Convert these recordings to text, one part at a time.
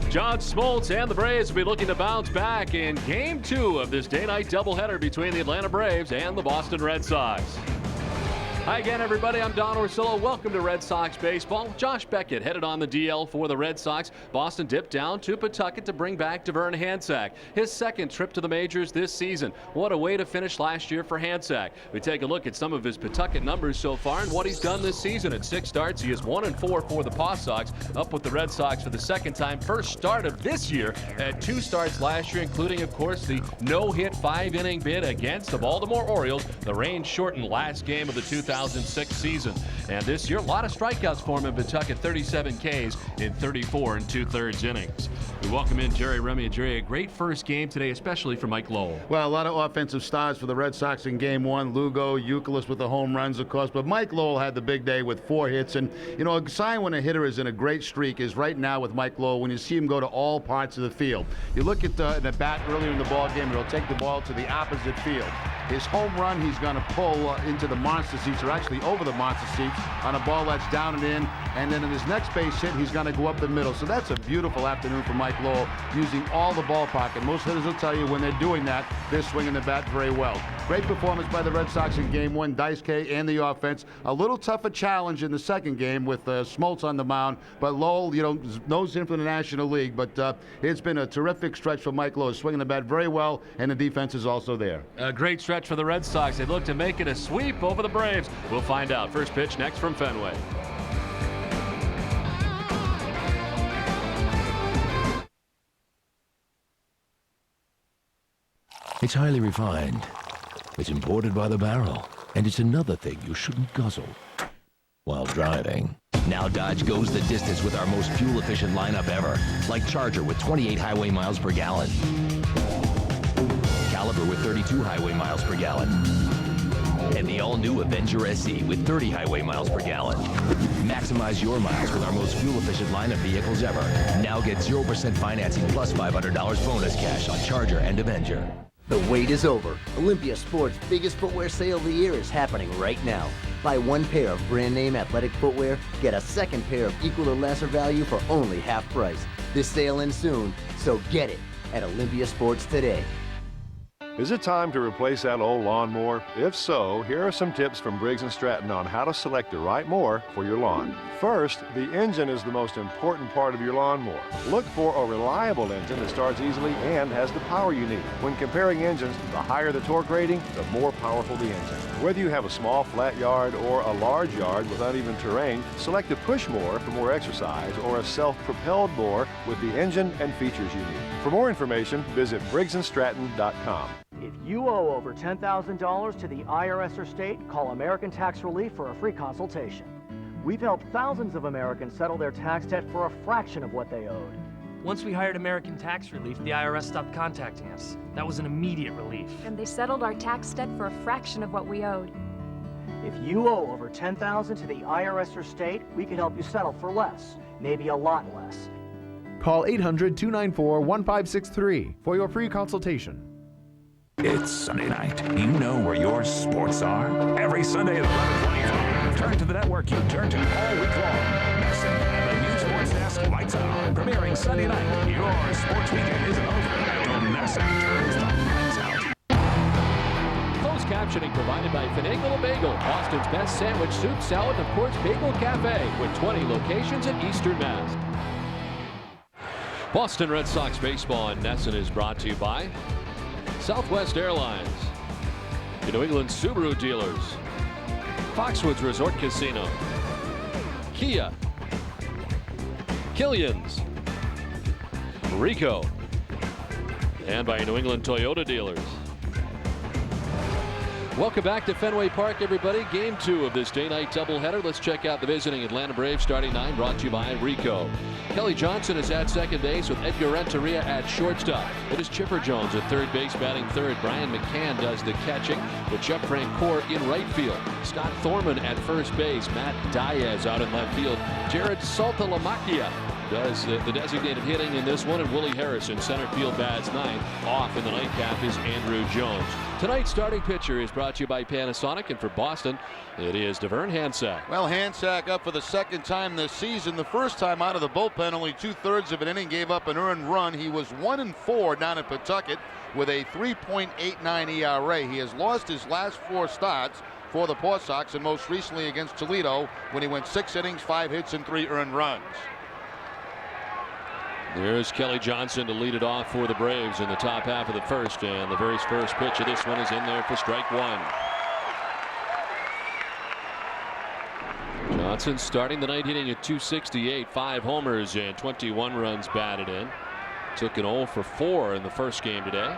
John Smoltz and the Braves will be looking to bounce back in Game 2 of this day-night doubleheader between the Atlanta Braves and the Boston Red Sox. Hi again, everybody. I'm Don Orsillo. Welcome to Red Sox baseball. Josh Beckett headed on the DL for the Red Sox. Boston dipped down to Pawtucket to bring back Devern Hansack, his second trip to the majors this season. What a way to finish last year for Hansack. We take a look at some of his Pawtucket numbers so far and what he's done this season. At 6 starts, he is 1-4 for the Paw Sox, up with the Red Sox for the second time. First start of this year at 2 starts last year, including, of course, the no-hit 5-inning bid against the Baltimore Orioles, the rain-shortened last game of the 2006 season. And this year, a lot of strikeouts for him in Pawtucket, 37 Ks in 34 2/3 innings. We welcome in Jerry Remy. Jerry, a great first game today, especially for Mike Lowell. Well, a lot of offensive stars for the Red Sox in Game 1. Lugo, Euclid with the home runs, of course. But Mike Lowell had the big day with 4 hits. And, you know, a sign when a hitter is in a great streak is right now with Mike Lowell when you see him go to all parts of the field. You look at the bat earlier in the ball game, he'll take the ball to the opposite field. His home run, he's going to pull into the monster seats, or actually over the monster seats, on a ball that's down and in. And then in his next base hit, he's going to go up the middle. So that's a beautiful afternoon for Mike Lowell, using all the ballpark. And most hitters will tell you when they're doing that, they're swinging the bat very well. Great performance by the Red Sox in Game 1. Dice K and the offense. A little tougher challenge in the second game with Smoltz on the mound. But Lowell, you know, knows him from the National League. But it's been a terrific stretch for Mike Lowell, swinging the bat very well, and the defense is also there. A great stretch for the Red Sox. They look to make it a sweep over the Braves. We'll find out. First pitch next from Fenway. It's highly refined. It's imported by the barrel. And it's another thing you shouldn't guzzle while driving. Now Dodge goes the distance with our most fuel-efficient lineup ever. Like Charger with 28 highway miles per gallon. Caliber with 32 highway miles per gallon. And the all-new Avenger SE with 30 highway miles per gallon. Maximize your miles with our most fuel-efficient line of vehicles ever. Now get 0% financing plus $500 bonus cash on Charger and Avenger. The wait is over. Olympia Sports' biggest footwear sale of the year is happening right now. Buy 1 pair of brand name athletic footwear, get a second pair of equal or lesser value for only half price. This sale ends soon, so get it at Olympia Sports today. Is it time to replace that old lawnmower? If so, here are some tips from Briggs & Stratton on how to select the right mower for your lawn. First, the engine is the most important part of your lawnmower. Look for a reliable engine that starts easily and has the power you need. When comparing engines, the higher the torque rating, the more powerful the engine. Whether you have a small flat yard or a large yard with uneven terrain, select a push mower for more exercise or a self-propelled mower with the engine and features you need. For more information, visit briggsandstratton.com. If you owe over $10,000 to the IRS or state, call American Tax Relief for a free consultation. We've helped thousands of Americans settle their tax debt for a fraction of what they owed. Once we hired American Tax Relief, the IRS stopped contacting us. That was an immediate relief. And they settled our tax debt for a fraction of what we owed. If you owe over $10,000 to the IRS or state, we can help you settle for less, maybe a lot less. Call 800-294-1563 for your free consultation. It's Sunday night. You know where your sports are. Every Sunday at 11:25. Turn to the network you turn to all week long. Nesson and the new sports desk lights out. Premiering Sunday night. Your sports weekend isn't over until Nesson turns the lights out. Closed captioning provided by Finagle Bagel, Boston's best sandwich, soup, salad, and of course Bagel Cafe, with 20 locations in Eastern Mass. Boston Red Sox baseball in Nesson is brought to you by Southwest Airlines, the New England Subaru dealers, Foxwoods Resort Casino, Kia, Killian's, Rico, and by New England Toyota dealers. Welcome back to Fenway Park, everybody. Game 2 of this day-night doubleheader. Let's check out the visiting Atlanta Braves starting 9, brought to you by Rico. Kelly Johnson is at second base with Edgar Renteria at shortstop. It is Chipper Jones at third base batting third. Brian McCann does the catching with Jeff Francoeur in right field. Scott Thorman at first base. Matt Diaz out in left field. Jared Saltalamacchia does the designated hitting in this one, and Willie Harris in center field bats ninth. Off in the nightcap is Andrew Jones. Tonight's starting pitcher is brought to you by Panasonic, and for Boston, it is Devern Hansack. Well, Hansack up for the second time this season. The first time out of the bullpen, only 2/3 of an inning, gave up an earned run. He was 1-4 down in Pawtucket with a 3.89 ERA. He has lost his last 4 starts for the Paw Sox, and most recently against Toledo when he went 6 innings, 5 hits, and 3 earned runs. There's Kelly Johnson to lead it off for the Braves in the top half of the first, and the very first pitch of this one is in there for strike 1. Johnson starting the night hitting at .268, 5 homers and 21 runs batted in. Took an 0 for 4 in the first game today.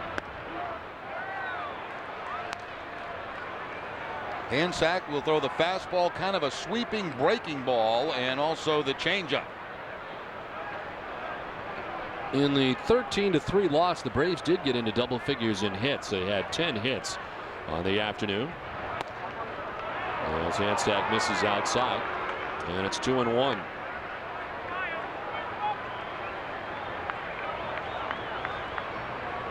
Hansack will throw the fastball, kind of a sweeping breaking ball, and also the changeup. In the 13-3 loss, the Braves did get into double figures in hits. They had 10 hits on the afternoon. As Hansack misses outside, and it's 2-1.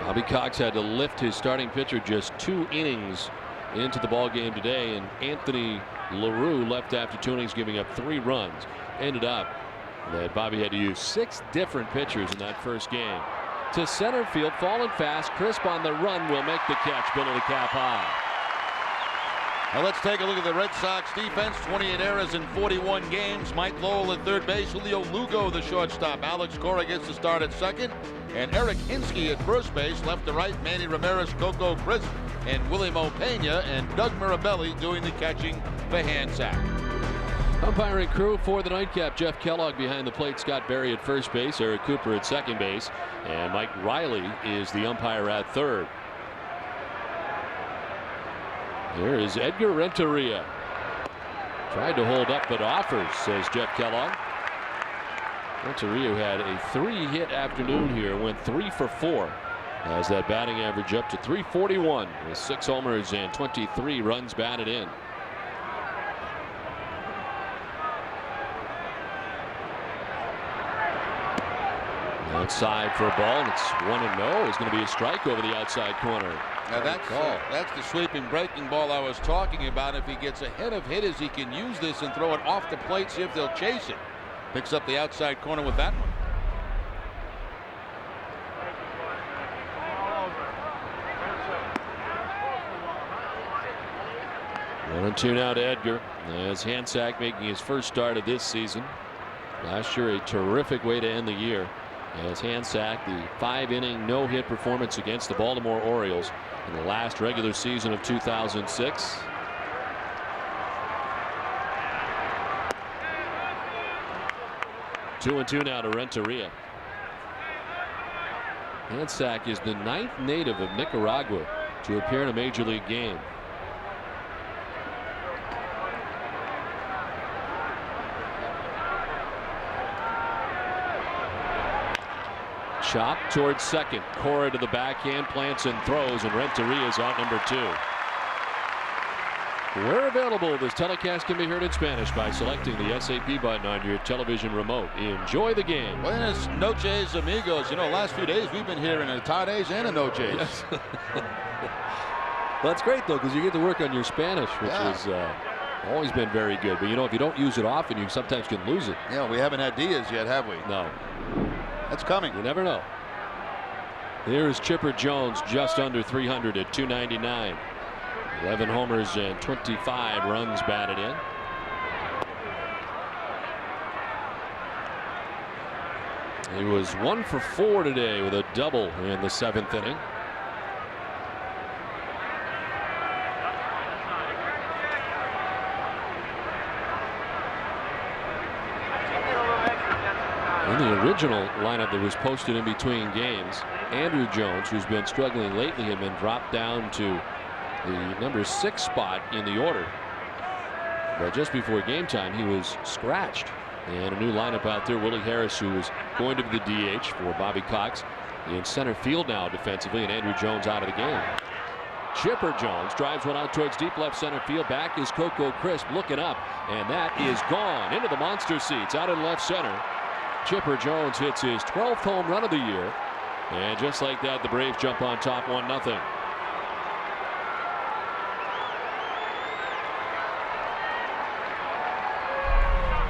Bobby Cox had to lift his starting pitcher just 2 innings into the ball game today, and Anthony LaRue left after 2 innings, giving up 3 runs. Ended up that Bobby had to use 6 different pitchers in that first game. To center field, falling fast, Crisp on the run will make the catch, Billy the Cap high. Now let's take a look at the Red Sox defense. 28 errors in 41 games. Mike Lowell at third base, Julio Lugo the shortstop. Alex Cora gets to start at second, and Eric Hinsky at first base. Left to right, Manny Ramirez, Coco Crisp, and Willie Mo Pena, and Doug Mirabelli doing the catching for Hansack. Umpiring crew for the nightcap: Jeff Kellogg behind the plate, Scott Berry at first base, Eric Cooper at second base, and Mike Riley is the umpire at third. Here is Edgar Renteria. Tried to hold up, but offers, says Jeff Kellogg. Renteria had a 3-hit afternoon here, went 3 for 4. Has that batting average up to .341 with 6 homers and 23 runs batted in. Outside for a ball, and it's 1-0. It's going to be a strike over the outside corner. Now that's the sweeping breaking ball I was talking about. If he gets ahead of hitters, he can use this and throw it off the plate, see if they'll chase it. Picks up the outside corner with that one. 1-2 now to Edgar, as Hansack making his first start of this season. Last year, a terrific way to end the year, as Hansack, the 5-inning no-hit performance against the Baltimore Orioles in the last regular season of 2006. Two and two now to Renteria. Hansack is the 9th native of Nicaragua to appear in a major league game. Chop towards second. Cora to the backhand, plants and throws, and Renteria is out number 2. Where available, this telecast can be heard in Spanish by selecting the SAP button on your television remote. Enjoy the game. Buenas noches, amigos. You know, last few days we've been hearing a tardes and a noches. Yes. Well, that's great, though, because you get to work on your Spanish, which has always been very good. But, you know, if you don't use it often, you sometimes can lose it. Yeah, we haven't had Diaz yet, have we? No. That's coming. You never know. Here's Chipper Jones, just under 300 at 299. 11 homers and 25 runs batted in. He was 1 for 4 today with a double in the 7th inning. In the original lineup that was posted in between games, Andrew Jones, who's been struggling lately, had been dropped down to the number 6 spot in the order. But just before game time, he was scratched. And a new lineup out there. Willie Harris, who is going to be the DH for Bobby Cox, in center field now defensively, and Andrew Jones out of the game. Chipper Jones drives one out towards deep left center field. Back is Coco Crisp looking up, and that is gone into the monster seats out in left center. Chipper Jones hits his 12th home run of the year. And just like that, the Braves jump on top 1-0.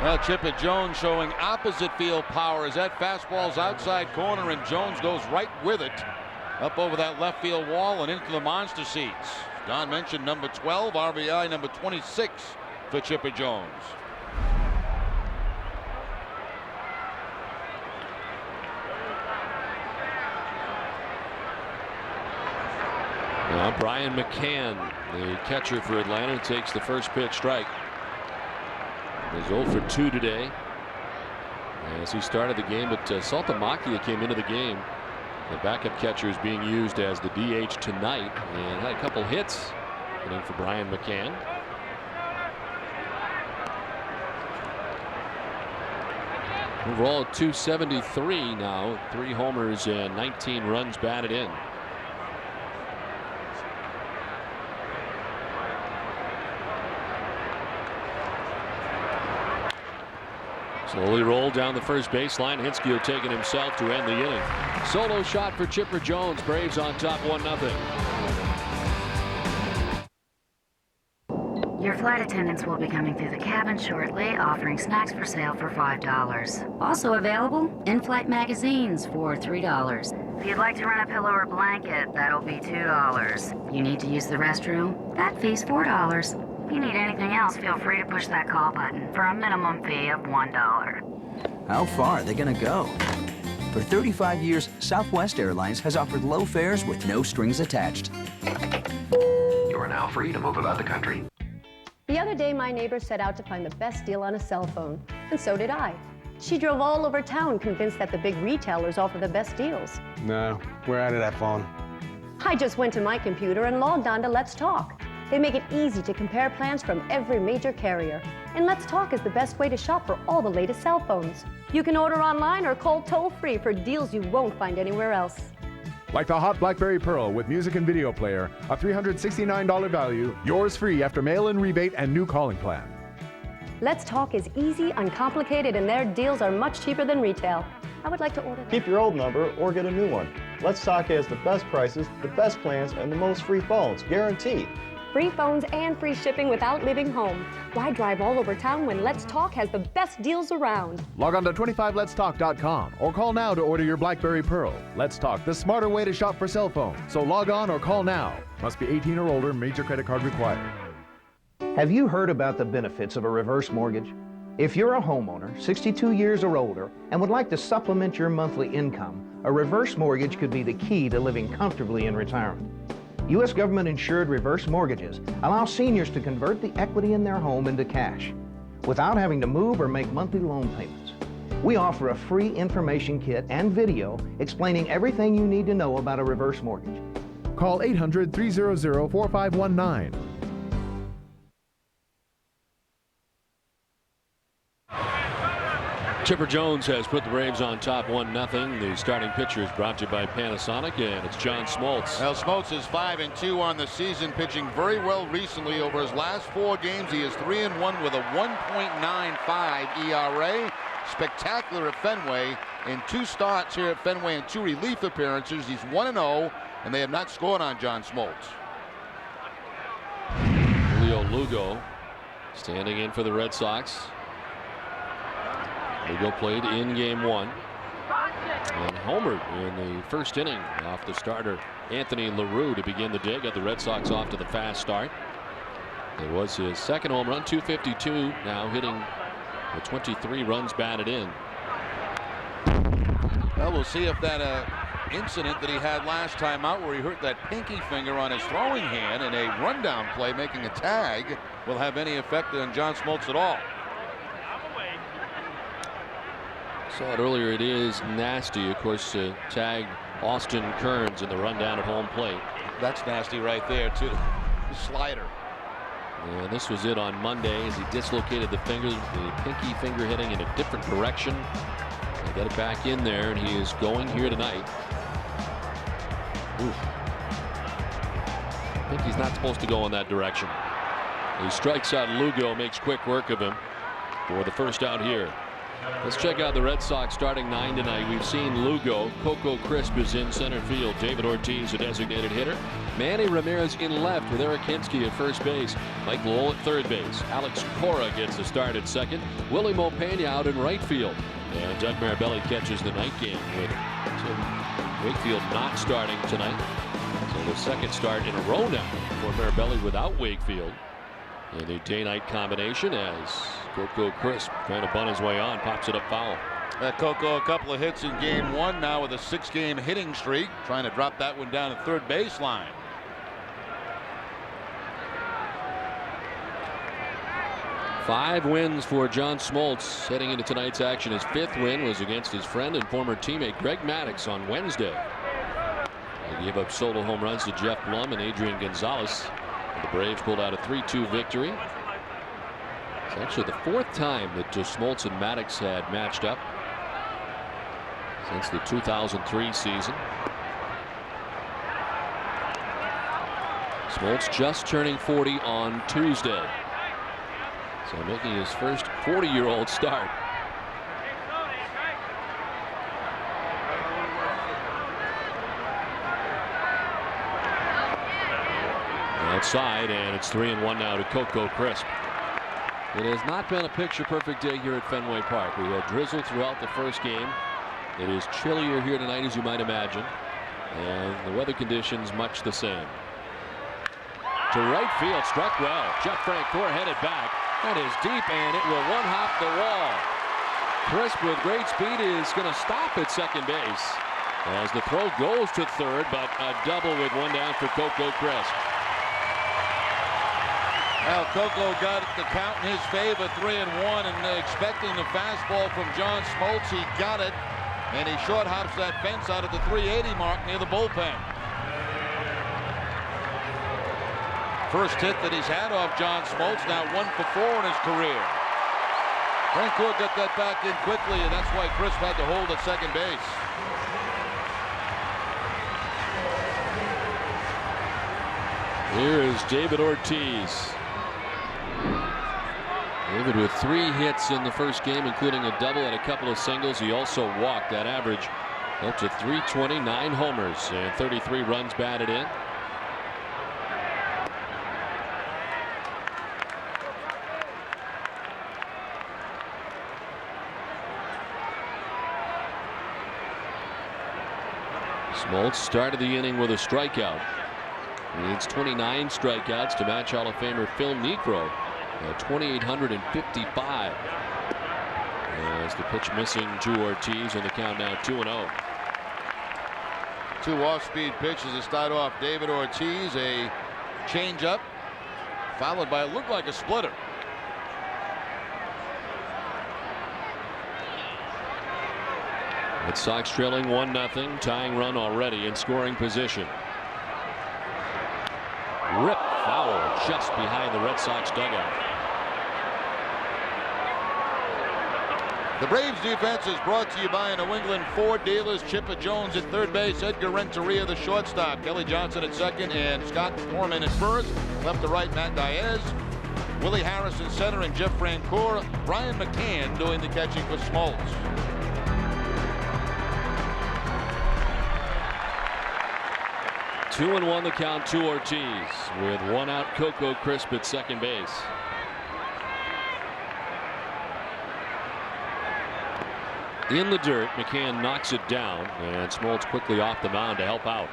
Well, Chipper Jones showing opposite field power as that fastball's outside corner, and Jones goes right with it up over that left field wall and into the monster seats. Don mentioned number 12, RBI number 26 for Chipper Jones. Now Brian McCann, the catcher for Atlanta, takes the first pitch strike. He's 0 for 2 today as he started the game, but Saltamacchia came into the game. The backup catcher is being used as the DH tonight and had a couple hits hitting for Brian McCann. Overall 273 now, 3 homers and 19 runs batted in. Slowly rolled down the first baseline. Hinskio taking himself to end the inning. Solo shot for Chipper Jones. Braves on top 1-0. Your flight attendants will be coming through the cabin shortly, offering snacks for sale for $5. Also available, in-flight magazines for $3. If you'd like to rent a pillow or blanket, that'll be $2. You need to use the restroom? That fee's $4. If you need anything else, feel free to push that call button for a minimum fee of $1. How far are they going to go? For 35 years, Southwest Airlines has offered low fares with no strings attached. You are now free to move about the country. The other day, my neighbor set out to find the best deal on a cell phone, and so did I. She drove all over town convinced that the big retailers offer the best deals. No, we're out of that phone. I just went to my computer and logged on to Let's Talk. They make it easy to compare plans from every major carrier. And Let's Talk is the best way to shop for all the latest cell phones. You can order online or call toll-free for deals you won't find anywhere else. Like the hot BlackBerry Pearl with music and video player, a $369 value, yours free after mail-in rebate and new calling plan. Let's Talk is easy, uncomplicated, and their deals are much cheaper than retail. I would like to order that. Keep your old number or get a new one. Let's Talk has the best prices, the best plans, and the most free phones, guaranteed. Free phones and free shipping without leaving home. Why drive all over town when Let's Talk has the best deals around? Log on to 25letstalk.com or call now to order your BlackBerry Pearl. Let's Talk, the smarter way to shop for cell phones. So log on or call now. Must be 18 or older, major credit card required. Have you heard about the benefits of a reverse mortgage? If you're a homeowner, 62 years or older, and would like to supplement your monthly income, a reverse mortgage could be the key to living comfortably in retirement. U.S. government-insured reverse mortgages allow seniors to convert the equity in their home into cash without having to move or make monthly loan payments. We offer a free information kit and video explaining everything you need to know about a reverse mortgage. Call 800-300-4519. Chipper Jones has put the Braves on top 1-0. The starting pitcher is brought to you by Panasonic, and it's John Smoltz. Well, Smoltz is 5-2 on the season, pitching very well recently. Over his last 4 games, he is 3-1 with a 1.95 ERA. Spectacular at Fenway. In 2 starts here at Fenway and 2 relief appearances, he's 1-0, and they have not scored on John Smoltz. Julio Lugo standing in for the Red Sox. Lugo played in game 1 and homered in the first inning off the starter Anthony LaRue to begin the day. Got the Red Sox off to the fast start. It was his second home run, 252, now hitting with 23 runs batted in. Well, we'll see if that incident that he had last time out where he hurt that pinky finger on his throwing hand in a rundown play making a tag will have any effect on John Smoltz at all. Saw it earlier. It is nasty. Of course, tagged Austin Kearns in the rundown at home plate. That's nasty right there, too. The slider. And this was it on Monday as he dislocated the finger, the pinky finger hitting in a different direction. They got it back in there, and he is going here tonight. Oof. Pinky's not supposed to go in that direction. He strikes out Lugo, makes quick work of him for the first out here. Let's check out the Red Sox starting 9 tonight. We've seen Lugo. Coco Crisp is in center field. David Ortiz, a designated hitter. Manny Ramirez in left with Eric Hinsky at first base. Mike Lowell at third base. Alex Cora gets a start at second. Willie Mopena out in right field. And Doug Mirabelli catches the night game with Tim Wakefield not starting tonight. So the second start in a row now for Mirabelli without Wakefield. And the day-night combination as Coco Crisp trying to bunt his way on, pops it up foul. Coco, a couple of hits in game 1 now with a 6-game hitting streak, trying to drop that one down at third baseline. Five wins for John Smoltz heading into tonight's action. His 5th win was against his friend and former teammate Greg Maddux on Wednesday. He gave up solo home runs to Jeff Blum and Adrian Gonzalez. The Braves pulled out a 3-2 victory. It's actually the 4th time that Smoltz and Maddux had matched up since the 2003 season. Smoltz just turning 40 on Tuesday. So making his first 40-year-old start. Outside, and it's 3-1 now to Coco Crisp. It has not been a picture-perfect day here at Fenway Park. We had drizzle throughout the first game. It is chillier here tonight, as you might imagine, and the weather conditions much the same. To right field, struck well. Jeff Francoeur headed back. That is deep, and it will one-hop the wall. Crisp with great speed is going to stop at second base as the throw goes to third, but a double with one down for Coco Crisp. Well, Coco got the count in his favor, 3-1, and expecting the fastball from John Smoltz. He got it, and he short hops that fence out at the 380 mark near the bullpen. First hit that he's had off John Smoltz, now 1 for 4 in his career. Francoeur got that back in quickly, and that's why Crisp had to hold at second base. Here is David Ortiz. David with 3 hits in the first game, including a double and a couple of singles. He also walked. That average up to 329 homers and 33 runs batted in. Smoltz started the inning with a strikeout. He needs 29 strikeouts to match Hall of Famer Phil Niekro at 2,855. As the pitch missing to Ortiz, and the count now 2-0. 2 off-speed pitches to start off David Ortiz. A changeup followed by, it looked like a splitter. Red Sox trailing 1-0, tying run already in scoring position. Rip foul just behind the Red Sox dugout. The Braves defense is brought to you by New England Ford dealers. Chipper Jones at third base, Edgar Renteria the shortstop, Kelly Johnson at second, and Scott Foreman at first. Left to right, Matt Diaz, Willie Harris in center, and Jeff Francoeur. Brian McCann doing the catching for Smoltz. Two and 1 the count to Ortiz with 1 out. Coco Crisp at second base. In the dirt, McCann knocks it down, and Smoltz quickly off the mound to help out.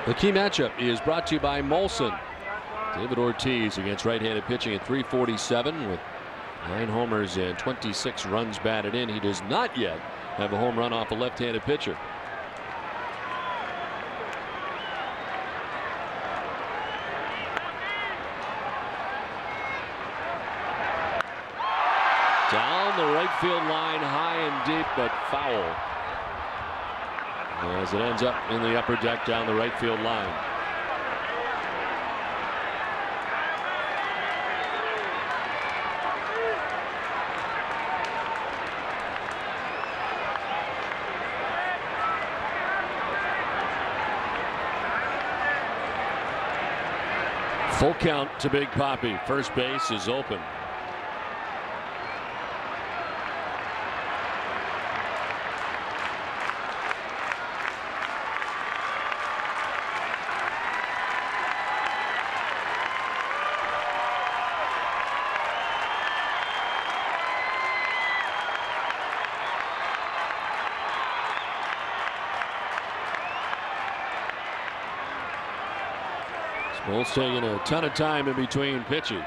The key matchup is brought to you by Molson. David Ortiz against right-handed pitching at .347 with 9 homers and 26 runs batted in. He does not yet have a home run off a left-handed pitcher. Down the right field line, high and deep, but foul. As it ends up in the upper deck down the right field line. Full count to Big Poppy. First base is open. Smoltz taking a ton of time in between pitches.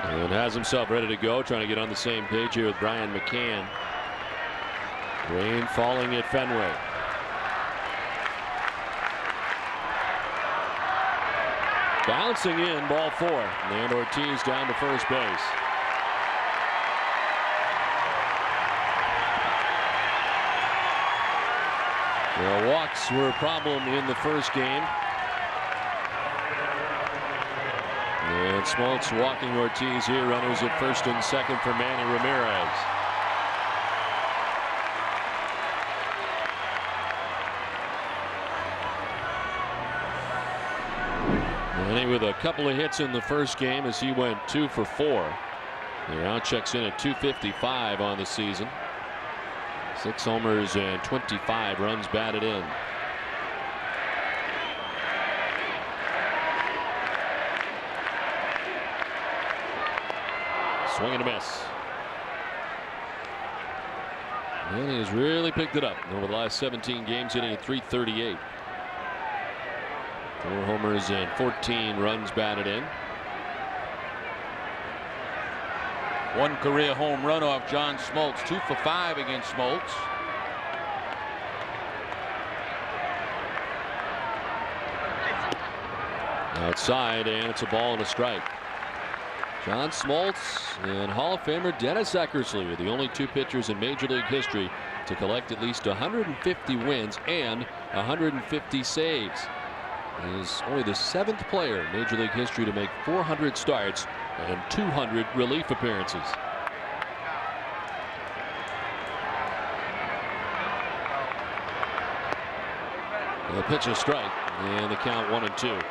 And has himself ready to go, trying to get on the same page here with Brian McCann. Rain falling at Fenway. Bouncing in, ball 4. And Ortiz down to first base. Well, walks were a problem in the first game. And Smoltz walking Ortiz here. Runners at first and second for Manny Ramirez. Manny with a couple of hits in the first game as he went 2 for 4. He now checks in at 255 on the season. 6 homers and 25 runs batted in. Swing and a miss. Manny has really picked it up over the last 17 games, hitting at .338. 4 homers and 14 runs batted in. 1 career home run off John Smoltz. 2 for 5 against Smoltz. Outside, and it's a ball and a strike. John Smoltz and Hall of Famer Dennis Eckersley are the only 2 pitchers in Major League history to collect at least 150 wins and 150 saves. He is only the 7th player in Major League history to make 400 starts and 200 relief appearances. The pitch is strike, and the count 1-2.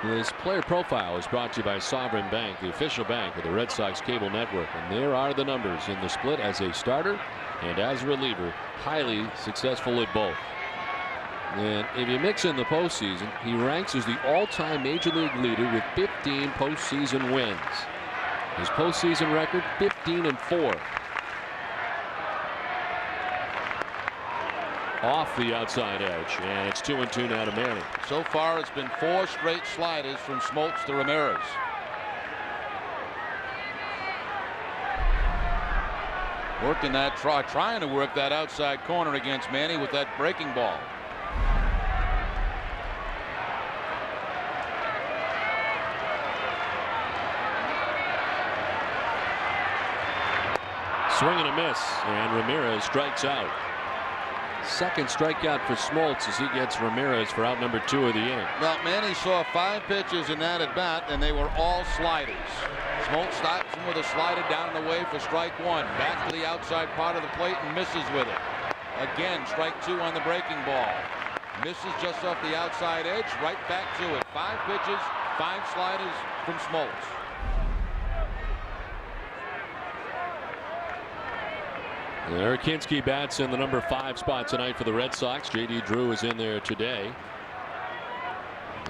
This player profile is brought to you by Sovereign Bank, the official bank of the Red Sox cable network. And there are the numbers in the split as a starter and as a reliever. Highly successful at both. And if you mix in the postseason, he ranks as the all-time Major League leader with 15 postseason wins. His postseason record, 15-4. Off the outside edge, and it's 2-2 now to Manny. So far, it's been 4 straight sliders from Smoltz to Ramirez. Working that, trying to work that outside corner against Manny with that breaking ball. Swing and a miss, and Ramirez strikes out. Second strikeout for Smoltz as he gets Ramirez for out number 2 of the inning. Well, Manny saw 5 pitches in that at bat, and they were all sliders. Smoltz stops him with a slider down and away for strike 1. Back to the outside part of the plate and misses with it. Again, strike 2 on the breaking ball. Misses just off the outside edge, right back to it. 5 pitches, 5 sliders from Smoltz. Eric Kinski bats in the number 5 spot tonight for the Red Sox. J.D. Drew is in there today.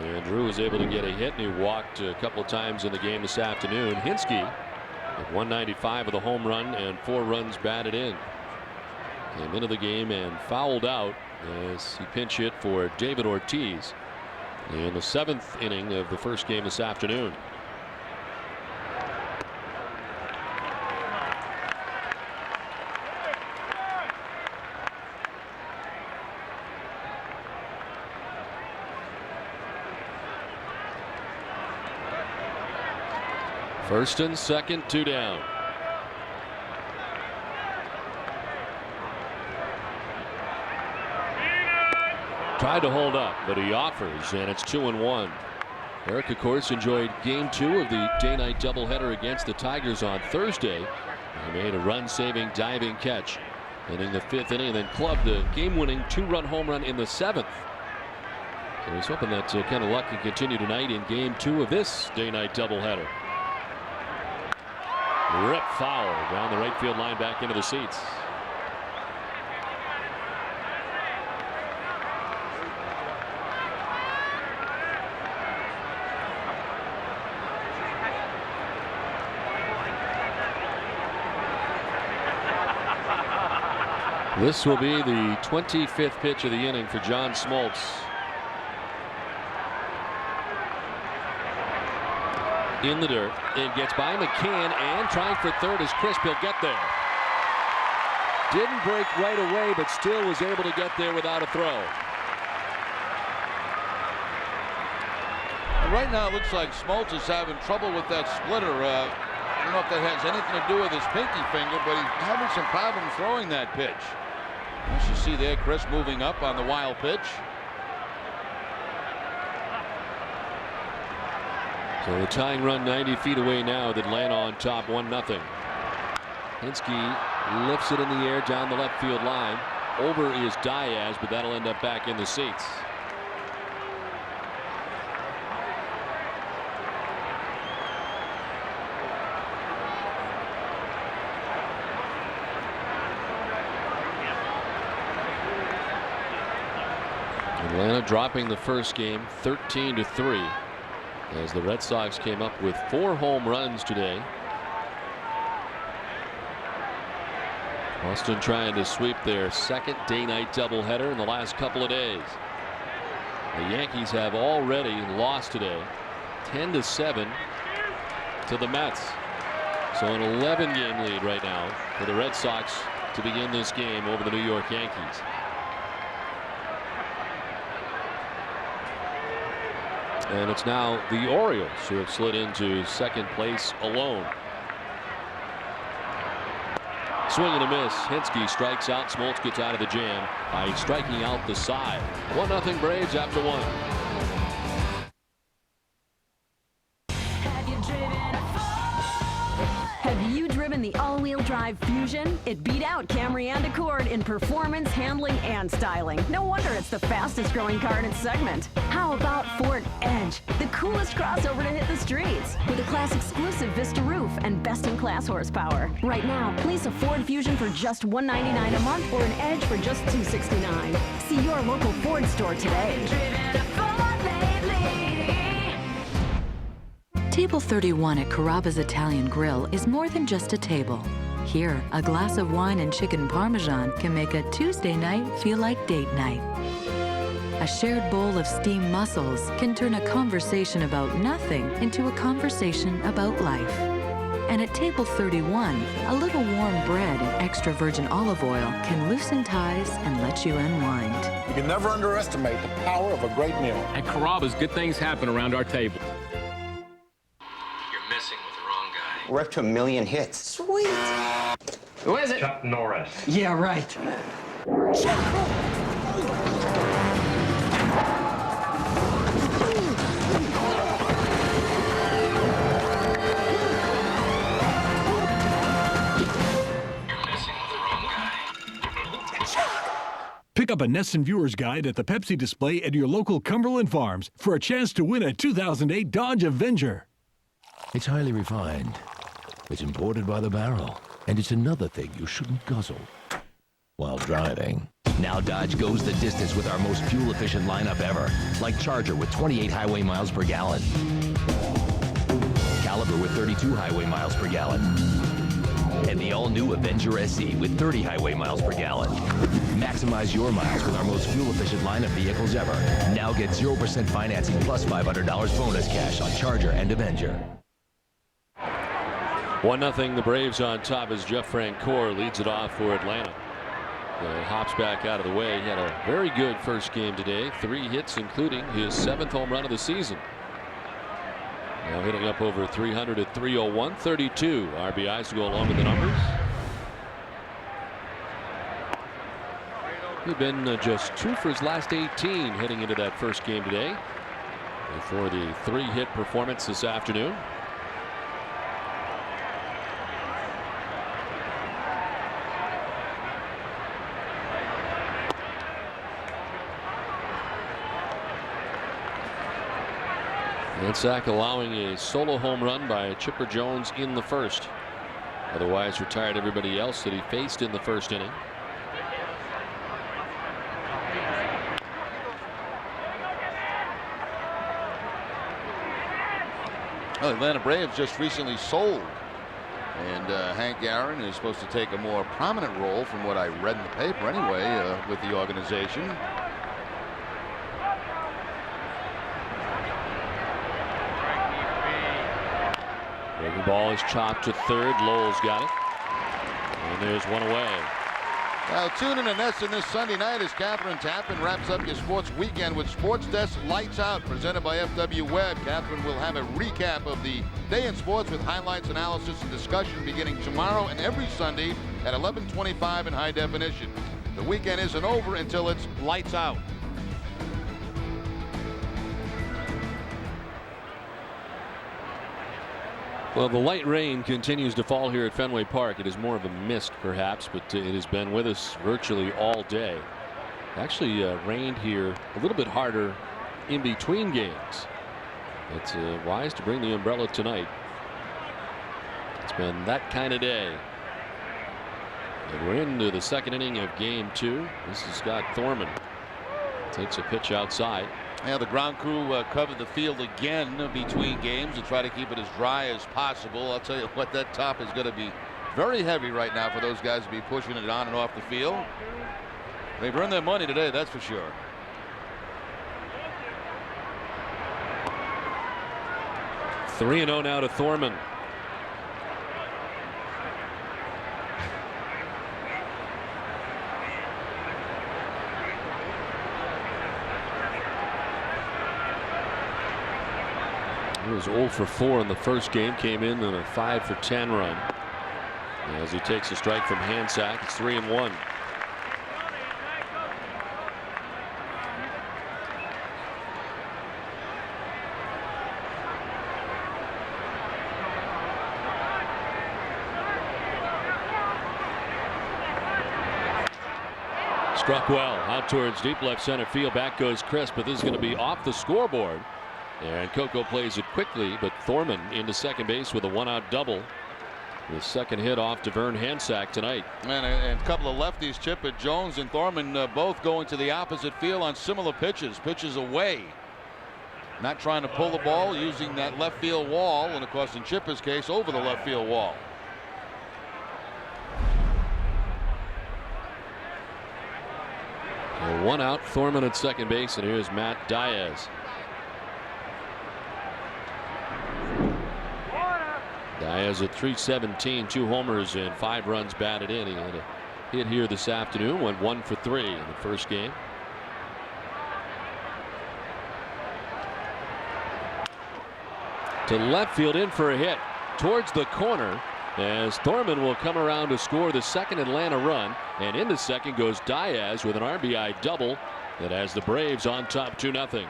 And Drew was able to get a hit, and he walked a couple of times in the game this afternoon. Hinske at 195 with a home run and 4 runs batted in. Came into the game and fouled out as he pinch hit for David Ortiz in the 7th inning of the first game this afternoon. First and second, 2 down. Tried to hold up, but he offers, and it's 2-1. Eric, of course, enjoyed game 2 of the day-night doubleheader against the Tigers on Thursday. He made a run-saving diving catch in the 5th inning, and then clubbed a game-winning 2-run home run in the 7th. So he's hoping that kind of luck can continue tonight in Game 2 of this day-night doubleheader. Rip foul down the right field line, back into the seats. This will be the 25th pitch of the inning for John Smoltz. In the dirt. It gets by McCann and trying for third is Crisp. He'll get there. Didn't break right away, but still was able to get there without a throw. Right now it looks like Smoltz is having trouble with that splitter. I don't know if that has anything to do with his pinky finger, but he's having some problems throwing that pitch. As you see there, Chris moving up on the wild pitch. So the tying run 90 feet away now with Atlanta on top 1-0. Hinske lifts it in the air down the left field line. Over is Diaz, but that'll end up back in the seats. Atlanta dropping the first game 13-3 as the Red Sox came up with 4 home runs today. Boston trying to sweep their second day-night doubleheader in the last couple of days. The Yankees have already lost today 10-7 to the Mets. So an 11-game lead right now for the Red Sox to begin this game over the New York Yankees. And it's now the Orioles who have slid into second place alone. Swing and a miss. Hinske strikes out. Smoltz gets out of the jam by striking out the side. 1-0 Braves after 1. Have you driven the all-wheel drive Fusion? It beat out Camry and Accord in performance, handling, and styling. No wonder it's the fastest growing car in its segment. How about Ford Edge, the coolest crossover to hit the streets, with a class-exclusive Vista roof and best-in-class horsepower. Right now, lease a Ford Fusion for just $199 a month or an Edge for just $269. See your local Ford store today. Table 31 at Carrabba's Italian Grill is more than just a table. Here, a glass of wine and chicken parmesan can make a Tuesday night feel like date night. A shared bowl of steamed mussels can turn a conversation about nothing into a conversation about life. And at Table 31, a little warm bread and extra virgin olive oil can loosen ties and let you unwind. You can never underestimate the power of a great meal. At Carrabba's, good things happen around our table. We're up to 1 million hits. Sweet. Who is it? Chuck Norris. Yeah, right. Pick up a Nesson Viewer's Guide at the Pepsi display at your local Cumberland Farms for a chance to win a 2008 Dodge Avenger. It's highly refined. It's imported by the barrel. And it's another thing you shouldn't guzzle while driving. Now Dodge goes the distance with our most fuel-efficient lineup ever. Like Charger with 28 highway miles per gallon. Caliber with 32 highway miles per gallon. And the all-new Avenger SE with 30 highway miles per gallon. Maximize your miles with our most fuel-efficient line of vehicles ever. Now get 0% financing plus $500 bonus cash on Charger and Avenger. 1-0 the Braves on top as Jeff Francoeur leads it off for Atlanta. Hops back out of the way. He had a very good first game today. 3 hits, including his 7th home run of the season. Now hitting up over 300 at 301, 32 RBIs to go along with the numbers. He'd been just 2 for his last 18 heading into that first game today before the 3-hit performance this afternoon. Hansack allowing a solo home run by Chipper Jones in the first. Otherwise retired everybody else that he faced in the first inning. Well, Atlanta Braves just recently sold, and Hank Aaron is supposed to take a more prominent role, from what I read in the paper anyway, with the organization. The ball is chopped to third. Lowell's got it, and there's one away. Well, tune in to NESN this Sunday night as Catherine Tappan wraps up your sports weekend with Sports Desk Lights Out, presented by FW Webb. Catherine will have a recap of the day in sports with highlights, analysis, and discussion beginning tomorrow and every Sunday at 11:25 in high definition. The weekend isn't over until it's lights out. Well, the light rain continues to fall here at Fenway Park. It is more of a mist, perhaps, but it has been with us virtually all day. Actually rained here a little bit harder in between games. It's wise to bring the umbrella tonight. It's been that kind of day. And we're into the second inning of game 2. This is Scott Thorman. Takes a pitch outside. Yeah, the ground crew covered the field again between games to try to keep it as dry as possible. I'll tell you what, that top is going to be very heavy right now for those guys to be pushing it on and off the field. They've earned their money today, that's for sure. Three and 0 now to Thorman. He was 0 for 4 in the first game, came in on a 5 for 10 run. As he takes a strike from Hansack, it's 3-1. Struck well out towards deep left center field. Back goes Chris, but this is going to be off the scoreboard. And Coco plays it quickly, but Thorman into second base with a one-out double. The second hit off Devern Hansack tonight. And a couple of lefties, Chipper Jones and Thorman, both going to the opposite field on similar pitches. Pitches away. Not trying to pull the ball, using that left field wall, and of course in Chipper's case over the left field wall. One out, Thorman at second base, and here's Matt Diaz. Diaz at .317, 2 homers and 5 runs batted in. He had a hit here this afternoon, went 1 for 3 in the first game. To left field, in for a hit towards the corner, as Thorman will come around to score the second Atlanta run, and into second goes Diaz with an RBI double that has the Braves on top 2-0.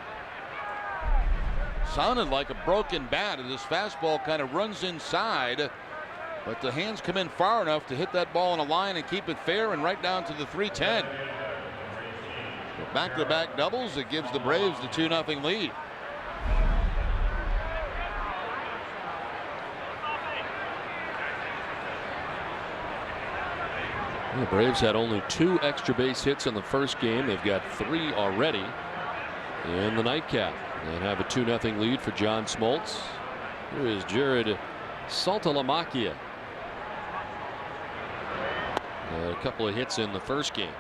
Sounded like a broken bat, and this fastball kind of runs inside, but the hands come in far enough to hit that ball in a line and keep it fair and right down to the 310. Back-to-back doubles, it gives the Braves the 2-0 lead. The Braves had only 2 extra base hits in the first game. They've got 3 already in the nightcap, and have a 2-0 lead for John Smoltz. Here is Jared Saltalamacchia. A couple of hits in the first game.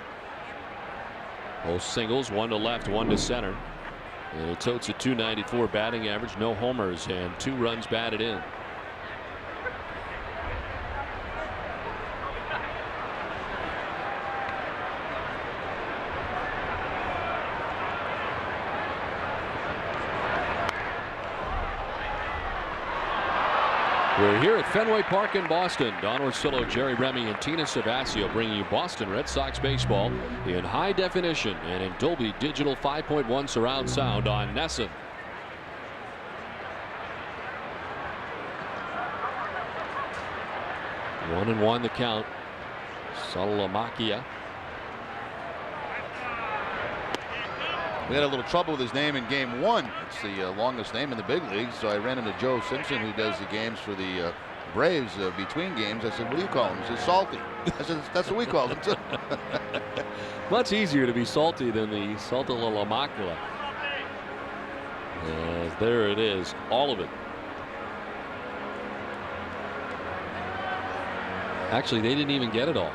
Both singles, 1 to left, 1 to center. And it totes a .294 batting average, no homers, and 2 runs batted in. We're here at Fenway Park in Boston. Don Orsillo, Jerry Remy, and Tina Sabasio bringing you Boston Red Sox baseball in high definition and in Dolby Digital 5.1 surround sound on NESN. One and one the count. Saltalamacchia. We had a little trouble with his name in game 1. It's the longest name in the big leagues. So I ran into Joe Simpson, who does the games for the Braves between games. I said, what do you call him? He said, Salty. I said, that's what we call him too. Much easier to be salty than the Salta La Macula. There it is, all of it. Actually, they didn't even get it all.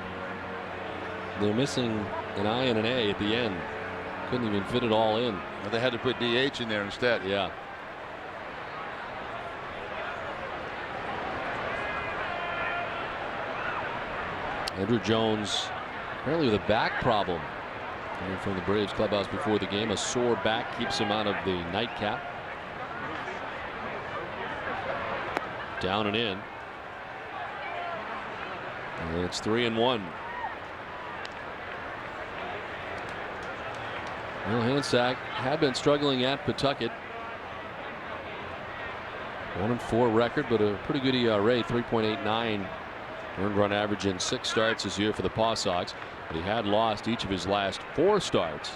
They're missing an I and an A at the end. Couldn't even fit it all in. Well, they had to put DH in there instead. Yeah. Andrew Jones apparently with a back problem coming from the Braves clubhouse before the game. A sore back keeps him out of the nightcap. Down and in. And it's 3-1. Well, Hansack had been struggling at Pawtucket. 1-4 record, but a pretty good ERA, 3.89 earned run average in 6 starts this year for the Paw Sox. But he had lost each of his last 4 starts.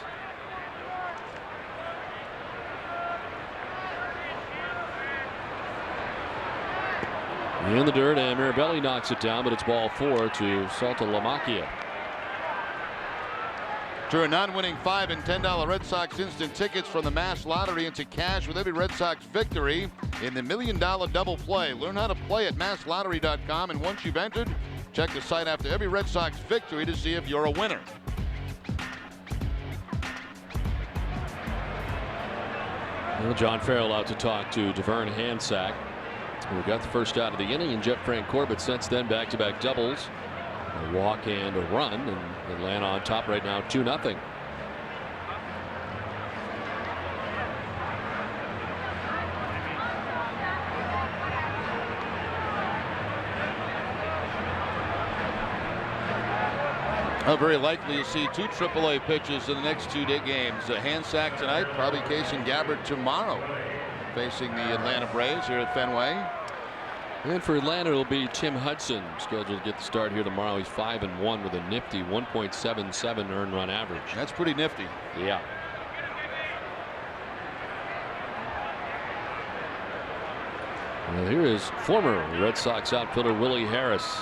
In the dirt, and Mirabelli knocks it down, but it's ball 4 to Salta La Macchia. To a non-winning $5 and $10 Red Sox instant tickets from the Mass Lottery into cash with every Red Sox victory in the $1 Million Double Play. Learn how to play at masslottery.com, and once you've entered, check the site after every Red Sox victory to see if you're a winner. Well, John Farrell out to talk to Devern Hansack, who got the first out of the inning, and Jeff Frank Corbett since then back-to-back doubles. A walk and a run, and Atlanta on top right now 2-0. Very likely you'll see 2 AAA pitches in the next 2 games. Hansack tonight, probably Kaysen Gabbard tomorrow, facing the Atlanta Braves here at Fenway. And for Atlanta, it'll be Tim Hudson, scheduled to get the start here tomorrow. He's 5-1 with a nifty 1.77 earned run average. That's pretty nifty. Yeah. Well, here is former Red Sox outfielder Willie Harris.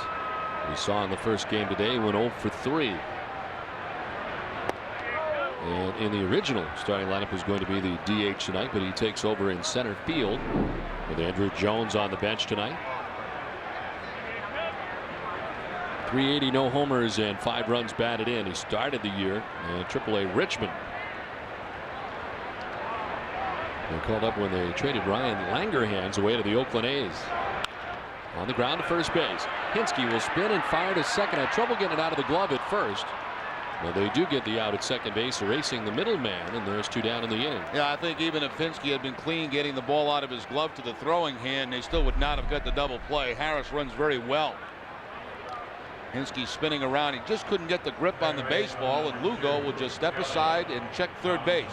We saw in the first game today, went 0 for 3. And in the original starting lineup was going to be the DH tonight, but he takes over in center field with Andrew Jones on the bench tonight. 380, no homers, and 5 runs batted in. He started the year in AAA Richmond. They called up when they traded Ryan Langerhans away to the Oakland A's. On the ground to first base. Hinske will spin and fire to second. Had trouble getting it out of the glove at first. Well, they do get the out at second base, erasing the middleman, and there's 2 down in the inning. Yeah, I think even if Hinske had been clean getting the ball out of his glove to the throwing hand, they still would not have got the double play. Harris runs very well. Hinske spinning around. He just couldn't get the grip on the baseball, and Lugo will just step aside and check third base.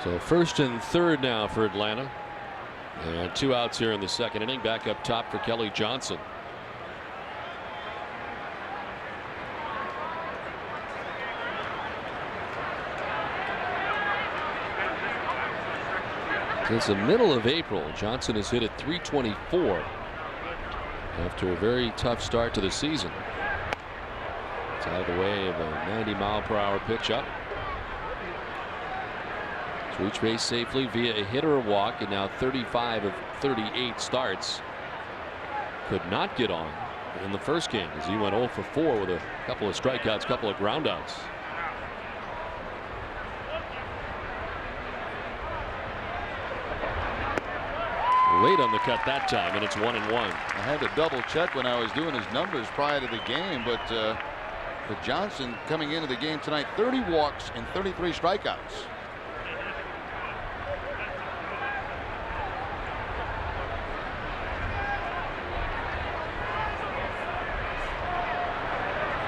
So first and third now for Atlanta. And 2 outs here in the second inning. Back up top for Kelly Johnson. Since the middle of April, Johnson has hit at .324 after a very tough start to the season. It's out of the way of a 90-mile-per-hour pitch up. To reach base safely via a hit or a walk, and now 35 of 38 starts. Could not get on in the first game as he went 0 for 4 with a couple of strikeouts, couple of groundouts. Late on the cut that time, and it's 1-1. I had to double check when I was doing his numbers prior to the game, but Johnson coming into the game tonight, 30 walks and 33 strikeouts.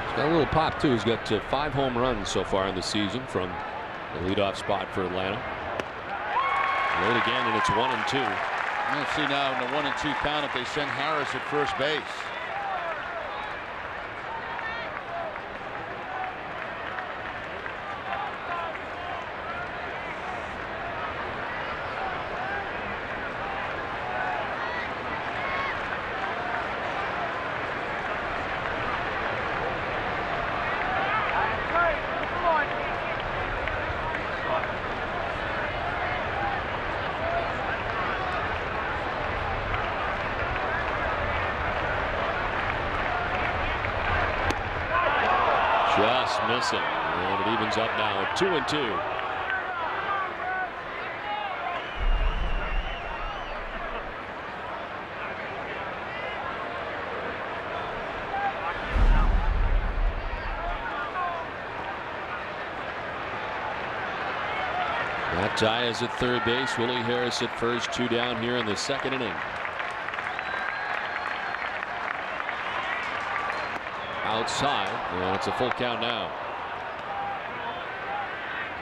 He's got a little pop too. He's got 5 home runs so far in the season from the leadoff spot for Atlanta. Late again, and it's 1-2. Let's see now in the 1-2 count if they send Harris at first base. missing. And it evens up now at 2-2. Matt Ty is at third base. Willie Harris at first. 2 down here in the second inning. Outside, and it's a full count now.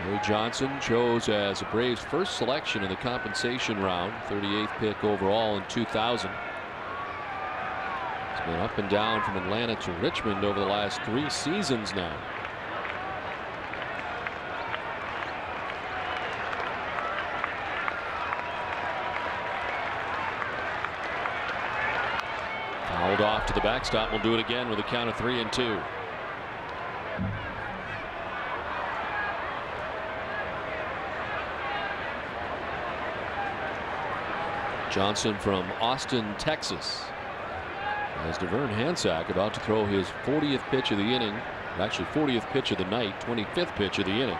Gary Johnson chose as a Braves first selection in the compensation round, 38th pick overall in 2000. He's been up and down from Atlanta to Richmond over the last 3 seasons now. Fouled off to the backstop. We'll do it again with a count of 3-2. Johnson from Austin, Texas. As Devern Hansack about to throw his 40th pitch of the inning, actually 40th pitch of the night, 25th pitch of the inning.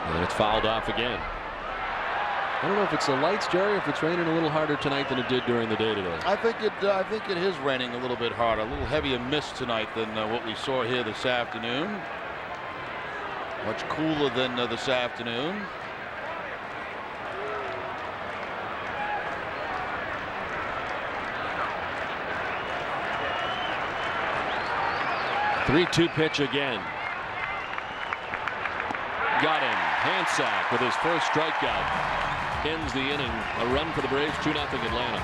And it's fouled off again. I don't know if it's the lights, Jerry, or if it's raining a little harder tonight than it did during the day today. I think it is raining a little bit harder, a little heavier mist tonight than what we saw here this afternoon. Much cooler than this afternoon. Three-two pitch again. Got him. Hansack with his first strikeout. Ends the inning. A run for the Braves. 2-0 Atlanta.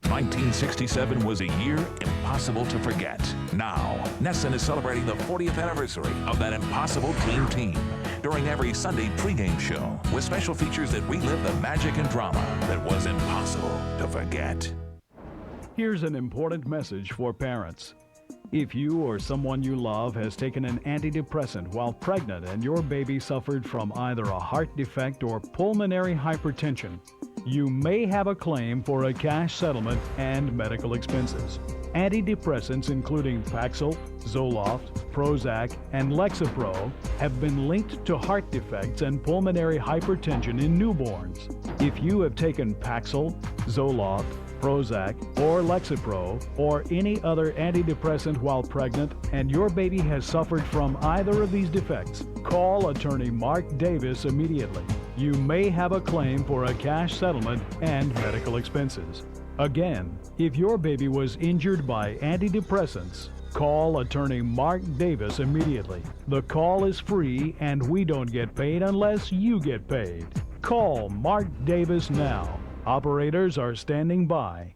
1967 was a year impossible to forget. Now, Nesson is celebrating the 40th anniversary of that impossible team during every Sunday pregame show with special features that relive the magic and drama that was impossible to forget. Here's an important message for parents. If you or someone you love has taken an antidepressant while pregnant and your baby suffered from either a heart defect or pulmonary hypertension, you may have a claim for a cash settlement and medical expenses. Antidepressants including Paxil, Zoloft, Prozac, and Lexapro have been linked to heart defects and pulmonary hypertension in newborns. If you have taken Paxil, Zoloft, Prozac, or Lexapro, or any other antidepressant while pregnant, and your baby has suffered from either of these defects, call attorney Mark Davis immediately. You may have a claim for a cash settlement and medical expenses. Again, if your baby was injured by antidepressants, call attorney Mark Davis immediately. The call is free and we don't get paid unless you get paid. Call Mark Davis now. Operators are standing by.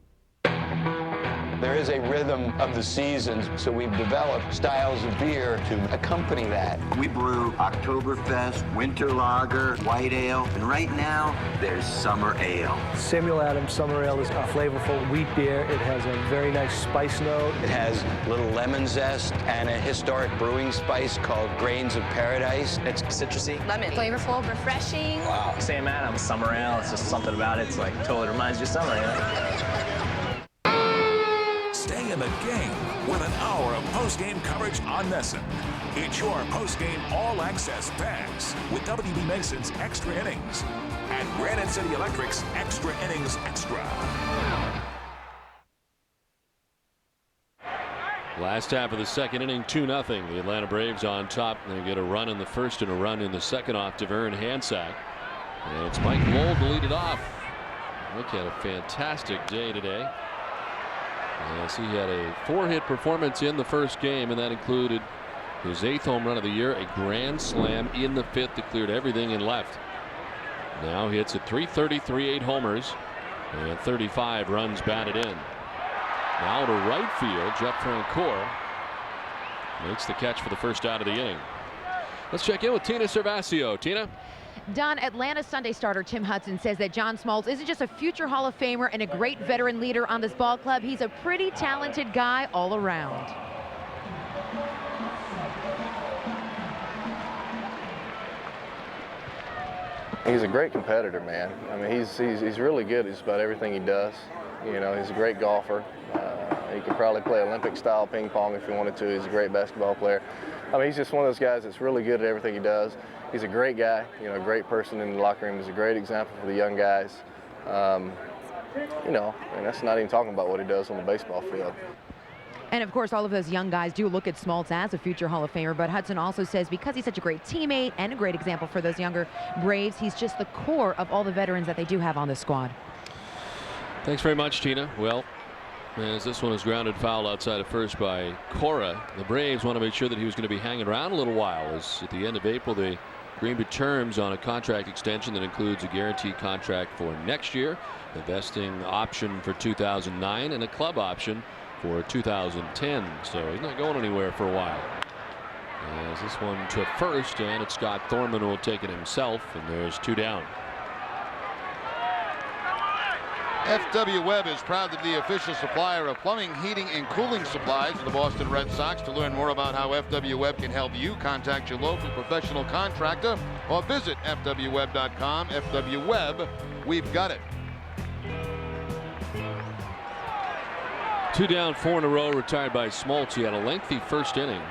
There is a rhythm of the seasons, so we've developed styles of beer to accompany that. We brew Oktoberfest, Winter Lager, White Ale, and right now, there's Summer Ale. Samuel Adams Summer Ale is a flavorful wheat beer. It has a very nice spice note. It has a little lemon zest and a historic brewing spice called Grains of Paradise. It's citrusy. Lemon. Flavorful, refreshing. Wow. Sam Adams Summer Ale, it's just something about it. It's like totally reminds you of summer ale. Stay in the game with an hour of post-game coverage on Nesson. It's your post-game all-access pass with WB Mason's Extra Innings and Granite City Electric's Extra Innings Extra. Last half of the second inning, 2-0. The Atlanta Braves on top. They get a run in the first and a run in the second off Devern Hansack. And it's Mike Lowell to lead it off. Mike had a fantastic day today. Yes, he had a 4-hit performance in the first game, and that included his 8th home run of the year, a grand slam in the 5th that cleared everything in left. Now hits at .333, 8 homers, and 35 runs batted in. Now to right field, Jeff Francoeur makes the catch for the first out of the inning. Let's check in with Tina Servasio. Tina? Don, Atlanta Sunday starter Tim Hudson says that John Smoltz isn't just a future Hall of Famer and a great veteran leader on this ball club. He's a pretty talented guy all around. He's a great competitor, man. I mean, he's really good at just about everything he does. You know, he's a great golfer. He could probably play Olympic-style ping pong if he wanted to. He's a great basketball player. I mean, he's just one of those guys that's really good at everything he does. He's a great guy, you know, a great person in the locker room. He's a great example for the young guys. You know, and that's not even talking about what he does on the baseball field. And of course, all of those young guys do look at Smoltz as a future Hall of Famer, but Hudson also says because he's such a great teammate and a great example for those younger Braves, he's just the core of all the veterans that they do have on the squad. Thanks very much, Tina. Well, as this one is grounded foul outside of first by Cora, the Braves want to make sure that he was going to be hanging around a little while, as at the end of April they agreed to terms on a contract extension that includes a guaranteed contract for next year, a vesting option for 2009, and a club option for 2010. So he's not going anywhere for a while. As this one to first, and it's Scott Thorman who will take it himself, and there's 2 down. FW Webb is proud to be the official supplier of plumbing, heating, and cooling supplies to the Boston Red Sox. To learn more about how FW Webb can help you, contact your local professional contractor or visit fwweb.com. FW Webb, we've got it. 2 down, 4 in a row, retired by Smoltz. He had a lengthy first inning,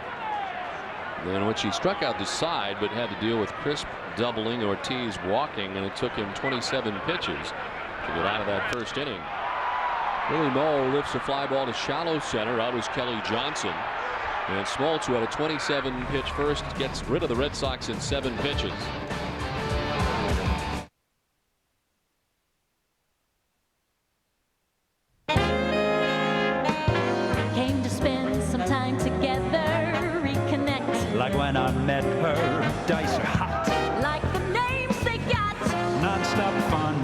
in which he struck out the side but had to deal with crisp doubling, Ortiz walking, and it took him 27 pitches to get out of that first inning. Willie Moe lifts a fly ball to shallow center. Out was Kelly Johnson. And Smoltz, who had a 27 pitch first, gets rid of the Red Sox in 7 pitches. Came to spend some time together, reconnect. Like when I met her, dice are hot. Like the names they got. Non-stop fun.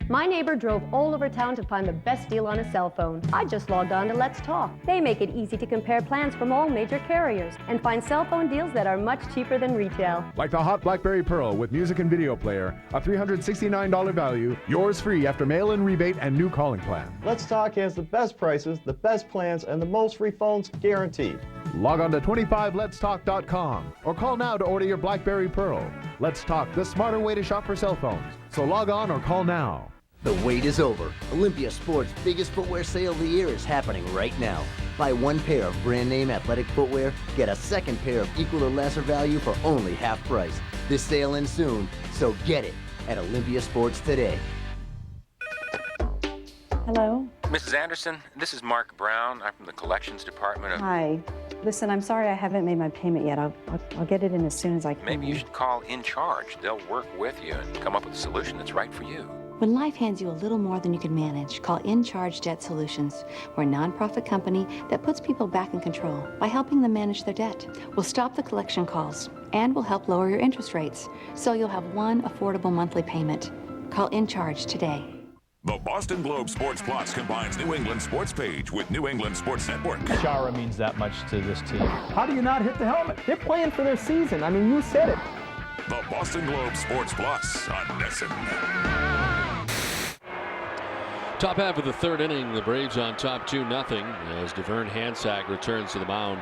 My neighbor drove all over town to find the best deal on a cell phone. I just logged on to Let's Talk. They make it easy to compare plans from all major carriers and find cell phone deals that are much cheaper than retail. Like the hot BlackBerry Pearl with music and video player, a $369 value, yours free after mail-in rebate and new calling plan. Let's Talk has the best prices, the best plans, and the most free phones guaranteed. Log on to 25letstalk.com or call now to order your BlackBerry Pearl. Let's Talk, the smarter way to shop for cell phones. So log on or call now. The wait is over. Olympia Sports' biggest footwear sale of the year is happening right now. Buy 1 pair of brand name athletic footwear, get a 2nd pair of equal or lesser value for only half price. This sale ends soon, so get it at Olympia Sports today. Hello? Mrs. Anderson, this is Mark Brown. I'm from the collections department of... Hi. Listen, I'm sorry I haven't made my payment yet. I'll get it in as soon as I can. Maybe you should call In Charge. They'll work with you and come up with a solution that's right for you. When life hands you a little more than you can manage, call In Charge Debt Solutions. We're a nonprofit company that puts people back in control by helping them manage their debt. We'll stop the collection calls and we'll help lower your interest rates so you'll have one affordable monthly payment. Call In Charge today. The Boston Globe Sports Plus combines New England Sports Page with New England Sports Network. Chara means that much to this team. How do you not hit the helmet? They're playing for their season. I mean, you said it. The Boston Globe Sports Plus on NESN. Top half of the 3rd inning, the Braves on top 2-0 as Devern Hansack returns to the mound.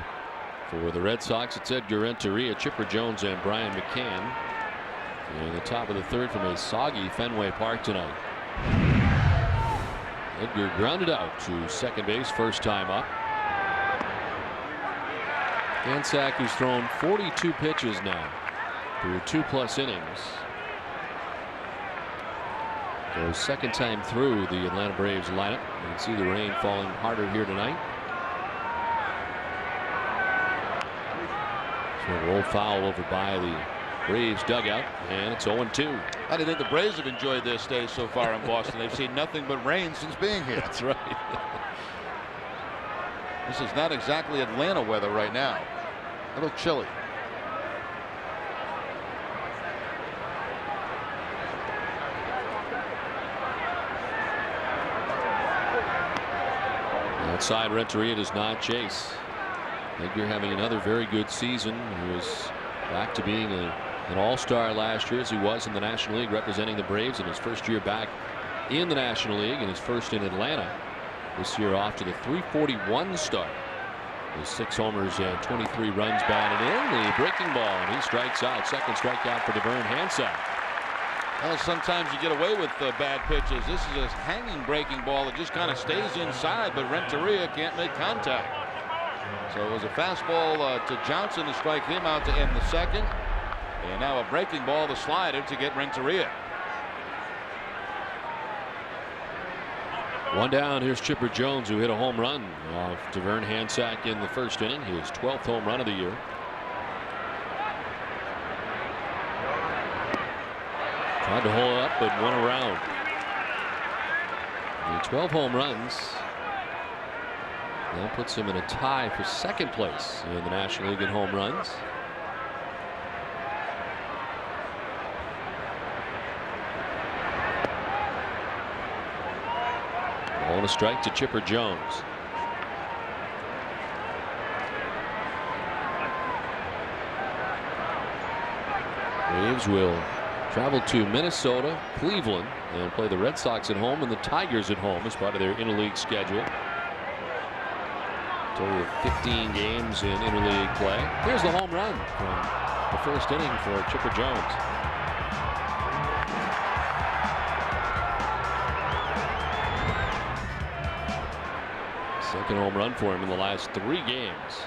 For the Red Sox, it's Edgar Renteria, Chipper Jones, and Brian McCann. In the top of the 3rd from a soggy Fenway Park tonight. Edgar grounded out to second base, first time up. Hansack, who's thrown 42 pitches now through 2+ innings. So second time through the Atlanta Braves lineup. You can see the rain falling harder here tonight. So a roll foul over by the Braves dugout, and it's 0-2. I didn't think the Braves have enjoyed their stay so far in Boston. They've seen nothing but rain since being here. That's right. This is not exactly Atlanta weather right now. A little chilly. Outside, Renteria does not chase. Edgar having another very good season. He was Back to being an all-star last year, as he was in the National League, representing the Braves in his first year back in the National League and his first in Atlanta. This year off to the .341 start. With 6 homers and 23 runs batted in. The breaking ball, and he strikes out. Second strikeout for Devern Hansack. Well, sometimes you get away with bad pitches. This is a hanging breaking ball that just kind of stays inside, but Renteria can't make contact. So it was a fastball to Johnson to strike him out to end the second. And now a breaking ball, the slider, to get Renteria. One down. Here's Chipper Jones, who hit a home run off Devern Hansack in the first inning. His 12th home run of the year. Tried to hold up, but went around. The 12 home runs now puts him in a tie for second place in the National League in home runs. On a strike to Chipper Jones. Braves will travel to Minnesota, Cleveland, and play the Red Sox at home and the Tigers at home as part of their interleague schedule. Total of 15 games in interleague play. Here's the home run from the first inning for Chipper Jones. Second home run for him in the last 3 games.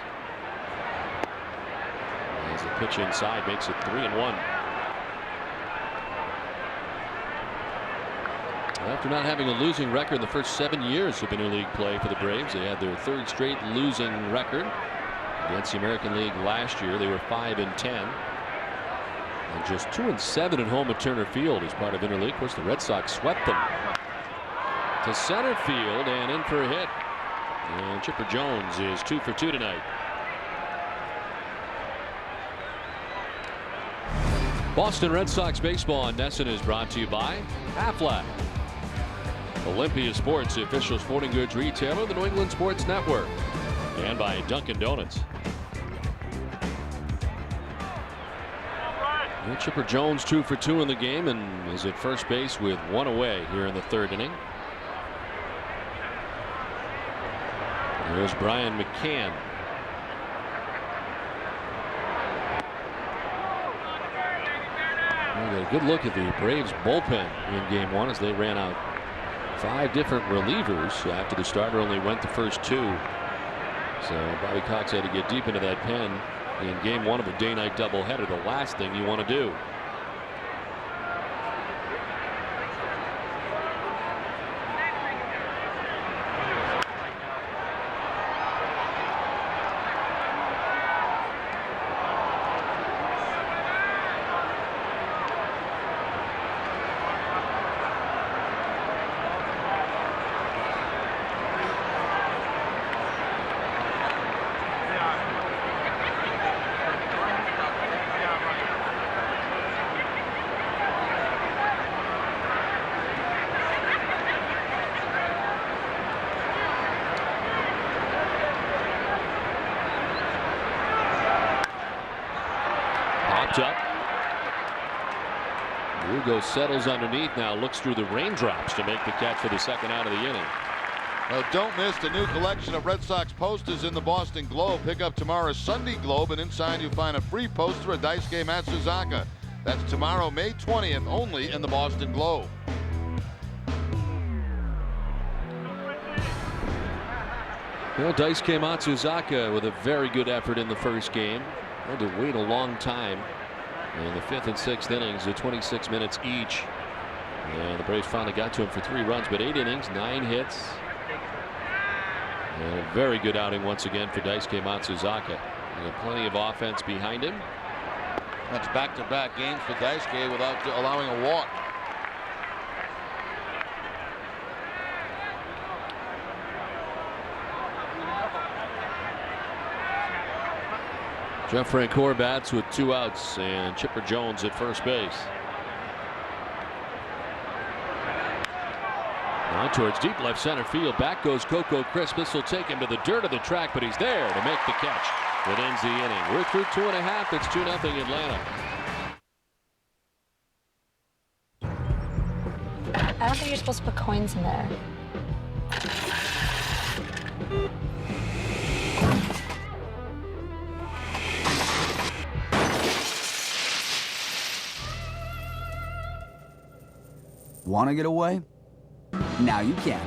As the pitch inside makes it 3-1. After not having a losing record in the first 7 years of interleague play for the Braves, they had their 3rd straight losing record against the American League last year. They were 5-10, and just 2-7 at home at Turner Field as part of interleague. Of course, the Red Sox swept them to center field and in for a hit. And Chipper Jones is 2 for 2 tonight. Boston Red Sox baseball on NESN is brought to you by Aflac, Olympia Sports, the official sporting goods retailer of the New England Sports Network, and by Dunkin' Donuts. And Chipper Jones 2 for 2 in the game and is at first base with 1 away here in the 3rd inning. There's Brian McCann. We got a good look at the Braves bullpen in game 1 as they ran out 5 different relievers after the starter only went the first 2. So Bobby Cox had to get deep into that pen in game 1 of a day-night doubleheader. The last thing you want to do. Up. Lugo settles underneath now, looks through the raindrops to make the catch for the second out of the inning. Well, don't miss the new collection of Red Sox posters in the Boston Globe. Pick up tomorrow's Sunday Globe, and inside you'll find a free poster of Daisuke Matsuzaka. That's tomorrow, May 20th, only in the Boston Globe. Well, Daisuke Matsuzaka with a very good effort in the first game. Had to wait a long time in the 5th and 6th innings at 26 minutes each. And the Braves finally got to him for 3 runs, but 8 innings, 9 hits. And a very good outing once again for Daisuke Matsuzaka. And plenty of offense behind him. That's back-to-back games for Daisuke without allowing a walk. Jeff Francoeur bats with 2 outs and Chipper Jones at first base. Now towards deep left center field. Back goes Coco Crisp. This will take him to the dirt of the track, but he's there to make the catch. that ends the inning. We're through 2.5. It's 2-0 Atlanta. I don't think you're supposed to put coins in there. Want to get away? Now you can.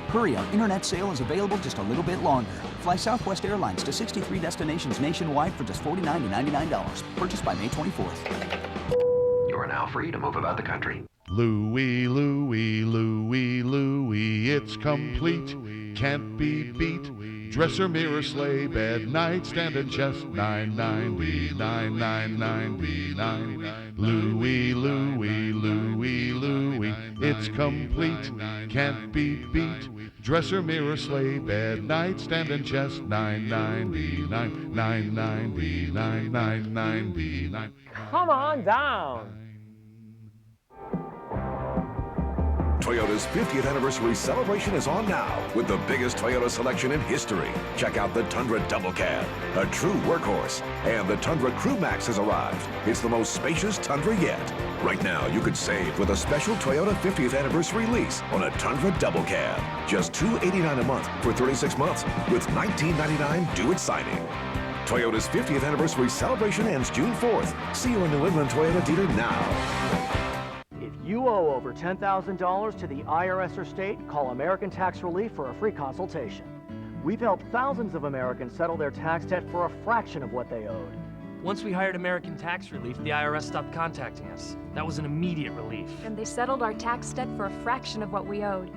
Hurry, our internet sale is available just a little bit longer. Fly Southwest Airlines to 63 destinations nationwide for just $49 to $99. Purchased by May 24th. You are now free to move about the country. Louie, Louie, Louie, Louie, it's complete, can't be beat. Dresser, mirror, sleigh, bed, nightstand, and chest, $9.90, $9.99. Louie, Louie, Louie, Louie, it's complete, can't be beat. Dresser, mirror, sleigh, bed, nightstand, and chest, $9.99, $9.90, $9.99. Come on down. Toyota's 50th anniversary celebration is on now with the biggest Toyota selection in history. Check out the Tundra Double Cab, a true workhorse, and the Tundra Crew Max has arrived. It's the most spacious Tundra yet. Right now, you could save with a special Toyota 50th anniversary lease on a Tundra Double Cab. Just $289 a month for 36 months with $19.99 due at signing. Toyota's 50th anniversary celebration ends June 4th. See your New England Toyota dealer now. If you owe over $10,000 to the IRS or state, call American Tax Relief for a free consultation. We've helped thousands of Americans settle their tax debt for a fraction of what they owed. Once we hired American Tax Relief, the IRS stopped contacting us. That was an immediate relief. And they settled our tax debt for a fraction of what we owed.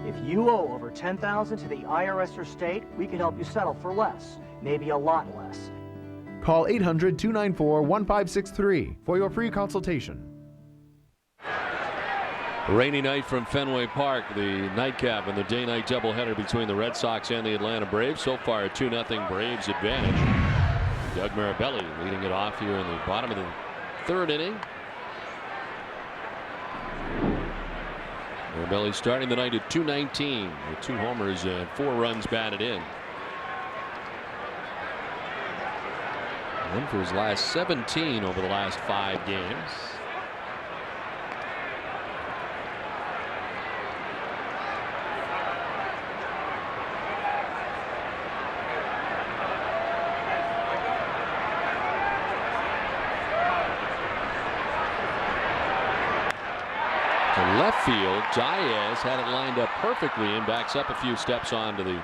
If you owe over $10,000 to the IRS or state, we can help you settle for less, maybe a lot less. Call 800-294-1563 for your free consultation. A rainy night from Fenway Park, the nightcap and the day-night doubleheader between the Red Sox and the Atlanta Braves. So far, a 2-0 Braves advantage. Doug Mirabelli leading it off here in the bottom of the third inning. Mirabelli starting the night at .219 with 2 homers and 4 runs batted in. One for his last 17 over the last 5 games. Left field, Diaz had it lined up perfectly and backs up a few steps onto the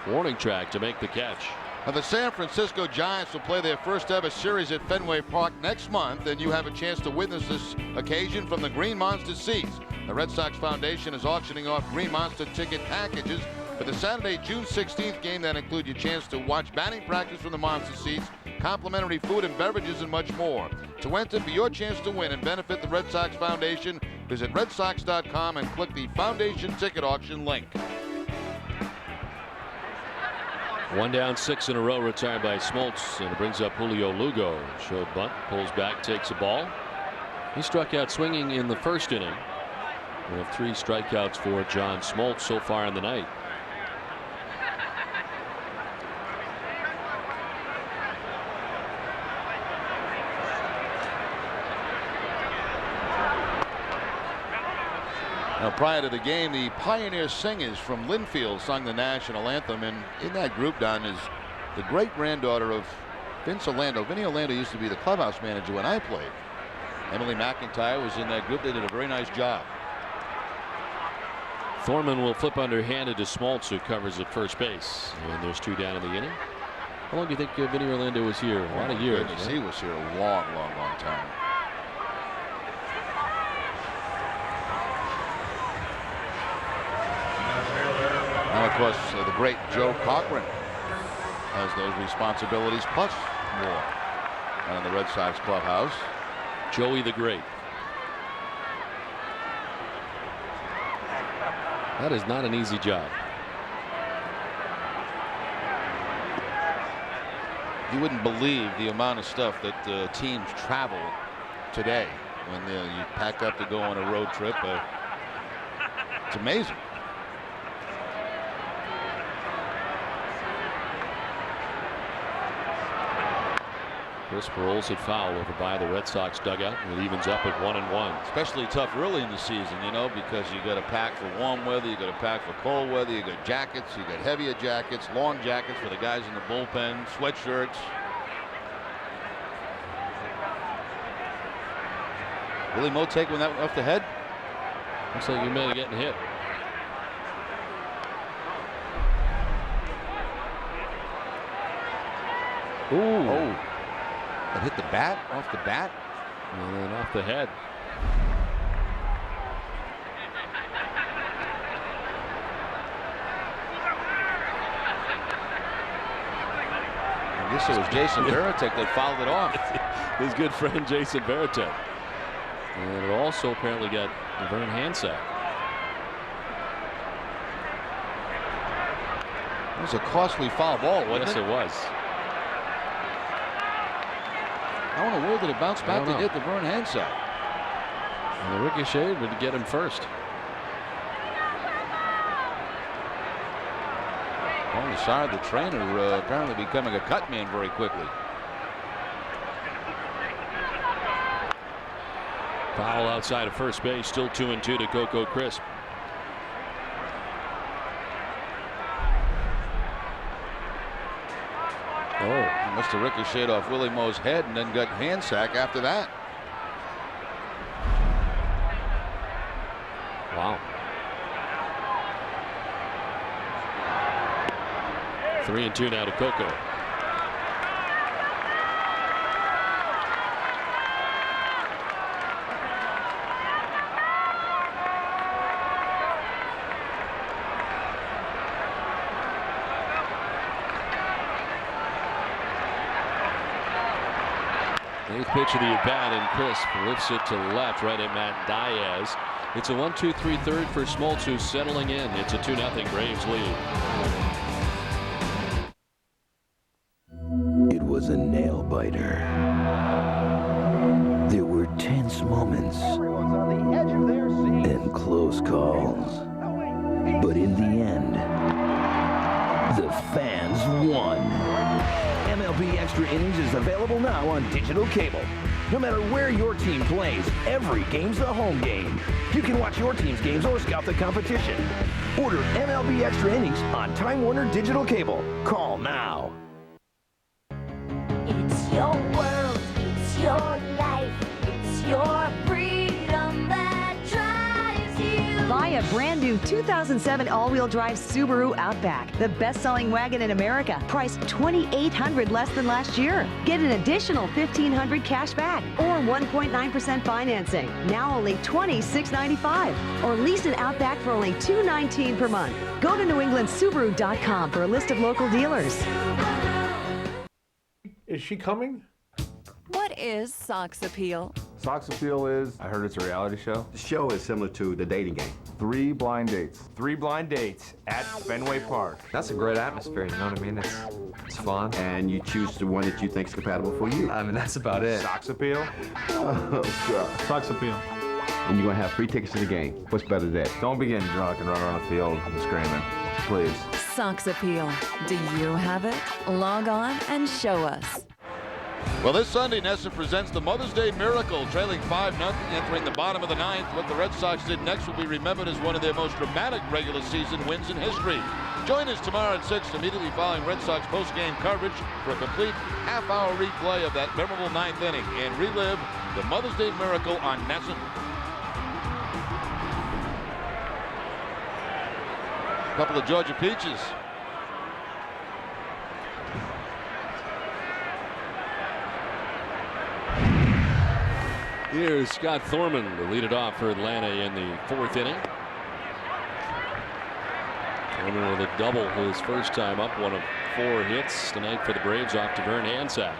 warning track to make the catch. Now the San Francisco Giants will play their first ever series at Fenway Park next month, and you have a chance to witness this occasion from the Green Monster seats. The Red Sox Foundation is auctioning off Green Monster ticket packages for the Saturday, June 16th game that include your chance to watch batting practice from the Monster seats, complimentary food and beverages, and much more. To enter for your chance to win and benefit the Red Sox Foundation, visit redsox.com and click the Foundation Ticket Auction link. 1 down, 6 in a row retired by Smoltz, and it brings up Julio Lugo. Showed bunt, pulls back, takes a ball. He struck out swinging in the first inning. We have 3 strikeouts for John Smoltz so far in the night. Now, prior to the game, the Pioneer Singers from Linfield sung the national anthem, and in that group, Don, is the great-granddaughter of Vince Orlando. Vinny Orlando used to be the clubhouse manager when I played. Emily McIntyre was in that group. They did a very nice job. Thorman will flip underhanded to Smoltz, who covers at first base. And there's 2 down in the inning. How long do you think Vinny Orlando was here? A lot of years. Huh? He was here a long time. Now, of course, the great Joe Cochran has those responsibilities plus more in the Red Sox clubhouse. Joey the Great. That is not an easy job. You wouldn't believe the amount of stuff that teams travel today when you pack up to go on a road trip. It's amazing. Crisp rolls it foul over by the Red Sox dugout, and it evens up at 1-1. Especially tough early in the season, you know, because you got to pack for warm weather, you got to pack for cold weather, you got jackets, you got heavier jackets, long jackets for the guys in the bullpen, sweatshirts. Willie Moe taking that off the head. Looks like he may have getting hit. Ooh. Oh. That hit the bat, off the bat. And then off the head. I guess it was Jason Varitek that fouled it off. His good friend Jason Varitek. And it also apparently got Devern Hansack. It was a costly foul ball, wasn't it? Yes, it was. How in the world did it bounce back to hit Devern Hansack? And the ricochet would get him first. On the side, the trainer apparently becoming a cut man very quickly. Foul outside of first base, still 2-2 to Coco Crisp. Oh, he must have ricocheted off Willie Moe's head and then got Hansack after that. Wow. 3-2 now to Coco. Eighth pitch of the at-bat, and Crisp lifts it to left right at Matt Diaz. It's a 1-2-3 third for Smoltz, who's settling in. It's a 2-0 Braves lead. It was a nail-biter. There were tense moments and close calls. But in the end, the fans won. MLB Extra Innings is available now on digital cable. No matter where your team plays, every game's a home game. You can watch your team's games or scout the competition. Order MLB Extra Innings on Time Warner Digital Cable. Call now. It's your world, it's your life, it's your freedom that drives you. Buy a brand new 2007 all-wheel drive Subaru Outback, the best-selling wagon in America, priced $2,800 less than last year. Get an additional $1,500 cash back or 1.9% financing, now only $2,695. Or lease an Outback for only $219 per month. Go to NewEnglandSubaru.com for a list of local dealers. Is she coming? What is Sox Appeal? Sox Appeal is, I heard it's a reality show. The show is similar to The Dating Game. 3 blind dates. 3 blind dates at Fenway Park. That's a great atmosphere, you know what I mean? It's fun. And you choose the one that you think is compatible for you. I mean, that's about it. Sox Appeal? Oh, God. Sox Appeal. And you're going to have free tickets to the game. What's better than that? Don't be getting drunk and run around the field and screaming. Please. Sox Appeal. Do you have it? Log on and show us. Well, this Sunday, NESN presents the Mother's Day Miracle, trailing 5-0, entering the bottom of the ninth. What the Red Sox did next will be remembered as one of their most dramatic regular season wins in history. Join us tomorrow at 6, immediately following Red Sox post-game coverage for a complete half-hour replay of that memorable ninth inning and relive the Mother's Day Miracle on NESN. A couple of Georgia peaches. Here's Scott Thorman to lead it off for Atlanta in the 4th inning. Thorman with a double his first time up, one of 4 hits tonight for the Braves off Devern Hansack.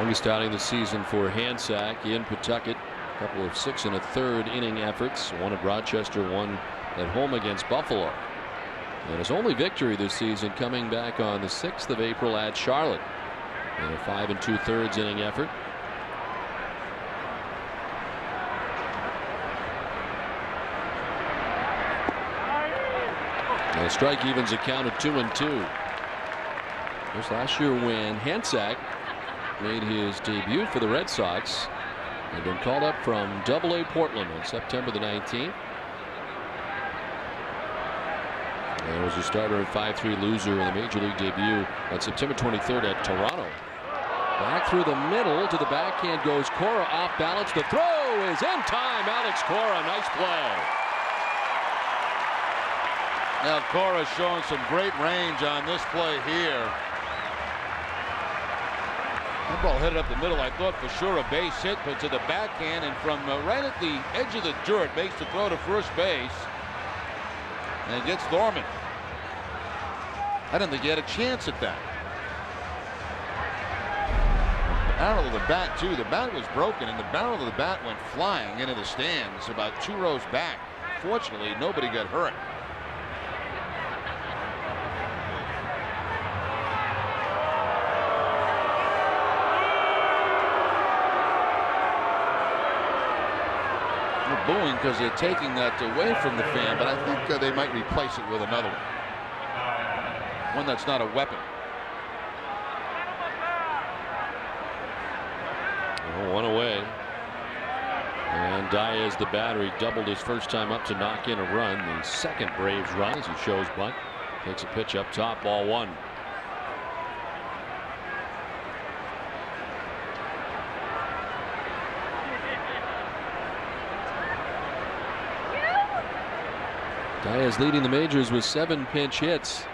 Longest outing this season for Hansack in Pawtucket. A couple of 6 1/3 inning efforts. One at Rochester, one at home against Buffalo. And his only victory this season coming back on the 6th of April at Charlotte in a 5 2/3 inning effort. And a strike evens a count of 2-2. This last year when Hansack made his debut for the Red Sox. He'd been called up from Double-A Portland on September the 19th. And was a starter and 5-3 loser in the Major League debut on September 23rd at Toronto. Back through the middle to the backhand goes Cora, off balance. The throw is in time. Alex Cora, nice play. Now Cora's showing some great range on this play here. That ball hit it up the middle. I thought for sure a base hit, but to the backhand and from right at the edge of the dirt makes the throw to first base and gets Thorman. I didn't think he had a chance at that. The barrel of the bat too. The bat was broken and the barrel of the bat went flying into the stands about 2 rows back. Fortunately, nobody got hurt. Booing because they're taking that away from the fan, but I think they might replace it with another one. One that's not a weapon. Oh, one away. And Diaz, the battery, doubled his first time up to knock in a run. The second Braves run as he shows bunt. Takes a pitch up top, ball 1. Diaz leading the majors with 7 pinch hits,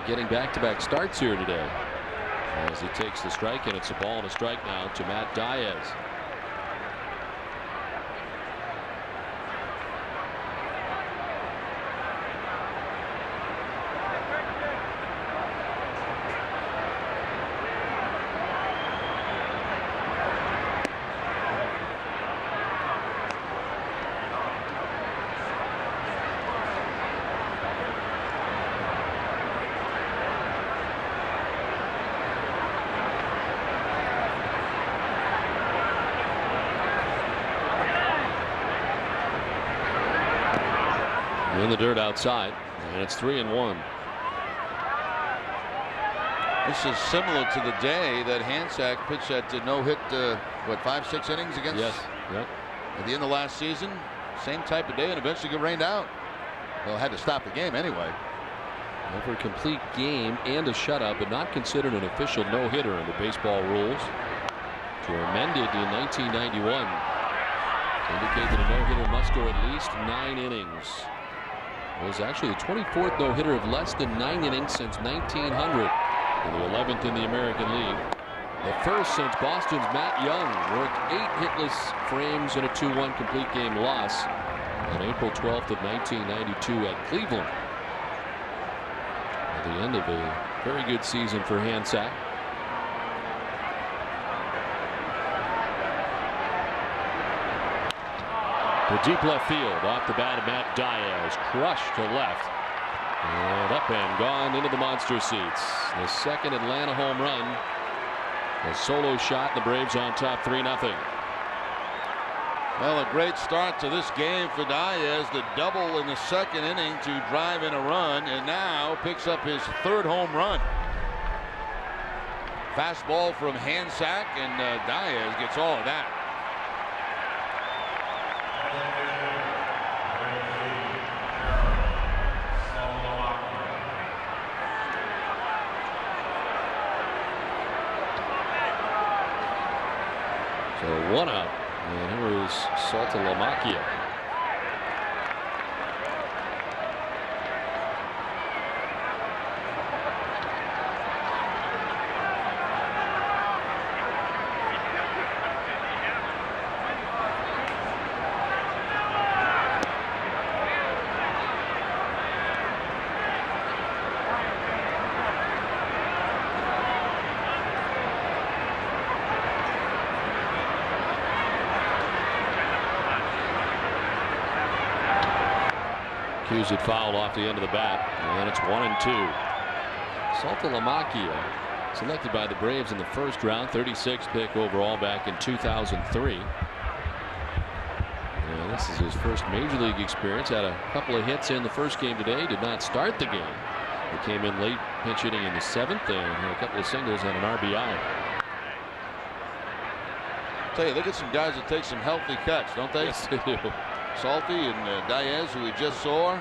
getting back-to-back starts here today. As he takes the strike, and it's a ball and a strike now to Matt Diaz. In the dirt outside, and it's 3-1. This is similar to the day that Hansack pitched that no-hit, 5-6 innings against. Yes. Yep. At the end of last season. Same type of day, and eventually got rained out. Well, had to stop the game anyway. For a complete game and a shutout, but not considered an official no-hitter in the baseball rules. To amended in 1991. Indicate that a no-hitter must go at least 9 innings. It was actually the 24th no-hitter of less than 9 innings since 1900, and the 11th in the American League. The first since Boston's Matt Young worked 8 hitless frames in a 2-1 complete game loss on April 12th of 1992 at Cleveland. At the end of a very good season for Hansack. To deep left field, off the bat of Matt Diaz, crushed to left, and up and gone into the monster seats. The second Atlanta home run, a solo shot, the Braves on top 3-0. Well, a great start to this game for Diaz. The double in the second inning to drive in a run, and now picks up his 3rd home run. Fastball from Hansack, and Diaz gets all of that. So 1 out, and here is Saltalamacchia. Cues it fouled off the end of the bat, and it's 1-2. Saltalamacchia, selected by the Braves in the first round, 36th pick overall back in 2003. And this is his first major league experience. Had a couple of hits in the first game today. Did not start the game. He came in late, pinch hitting in the 7th, and had a couple of singles and an RBI. Tell you, they get some guys that take some healthy cuts, don't they? Yes, they do. Salty and Diaz, who we just saw.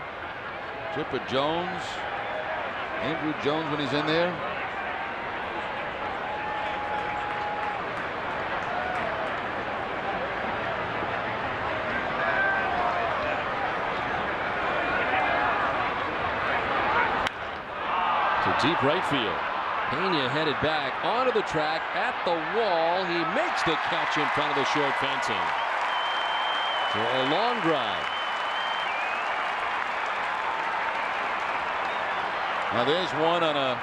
Chipper Jones. Andrew Jones when he's in there. To deep right field. Pena headed back onto the track at the wall. He makes the catch in front of the short fencing. So a long drive. Now there's one on a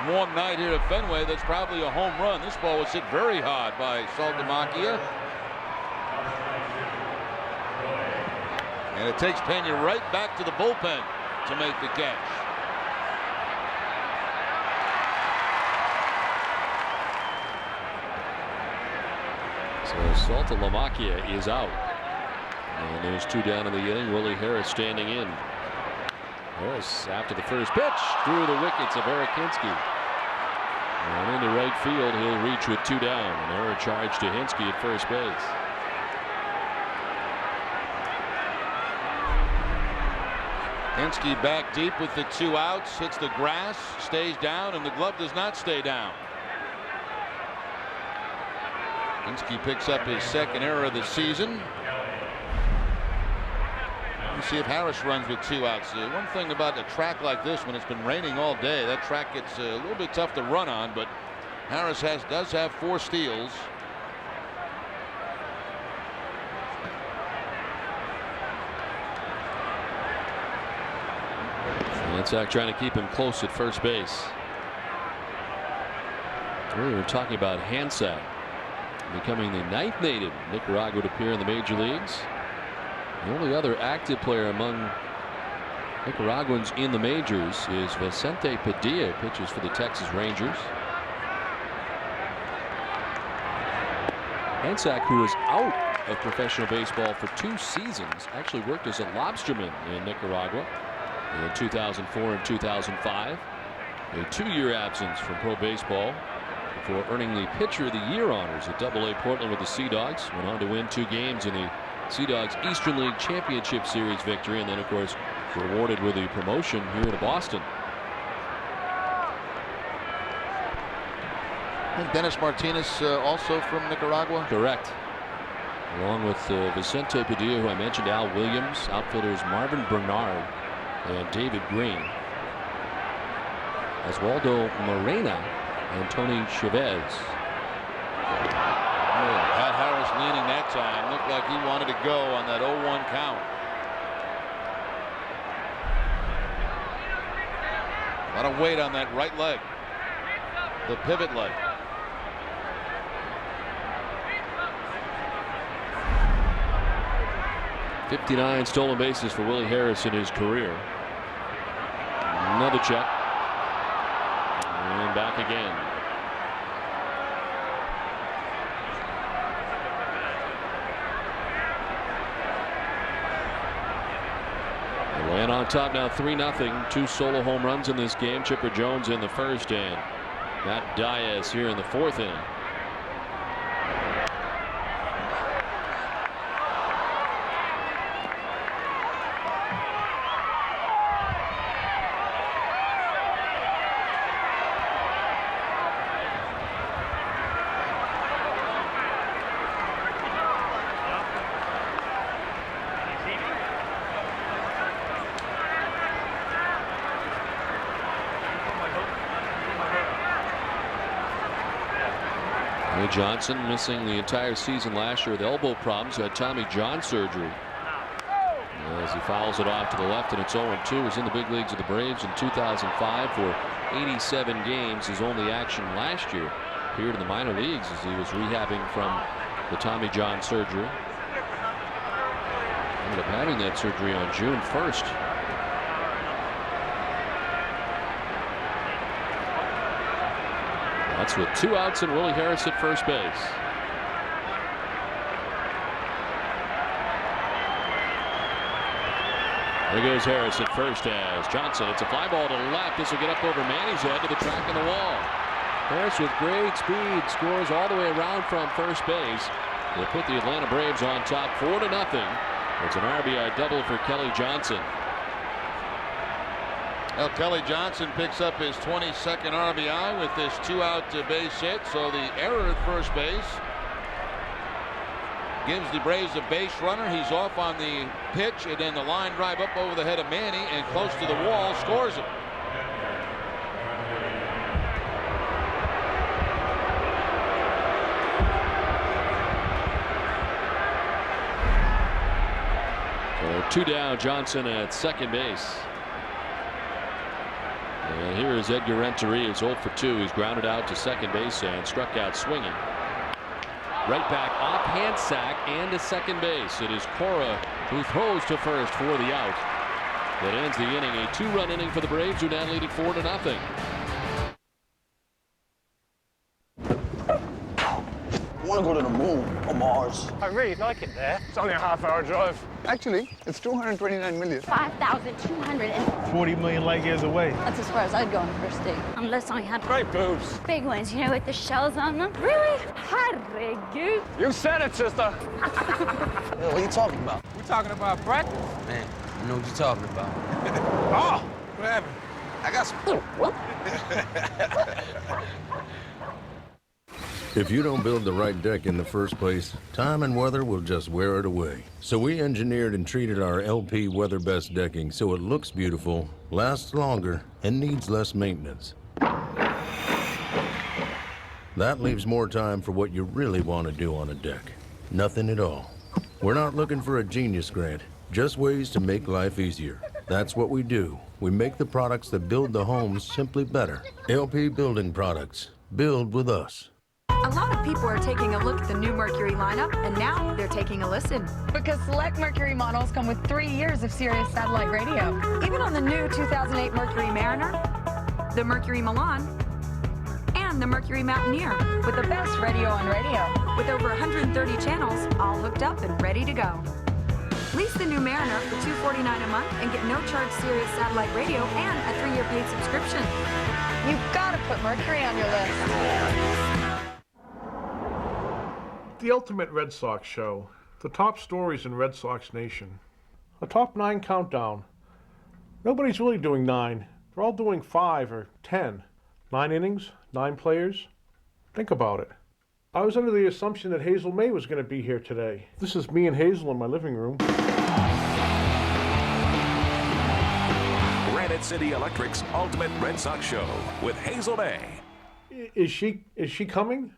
warm night here at Fenway that's probably a home run. This ball was hit very hard by Saltalamacchia. And it takes Pena right back to the bullpen to make the catch. So Saltalamacchia is out. And there's 2 down in the inning. Willie Harris standing in. Harris, after the first pitch, through the wickets of Eric Hinske. And into right field, he'll reach with 2 down. An error charge to Hinske at first base. Hinske back deep with the 2 outs, hits the grass, stays down, and the glove does not stay down. Hinske picks up his 2nd error of the season. Let's see if Harris runs with 2 outs. One thing about a track like this, when it's been raining all day, that track gets a little bit tough to run on, but Harris does have 4 steals. Hansack trying to keep him close at first base. We were talking about Hansack becoming the 9th native in Nicaragua to appear in the major leagues. The only other active player among Nicaraguans in the majors is Vicente Padilla, who pitches for the Texas Rangers. Hansack, who was out of professional baseball for 2 seasons, actually worked as a lobsterman in Nicaragua in 2004 and 2005. A 2-year absence from pro baseball before earning the Pitcher of the Year honors at AA Portland with the Sea Dogs. Went on to win 2 games in the Sea Dogs Eastern League Championship Series victory, and then of course rewarded with a promotion here to Boston. And Dennis Martinez also from Nicaragua. Correct. Along with Vicente Padilla, who I mentioned, Al Williams, outfielders Marvin Bernard and David Green, Oswaldo Morena and Tony Chavez. Pat Harris leaning that time. Looked like he wanted to go on that 0-1 count. A lot of weight on that right leg. The pivot leg. .59 stolen bases for Willie Harris in his career. Another check. And back again. And on top now 3-0. 2 solo home runs in this game. Chipper Jones in the first, and Matt Diaz here in the 4th inning. Johnson missing the entire season last year with elbow problems. Had Tommy John surgery. As he fouls it off to the left, and it's 0-2. Was in the big leagues with the Braves in 2005 for 87 games. His only action last year appeared in the minor leagues as he was rehabbing from the Tommy John surgery. Ended up having that surgery on June 1st. That's with 2 outs and Willie Harris at first base. There goes Harris at first as Johnson. It's a fly ball to left. This will get up over Manny's head to the track in the wall. Harris with great speed scores all the way around from first base. They put the Atlanta Braves on top 4-0. It's an RBI double for Kelly Johnson. Well, Kelly Johnson picks up his 22nd RBI with this 2-out base hit. So the error at first base gives the Braves a base runner. He's off on the pitch, and then the line drive up over the head of Manny and close to the wall scores it. So 2 down, Johnson at second base. And here is Edgar Renteria. 0 for 2. He's grounded out to second base and struck out swinging. Right back off Hansack and to second base. It is Cora who throws to first for the out. That ends the inning. A 2-run inning for the Braves, who now lead it 4-0. I want to go to the moon or Mars. I really like it there. It's only a half-hour drive. Actually, it's 229 million. 5,200. 40 million light years away. That's as far as I'd go on the first date. Unless I had Great boobs. big ones, you know, with the shells on them. Really? Herregud. You said it, sister. What are you talking about? We're talking about practice. Man, I know what you're talking about. Oh, what happened? I got some. If you don't build the right deck in the first place, time and weather will just wear it away. So we engineered and treated our LP Weather Best decking so it looks beautiful, lasts longer, and needs less maintenance. That leaves more time for what you really want to do on a deck. Nothing at all. We're not looking for a genius grant, just ways to make life easier. That's what we do. We make the products that build the homes simply better. LP Building Products. Build with us. A lot of people are taking a look at the new Mercury lineup, and now they're taking a listen. Because select Mercury models come with 3 years of Sirius satellite radio. Even on the new 2008 Mercury Mariner, the Mercury Milan, and the Mercury Mountaineer. With the best radio on radio. With over 130 channels, all hooked up and ready to go. Lease the new Mariner for $249 a month and get no-charge Sirius satellite radio and a 3-year paid subscription. You've got to put Mercury on your list. The Ultimate Red Sox Show. The top stories in Red Sox Nation. A top 9 countdown. Nobody's really doing 9. They're all doing 5 or 10. 9 innings, 9 players. Think about it. I was under the assumption that Hazel May was going to be here today. This is me and Hazel in my living room. Granite City Electric's Ultimate Red Sox Show with Hazel May. Is she coming?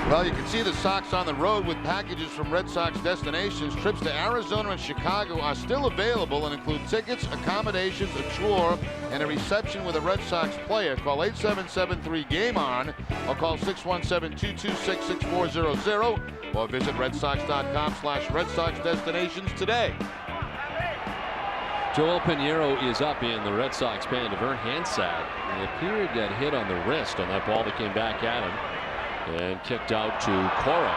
Well, you can see the Sox on the road with packages from Red Sox destinations. Trips to Arizona and Chicago are still available and include tickets, accommodations, a tour, and a reception with a Red Sox player. Call 877-3-GAME-ON or call 617-226-6400 or visit redsox.com/Red Sox destinations today. Joel Pinheiro is up in the Red Sox pen. Devern Hansack. He appeared to get hit on the wrist on that ball that came back at him. And kicked out to Cora.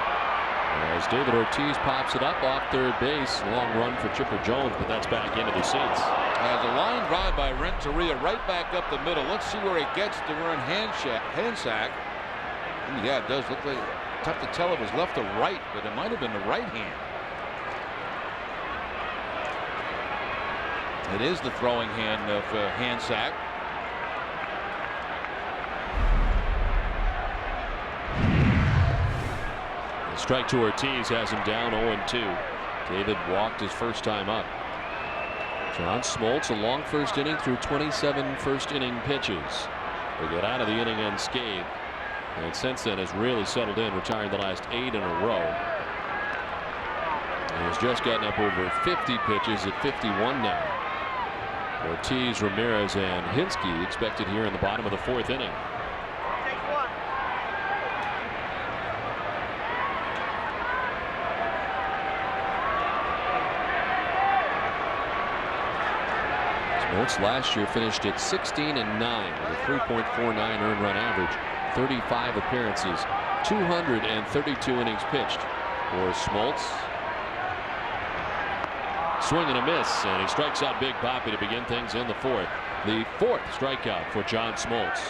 As David Ortiz pops it up off third base. Long run for Chipper Jones, but that's back into the seats. As a line drive by Renteria right back up the middle. Let's see where it gets to Devern Hansack. Yeah, it does look like tough to tell if it was left or right, but it might have been the right hand. It is the throwing hand of Hansack. Strike to Ortiz has him down 0-2. David walked his first time up. John Smoltz, a long first inning through 27 first inning pitches. They get out of the inning unscathed. And since then has really settled in, retiring the last 8 in a row. And has just gotten up over 50 pitches at 51 now. Ortiz, Ramirez, and Hinsky expected here in the bottom of the 4th inning. Smoltz last year finished at 16-9 with a 3.49 earned run average, 35 appearances, 232 innings pitched for Smoltz. Swing and a miss, and he strikes out Big Papi to begin things in the fourth. The fourth strikeout for John Smoltz.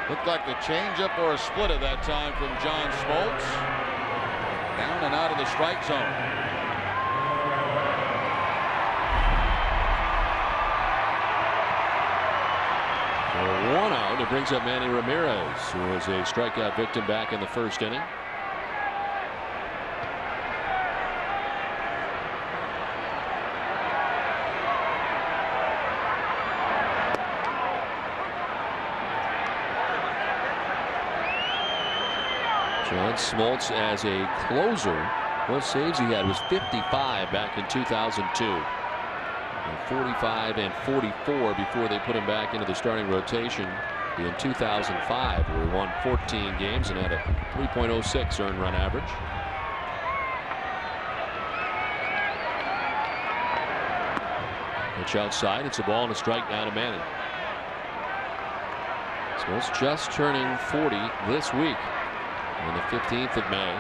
Looked like the changeup or a split at that time from John Smoltz. Down and out of the strike zone. For 1 out, it brings up Manny Ramirez, who was a strikeout victim back in the first inning. John Smoltz as a closer. Most saves he had was 55 back in 2002. And 45 and 44 before they put him back into the starting rotation in 2005, where he won 14 games and had a 3.06 earned run average. Pitch outside. It's a ball and a strike now to Manny. Smoltz just turning 40 this week on the 15th of May.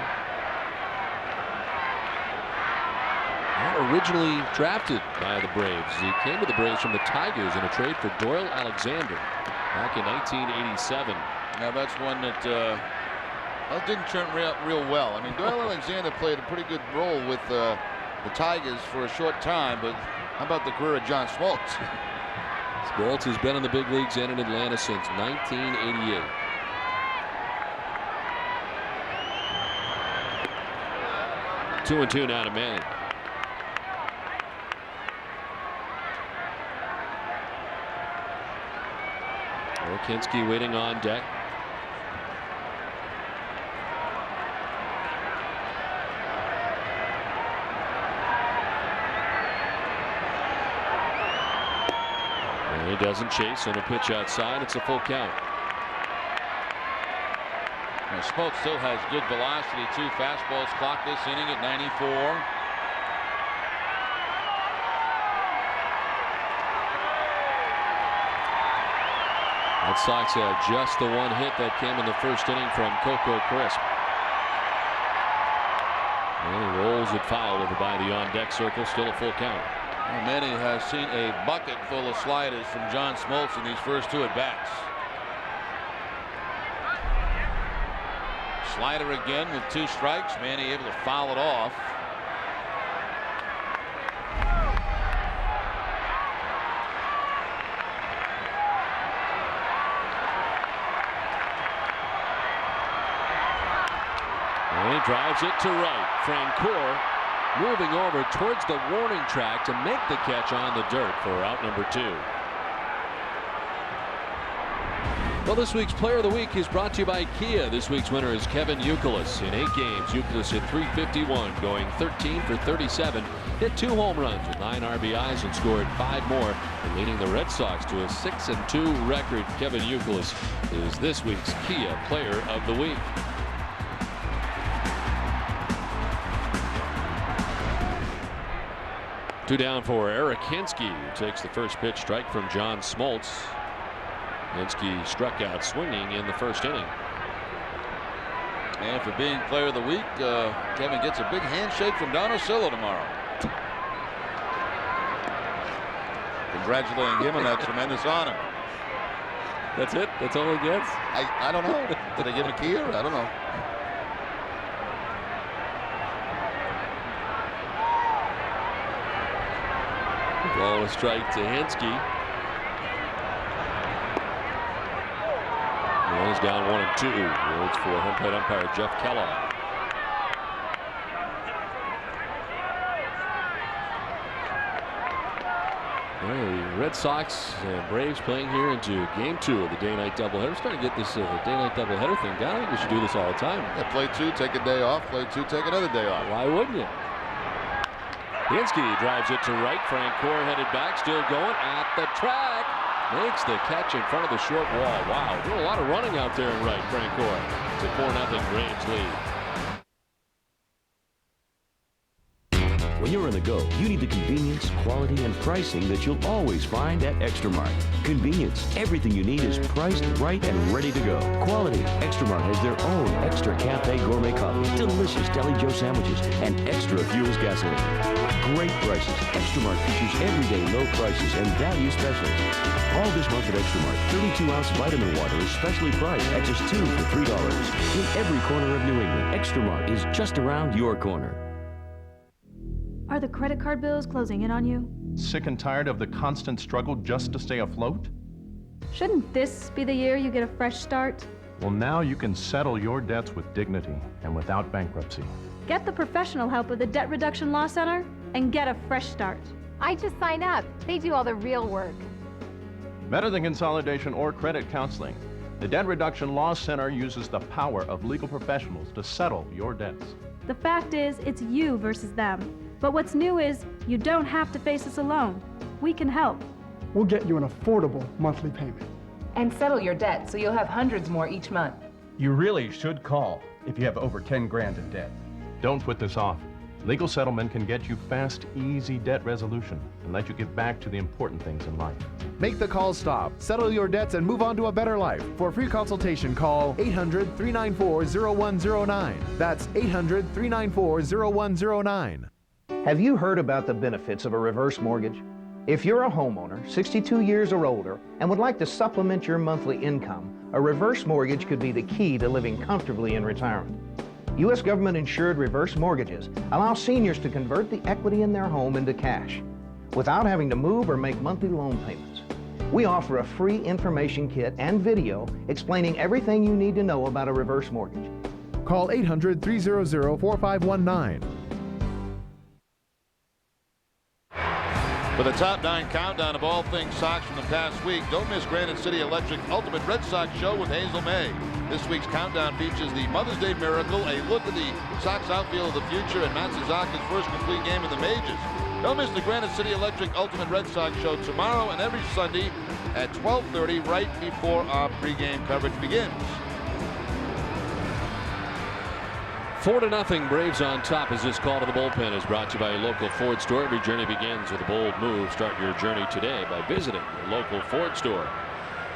And originally drafted by the Braves. He came to the Braves from the Tigers in a trade for Doyle Alexander back in 1987. Now that's one that didn't turn real well. I mean, Doyle Alexander played a pretty good role with the Tigers for a short time, but how about the career of John Smoltz? Smoltz has been in the big leagues and in Atlanta since 1988. Two and two now to Manny. Ortiz waiting on deck. And he doesn't chase on a pitch outside. It's a full count. Now, Smoltz still has good velocity. 2 fastballs clocked this inning at 94. Red Sox had just the one hit that came in the first inning from Coco Crisp. And he rolls it foul over by the on-deck circle. Still a full count. Well, Manny has seen a bucket full of sliders from John Smoltz in these first 2 at-bats. Slider again with 2 strikes. Manny able to foul it off. And he drives it to right. Francoeur moving over towards the warning track to make the catch on the dirt for out number 2. Well, this week's Player of the Week is brought to you by Kia. This week's winner is Kevin Youkilis. In 8 games, Youkilis hit .351, going 13 for 37, hit 2 home runs with 9 RBIs and scored 5 more, and leading the Red Sox to a 6-2 record. Kevin Youkilis is this week's Kia Player of the Week. Two down for Eric Hinske, who takes the first pitch strike from John Smoltz. Hinske struck out swinging in the first inning. And for being Player of the Week, Kevin gets a big handshake from Don Orsillo tomorrow. Congratulating him on that tremendous honor. That's it? That's all he gets? I don't know. Did they give him a key or I don't know. Ball a strike to Hinske. He's down 1-2. Waits for home plate umpire Jeff Kellogg. The Red Sox and Braves playing here into Game 2 of the day-night doubleheader. We're starting to get this day-night doubleheader thing down. I think we should do this all the time. Yeah, play 2, take a day off. Play 2, take another day off. Why wouldn't you? Hinske drives it to right. Francoeur headed back, still going at the track. Makes the catch in front of the short wall. Wow, doing a lot of running out there in right. Francoeur. It's a 4-0 Braves lead. When you're on the go, you need the convenience, quality, and pricing that you'll always find at Extra Mart. Convenience. Everything you need is priced right and ready to go. Quality. Extra Mart has their own Extra Cafe Gourmet Coffee, delicious Deli Joe sandwiches, and Extra Fuels gasoline. Great prices. Extra Mart features everyday low prices and value specials. All this month at Extra Mart, 32-ounce vitamin water is specially priced at just $2 for $3. In every corner of New England, Extra Mart is just around your corner. Are the credit card bills closing in on you? Sick and tired of the constant struggle just to stay afloat? Shouldn't this be the year you get a fresh start? Well, now you can settle your debts with dignity and without bankruptcy. Get the professional help of the Debt Reduction Law Center and get a fresh start. I just sign up. They do all the real work. Better than consolidation or credit counseling, the Debt Reduction Law Center uses the power of legal professionals to settle your debts. The fact is, it's you versus them. But what's new is, you don't have to face this alone. We can help. We'll get you an affordable monthly payment. And settle your debt so you'll have hundreds more each month. You really should call if you have over 10 grand in debt. Don't put this off. Legal settlement can get you fast, easy debt resolution and let you get back to the important things in life. Make the call stop, settle your debts, and move on to a better life. For a free consultation, call 800-394-0109. That's 800-394-0109. Have you heard about the benefits of a reverse mortgage? If you're a homeowner, 62 years or older, and would like to supplement your monthly income, a reverse mortgage could be the key to living comfortably in retirement. U.S. government-insured reverse mortgages allow seniors to convert the equity in their home into cash without having to move or make monthly loan payments. We offer a free information kit and video explaining everything you need to know about a reverse mortgage. Call 800-300-4519. For the top 9 countdown of all things Sox from the past week, don't miss Granite City Electric Ultimate Red Sox Show with Hazel May. This week's countdown features the Mother's Day Miracle, a look at the Sox outfield of the future, and Matsuzaka's first complete game in the majors. Don't miss the Granite City Electric Ultimate Red Sox Show tomorrow and every Sunday at 12:30, right before our pregame coverage begins. 4-0 Braves on top as this call to the bullpen is brought to you by a local Ford store. Every journey begins with a bold move. Start your journey today by visiting your local Ford store.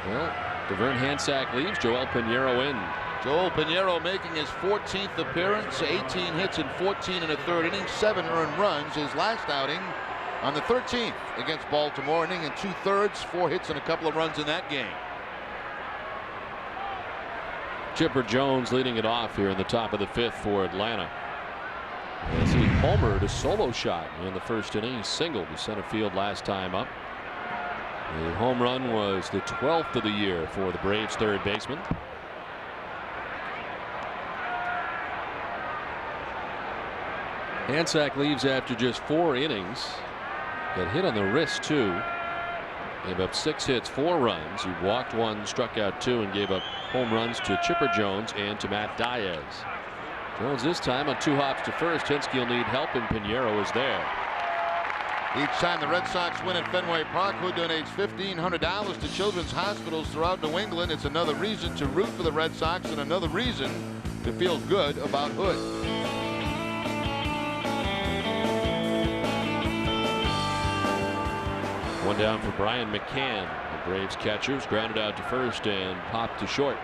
Well, Devern Hansack leaves, Joel Pinheiro in. Joel Pinheiro making his 14th appearance, 18 hits in 14 and a third innings, 7 earned runs. His last outing on the 13th against Baltimore, inning and 2/3, 4 hits and a couple of runs in that game. Chipper Jones leading it off here in the top of the 5th for Atlanta. As he homered a solo shot in the first inning. He singled to center field last time up. The home run was the 12th of the year for the Braves third baseman. Hansack leaves after just 4 innings. Got hit on the wrist too. Gave up 6 hits, 4 runs. He walked 1, struck out 2, and gave up home runs to Chipper Jones and to Matt Diaz. Jones this time on 2 hops to first. Hensky will need help, and Pinheiro is there. Each time the Red Sox win at Fenway Park, Hood donates $1,500 to children's hospitals throughout New England. It's another reason to root for the Red Sox and another reason to feel good about Hood. One down for Brian McCann. The Braves catchers grounded out to first and popped to short.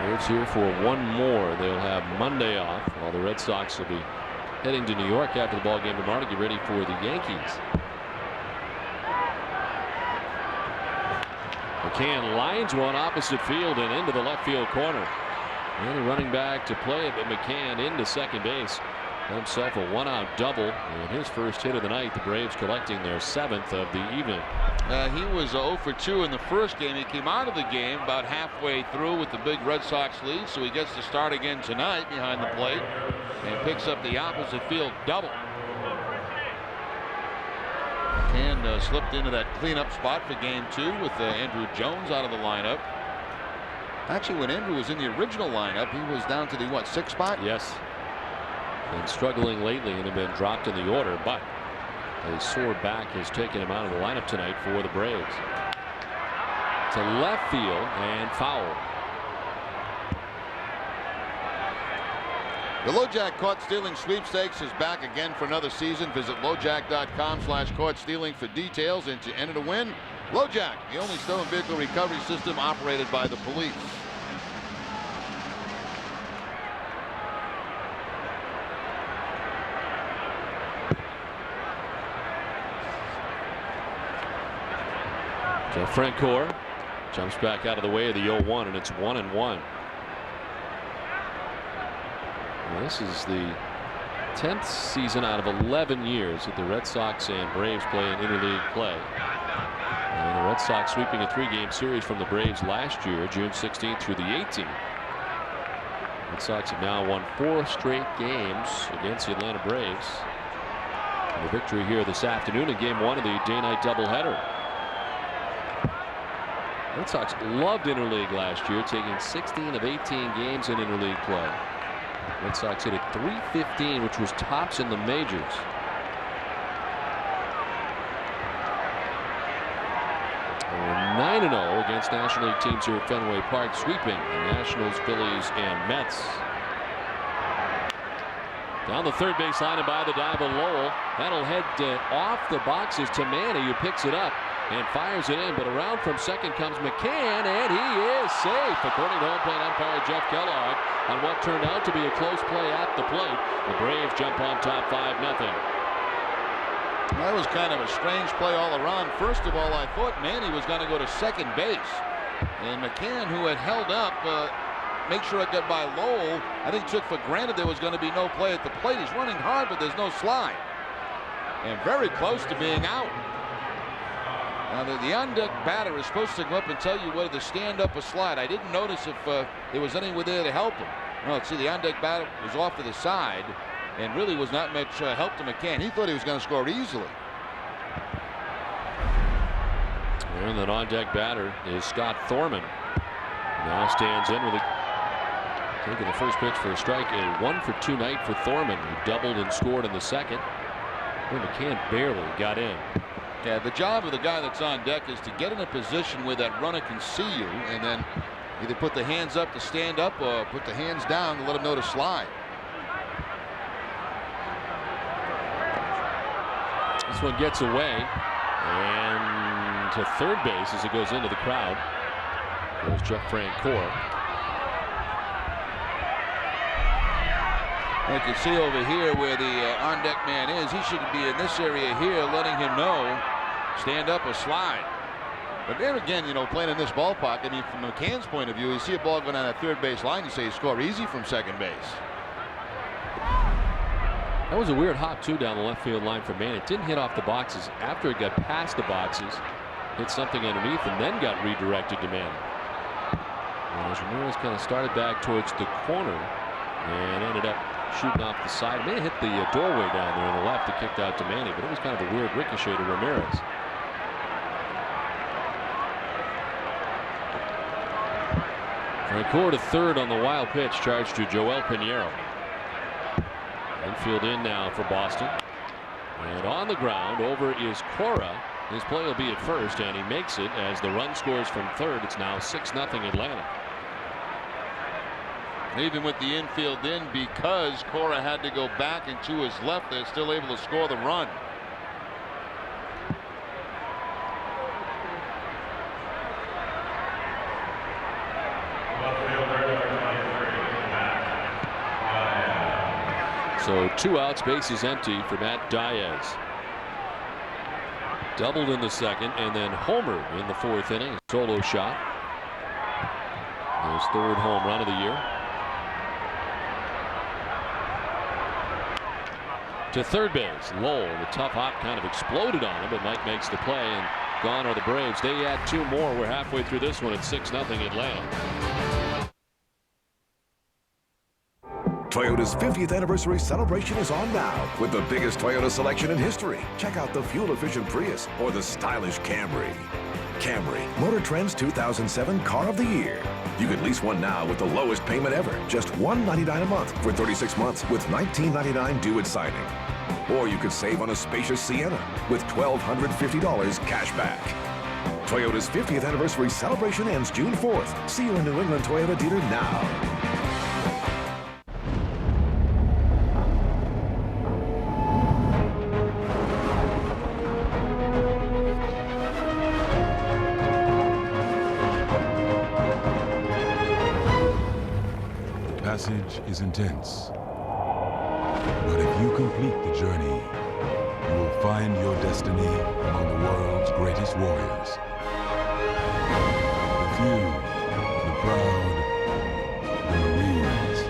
Braves here for one more. They'll have Monday off while the Red Sox will be heading to New York after the ball game tomorrow to get ready for the Yankees. McCann lines one opposite field and into the left field corner. And running back to play it, but McCann into second base. Got himself a 1-out double and his first hit of the night. The Braves collecting their 7th of the evening. He was 0 for 2 in the first game. He came out of the game about halfway through with the big Red Sox lead, so he gets to start again tonight behind the plate and picks up the opposite field double. And slipped into that cleanup spot for game 2 with Andrew Jones out of the lineup. Actually, when Andrew was in the original lineup, he was down to the, what, 6th spot? Yes. Been struggling lately and have been dropped in the order, but a sore back has taken him out of the lineup tonight for the Braves. To left field and foul. The LoJack Caught Stealing Sweepstakes is back again for another season. Visit LoJack.com/caught-stealing for details and to enter to win. LoJack, the only stolen vehicle recovery system operated by the police. So Francoeur jumps back out of the way of the 0-1, and it's 1-1. Well, this is the 10th season out of 11 years that the Red Sox and Braves play in interleague play. And the Red Sox sweeping a 3-game series from the Braves last year, June 16th through the 18th. Red Sox have now won 4 straight games against the Atlanta Braves. And the victory here this afternoon in Game 1 of the day-night doubleheader. Red Sox loved interleague last year, taking 16 of 18 games in interleague play. Red Sox hit a .315, which was tops in the majors. And we're 9-0 against National League teams here at Fenway Park, sweeping the Nationals, Phillies, and Mets. Down the third base line and by the dive of Lowell. That'll head off the boxes to Manny, who picks it up and fires it in, but around from second comes McCann, and he is safe, according to home plate umpire Jeff Kellogg, on what turned out to be a close play at the plate. The Braves jump on top 5-0. That was kind of a strange play all around. First of all, I thought Manny was going to go to second base, and McCann, who had held up, make sure it got by Lowell, I think took for granted there was going to be no play at the plate. He's running hard, but there's no slide, and very close to being out. Now the on-deck batter is supposed to go up and tell you whether to stand up or slide. I didn't notice if there was anyone there to help him. No, see, the on-deck batter was off to the side and really was not much help to McCann. He thought he was going to score easily. And the on-deck batter is Scott Thorman. Now stands in with taking the first pitch for a strike. A 1-for-2 night for Thorman, who doubled and scored in the second. And McCann barely got in. Yeah, the job of the guy that's on deck is to get in a position where that runner can see you and then either put the hands up to stand up or put the hands down to let him know to slide. This one gets away and to third base as it goes into the crowd. There's Jeff Francoeur. You can see over here where the on-deck man is. He should be in this area here, letting him know, stand up or slide. But there again, you know, playing in this ballpark, I mean, from McCann's point of view, you see a ball going down that third base line, you say you score easy from second base. That was a weird hop, too, down the left field line for Manny. It didn't hit off the boxes. After it got past the boxes, hit something underneath and then got redirected to Manny. And as Ramirez kind of started back towards the corner and ended up shooting off the side. It may have hit the doorway down there on the left that kicked out to Manny, but it was kind of a weird ricochet to Ramirez. Francoeur to third on the wild pitch, charged to Joel Pinheiro. Infield in now for Boston. And on the ground over is Cora. His play will be at first, and he makes it as the run scores from third. It's now 6-0 Atlanta. Even with the infield in, because Cora had to go back and to his left, they're still able to score the run. So 2 outs, bases empty for Matt Diaz. Doubled in the second and then homered in the 4th inning. Solo shot. His 3rd home run of the year. To third base, Lowell, the tough hop kind of exploded on him, but Mike makes the play, and gone are the Braves. They add 2 more. We're halfway through this one at 6-0 Atlanta. Toyota's 50th anniversary celebration is on now with the biggest Toyota selection in history. Check out the fuel-efficient Prius or the stylish Camry. Camry, Motor Trend's 2007 Car of the Year. You could lease one now with the lowest payment ever, just $199 a month for 36 months with $19.99 due at signing. Or you could save on a spacious Sienna with $1,250 cash back. Toyota's 50th anniversary celebration ends June 4th. See your New England Toyota dealer now. Passage is intense, but if you complete the journey, you will find your destiny among the world's greatest warriors. The few, the proud, the Marines.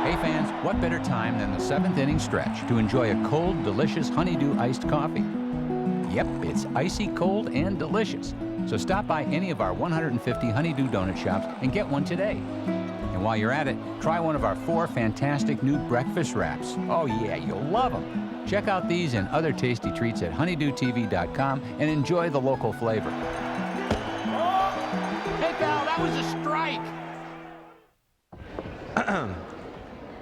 Hey fans, what better time than the 7th inning stretch to enjoy a cold, delicious honeydew iced coffee? Yep, it's icy cold and delicious. So stop by any of our 150 Honeydew donut shops and get one today. And while you're at it, try one of our 4 fantastic new breakfast wraps. Oh yeah, you'll love them. Check out these and other tasty treats at honeydewtv.com and enjoy the local flavor. Hey pal, that was a strike!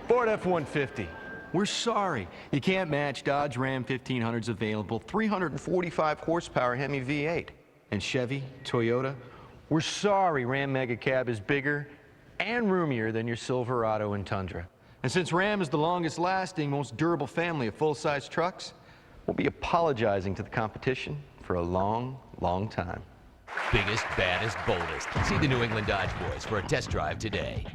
Ford F-150. We're sorry. You can't match Dodge Ram 1500's available 345 horsepower Hemi V8. And Chevy, Toyota, we're sorry Ram Mega Cab is bigger and roomier than your Silverado and Tundra. And since Ram is the longest lasting, most durable family of full-size trucks, we'll be apologizing to the competition for a long, long time. Biggest, baddest, boldest. See the New England Dodge Boys for a test drive today.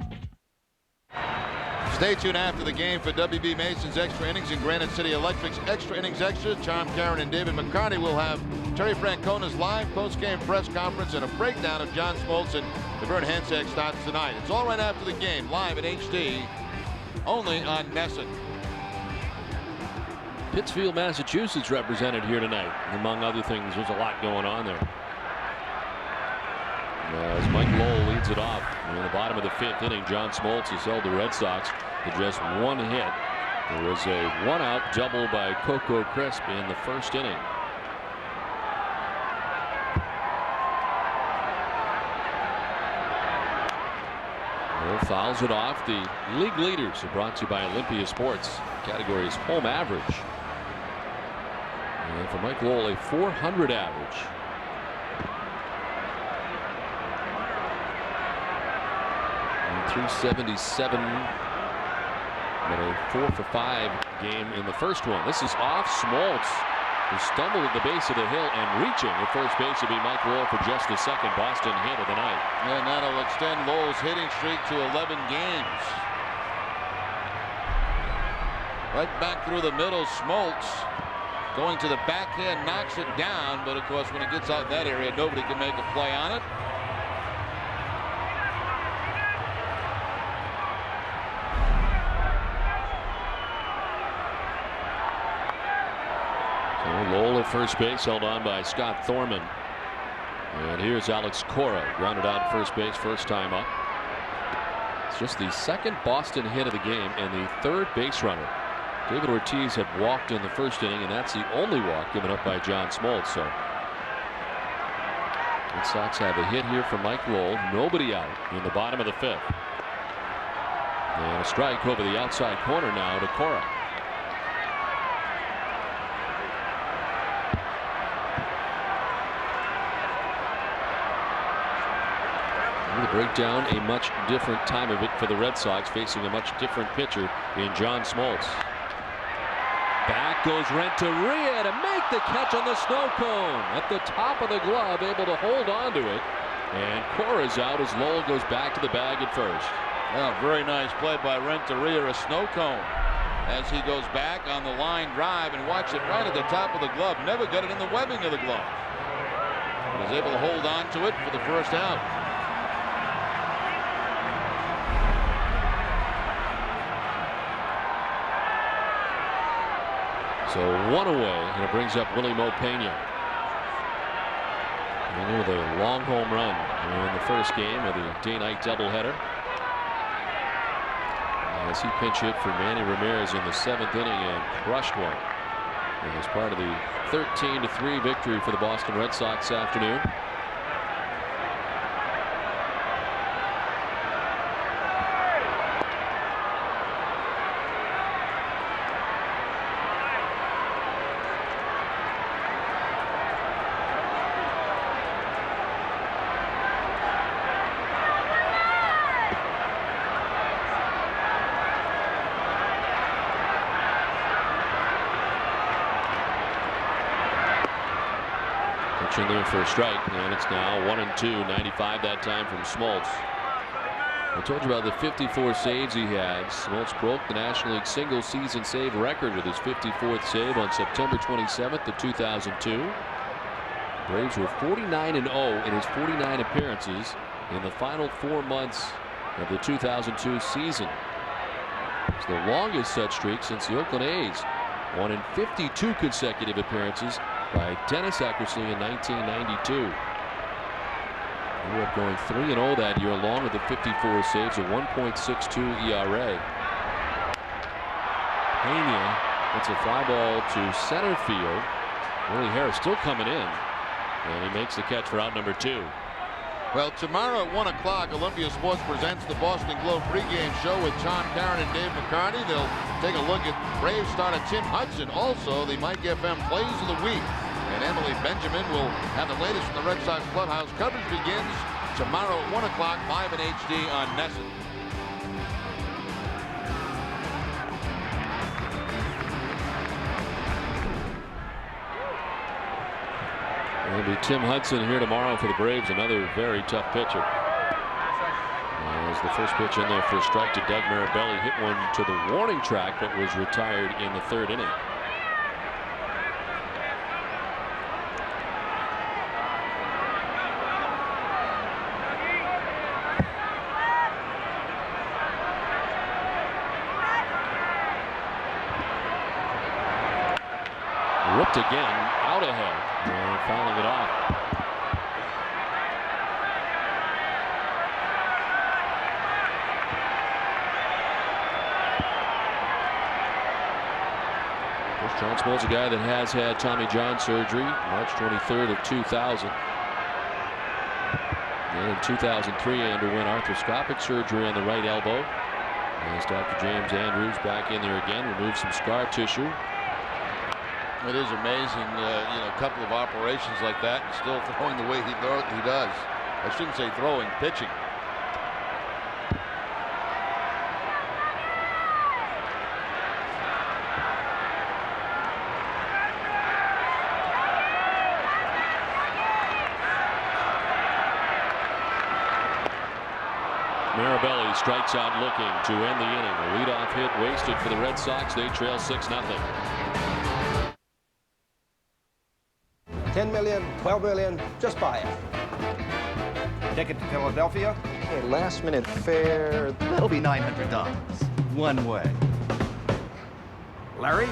Stay tuned after the game for WB Mason's Extra Innings and Granite City Electric's Extra Innings Extra. Tom Caron and David McCarty will have Terry Francona's live post-game press conference and a breakdown of John Smoltz and Devern Hansack starts tonight. It's all right after the game, live in HD, only on NESN. Pittsfield, Massachusetts represented here tonight. Among other things, there's a lot going on there. As Mike Lowell leads it off in the bottom of the 5th inning, John Smoltz has held the Red Sox to just 1 hit. There was a 1-out double by Coco Crisp in the 1st inning. Lowell fouls it off. The league leaders are brought to you by Olympia Sports. Category is home average. And for Mike Lowell, a .400 average. 377, but a 4-for-5 game in the first one. This is off Smoltz, who stumbled at the base of the hill and reaching at first base will be Mike Lowell for just the 2nd Boston hit of the night. And that'll extend Lowell's hitting streak to 11 games. Right back through the middle, Smoltz going to the backhand, knocks it down, but of course when it gets out that area, nobody can make a play on it. Lowell at first base, held on by Scott Thorman. And here's Alex Cora, grounded out at first base, first time up. It's just the 2nd Boston hit of the game and the 3rd base runner. David Ortiz had walked in the 1st inning, and that's the only walk given up by John Smoltz. So Red Sox have a hit here from Mike Lowell, nobody out in the bottom of the 5th. And a strike over the outside corner now to Cora. Break down a much different time of it for the Red Sox, facing a much different pitcher in John Smoltz. Back goes Renteria to make the catch on the snow cone at the top of the glove, able to hold on to it. And Cora's out as Lowell goes back to the bag at first. Oh, very nice play by Renteria, a snow cone. As he goes back on the line drive and watch it right at the top of the glove. Never got it in the webbing of the glove. He was able to hold on to it for the first out. So 1 away, and it brings up Willie Mo Pena. And with a long home run in the first game of the day-night doubleheader. As he pinch hit for Manny Ramirez in the 7th inning and crushed one. as part of the 13-3 victory for the Boston Red Sox this afternoon. In there for a strike, and it's now 1-2, 95 that time from Smoltz. I told you about the 54 saves he had. Smoltz broke the National League single season save record with his 54th save on September 27th of 2002. Braves were 49-0 in his 49 appearances in the final 4 months of the 2002 season. It's the longest such streak since the Oakland A's won in 52 consecutive appearances by Dennis Eckersley in 1992. He ended up going 3-0 that year, along with the 54 saves, a 1.62 ERA. Pena hits a fly ball to center field. Willie Harris still coming in, and he makes the catch for out number 2. Well, tomorrow at 1 o'clock, Olympia Sports presents the Boston Globe pregame show with Tom Caron and Dave McCarty. They'll take a look at Braves starter Tim Hudson. Also, the Mike FM Plays of the Week. And Emily Benjamin will have the latest from the Red Sox clubhouse. Coverage begins tomorrow at 1 o'clock, live in HD on NESN. It'll be Tim Hudson here tomorrow for the Braves, another very tough pitcher. As the first pitch in there for a strike to Doug Marabelli, hit one to the warning track, but was retired in the 3rd inning. Ripped again, out ahead, and fouling it off. John Smoltz, a guy that has had Tommy John surgery, March 23rd of 2000. And in 2003, he underwent arthroscopic surgery on the right elbow. As Dr. James Andrews back in there again, removed some scar tissue. It is amazing, a couple of operations like that, and still throwing the way he does. I shouldn't say throwing, pitching. Marabelli strikes out looking to end the inning. A leadoff hit wasted for the Red Sox. They trail 6-0. 10 million, 12 million, just buy it. Ticket to Philadelphia? Hey, last minute fare, that'll be $900. One way. Larry?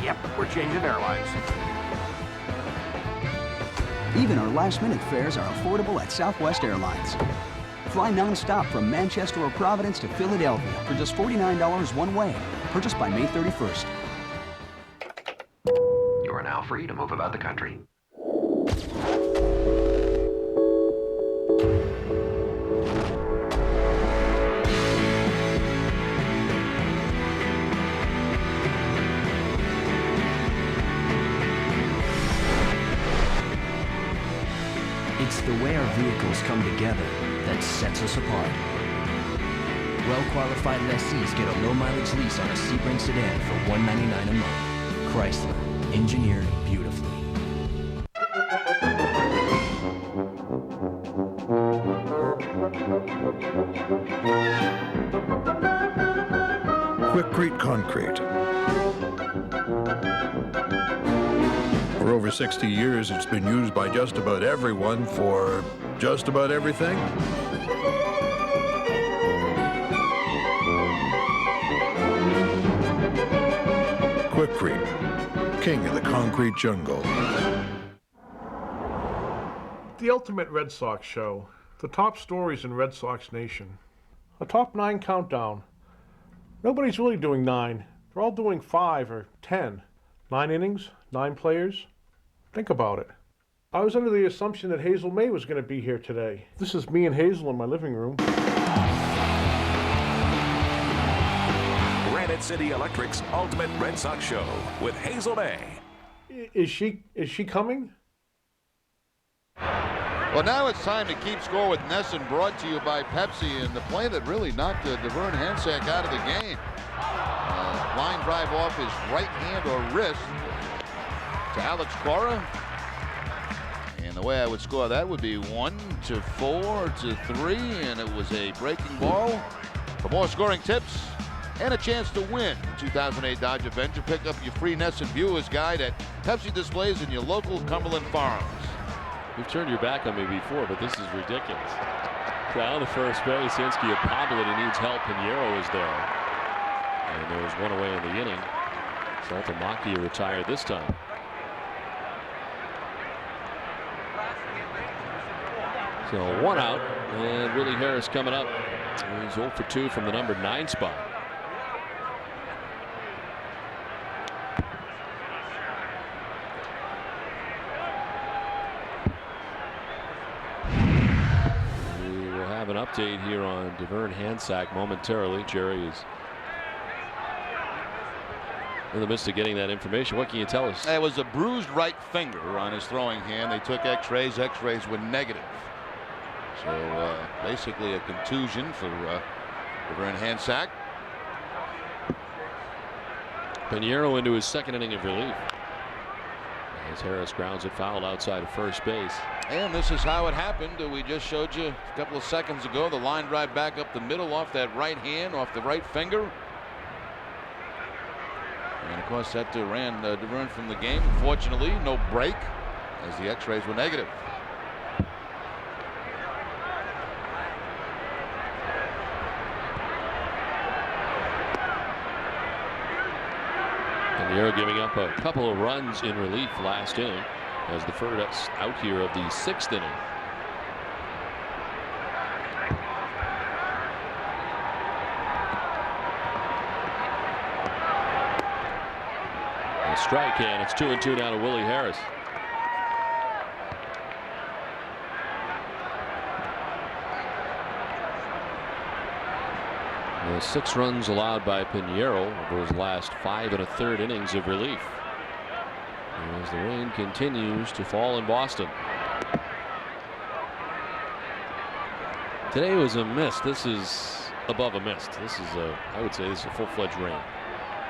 Yep, we're changing airlines. Even our last minute fares are affordable at Southwest Airlines. Fly non-stop from Manchester or Providence to Philadelphia for just $49 one way. Purchased by May 31st. You are now free to move about the country. It's the way our vehicles come together that sets us apart. Well-qualified lessees get a low-mileage lease on a Sebring sedan for $199 a month. Chrysler, engineered beautifully. Quikrete Concrete. For over 60 years, it's been used by just about everyone for just about everything. Quikrete, king of the concrete jungle. The Ultimate Red Sox Show. The top stories in Red Sox Nation. A top 9 countdown. Nobody's really doing 9. They're all doing 5 or 10. 9 innings, 9 players. Think about it. I was under the assumption that Hazel May was going to be here today. This is me and Hazel in my living room. Granite City Electric's Ultimate Red Sox Show with Hazel May. Is she coming? Well, now it's time to keep score with Nesson, brought to you by Pepsi, and the play that really knocked Devern Hansack out of the game. Line drive off his right hand or wrist to Alex Cora. And the way I would score that would be 1-4-3, and it was a breaking ball. For more scoring tips and a chance to win the 2008 Dodge Avenger, pick up your free Nesson Viewers Guide at Pepsi displays in your local Cumberland Farms. You've turned your back on me before, but this is ridiculous. Down the first base, Hinski a bobble it. He needs help. Pinheiro is there. And there was one away in the inning. Saltamacchia retired this time. So 1 out, and Willie Harris coming up. He's 0 for 2 from the number 9 spot. An update here on Devern Hansack momentarily. Jerry is in the midst of getting that information. What can you tell us? It was a bruised right finger on his throwing hand. They took x-rays. X-rays were negative. So basically a contusion for Devern Hansack. Pinheiro into his second inning of relief as Harris grounds it foul outside of first base. And this is how it happened. We just showed you a couple of seconds ago. The line drive back up the middle off that right hand, off the right finger. And of course that ran Devern from the game. Unfortunately, no break as the x-rays were negative. Pinheiro giving up a couple of runs in relief last inning as the first out here of the 6th inning. A strike, and it's 2-2 now to Willie Harris. The 6 runs allowed by Pinheiro over his last 5 1/3 innings of relief. As the rain continues to fall in Boston. Today was a mist. This is above a mist. This is I would say this is a full-fledged rain.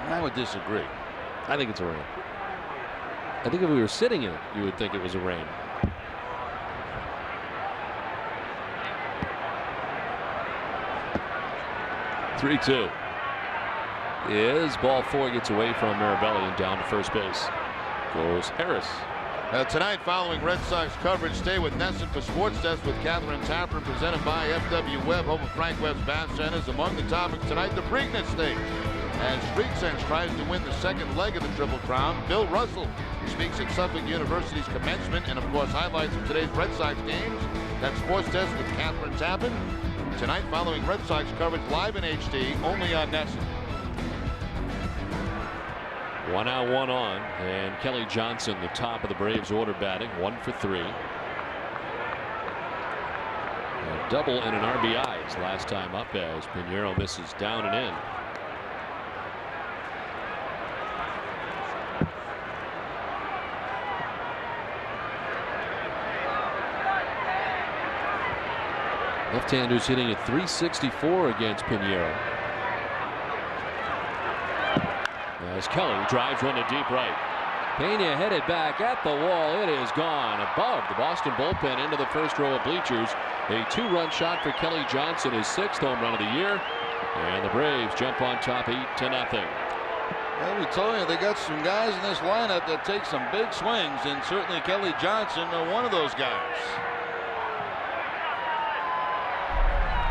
I would disagree. I think it's a rain. I think if we were sitting in it, you would think it was a rain. (3-2) is ball 4, gets away from Mirabelli and down to first base goes Harris. Tonight, following Red Sox coverage, stay with Nesson for Sports Desk with Catherine Tapper, presented by FW Webb, home of Frank Webb's Bath Centers. Among the topics tonight, the Preakness Stakes, as Street Sense tries to win the second leg of the Triple Crown. Bill Russell speaks at Suffolk University's commencement, and of course highlights of today's Red Sox games. That's Sports Desk with Catherine Tapper. Tonight, following Red Sox coverage live in HD, only on Nesson. 1 out, 1 on, and Kelly Johnson, the top of the Braves order, batting 1 for 3. A double and an RBI his last time up as Pinheiro misses down and in. Left-handers hitting at .364 against Pinheiro. As Kelly drives one to deep right. Pena headed back at the wall. It is gone above the Boston bullpen into the first row of bleachers. A 2-run shot for Kelly Johnson, his 6th home run of the year. And the Braves jump on top 8-0. Well, we told you they got some guys in this lineup that take some big swings, and certainly Kelly Johnson, one of those guys.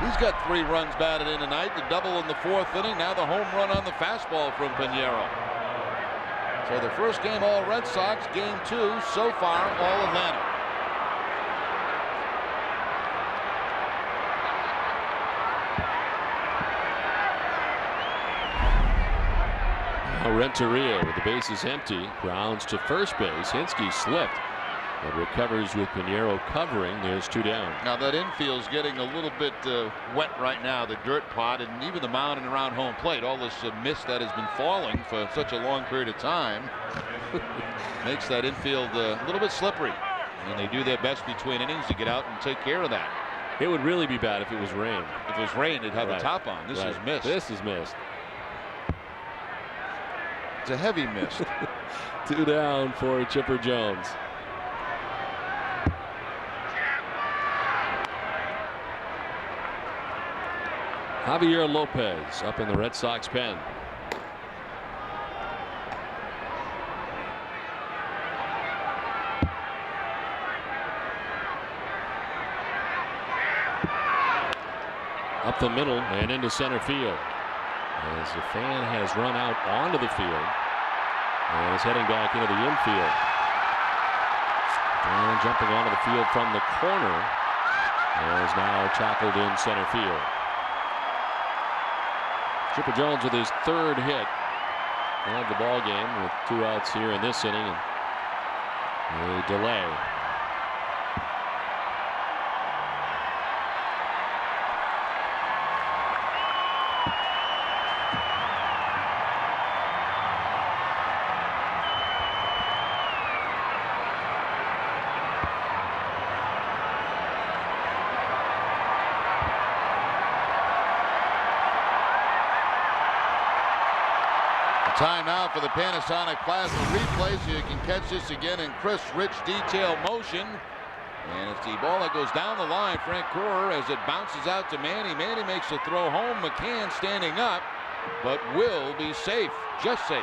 He's got 3 runs batted in tonight, the double in the 4th inning, now the home run on the fastball from Pinheiro. So the first game all Red Sox, game 2 so far all Atlanta. Renteria with the bases empty. Grounds to first base. Hinske slipped. But recovers with Pinheiro covering. There's 2 down. Now that infield's getting a little bit wet right now, the dirt pot, and even the mound and around home plate. All this mist that has been falling for such a long period of time makes that infield a little bit slippery. And they do their best between innings to get out and take care of that. It would really be bad if it was rain. If it was rain, it'd have the top on. This is mist. This is mist. It's a heavy mist. 2 down for Chipper Jones. Javier Lopez up in the Red Sox pen. Up the middle and into center field. As the fan has run out onto the field and is heading back into the infield. And jumping onto the field from the corner is now tackled in center field. Chipper Jones with his 3rd hit of the ball game with 2 outs here in this inning and a delay. Timeout for the Panasonic Plasma replay, so you can catch this again in crisp, rich detail motion. And it's the ball that goes down the line. Frank Corer as it bounces out to Manny. Manny makes the throw home. McCann standing up, but will be safe, just safe.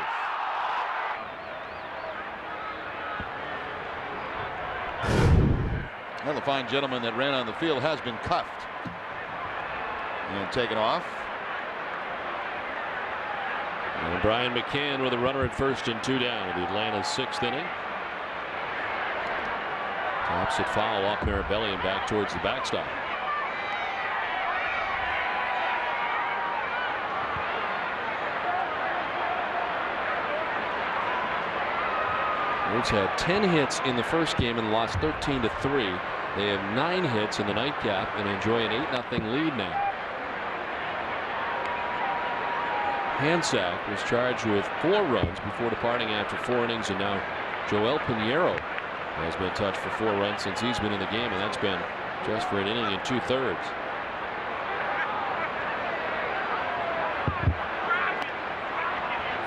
Well, the fine gentleman that ran on the field has been cuffed and taken off. And Brian McCann with a runner at first and 2 down in the Atlanta's 6th inning. Tops it foul off Mirabelli and back towards the backstop. Braves had 10 hits in the first game and lost 13-3. They have 9 hits in the nightcap and enjoy an 8-0 lead now. Hansack was charged with 4 runs before departing after 4 innings, and now Joel Pinheiro has been touched for 4 runs since he's been in the game, and that's been just for an inning and 2/3.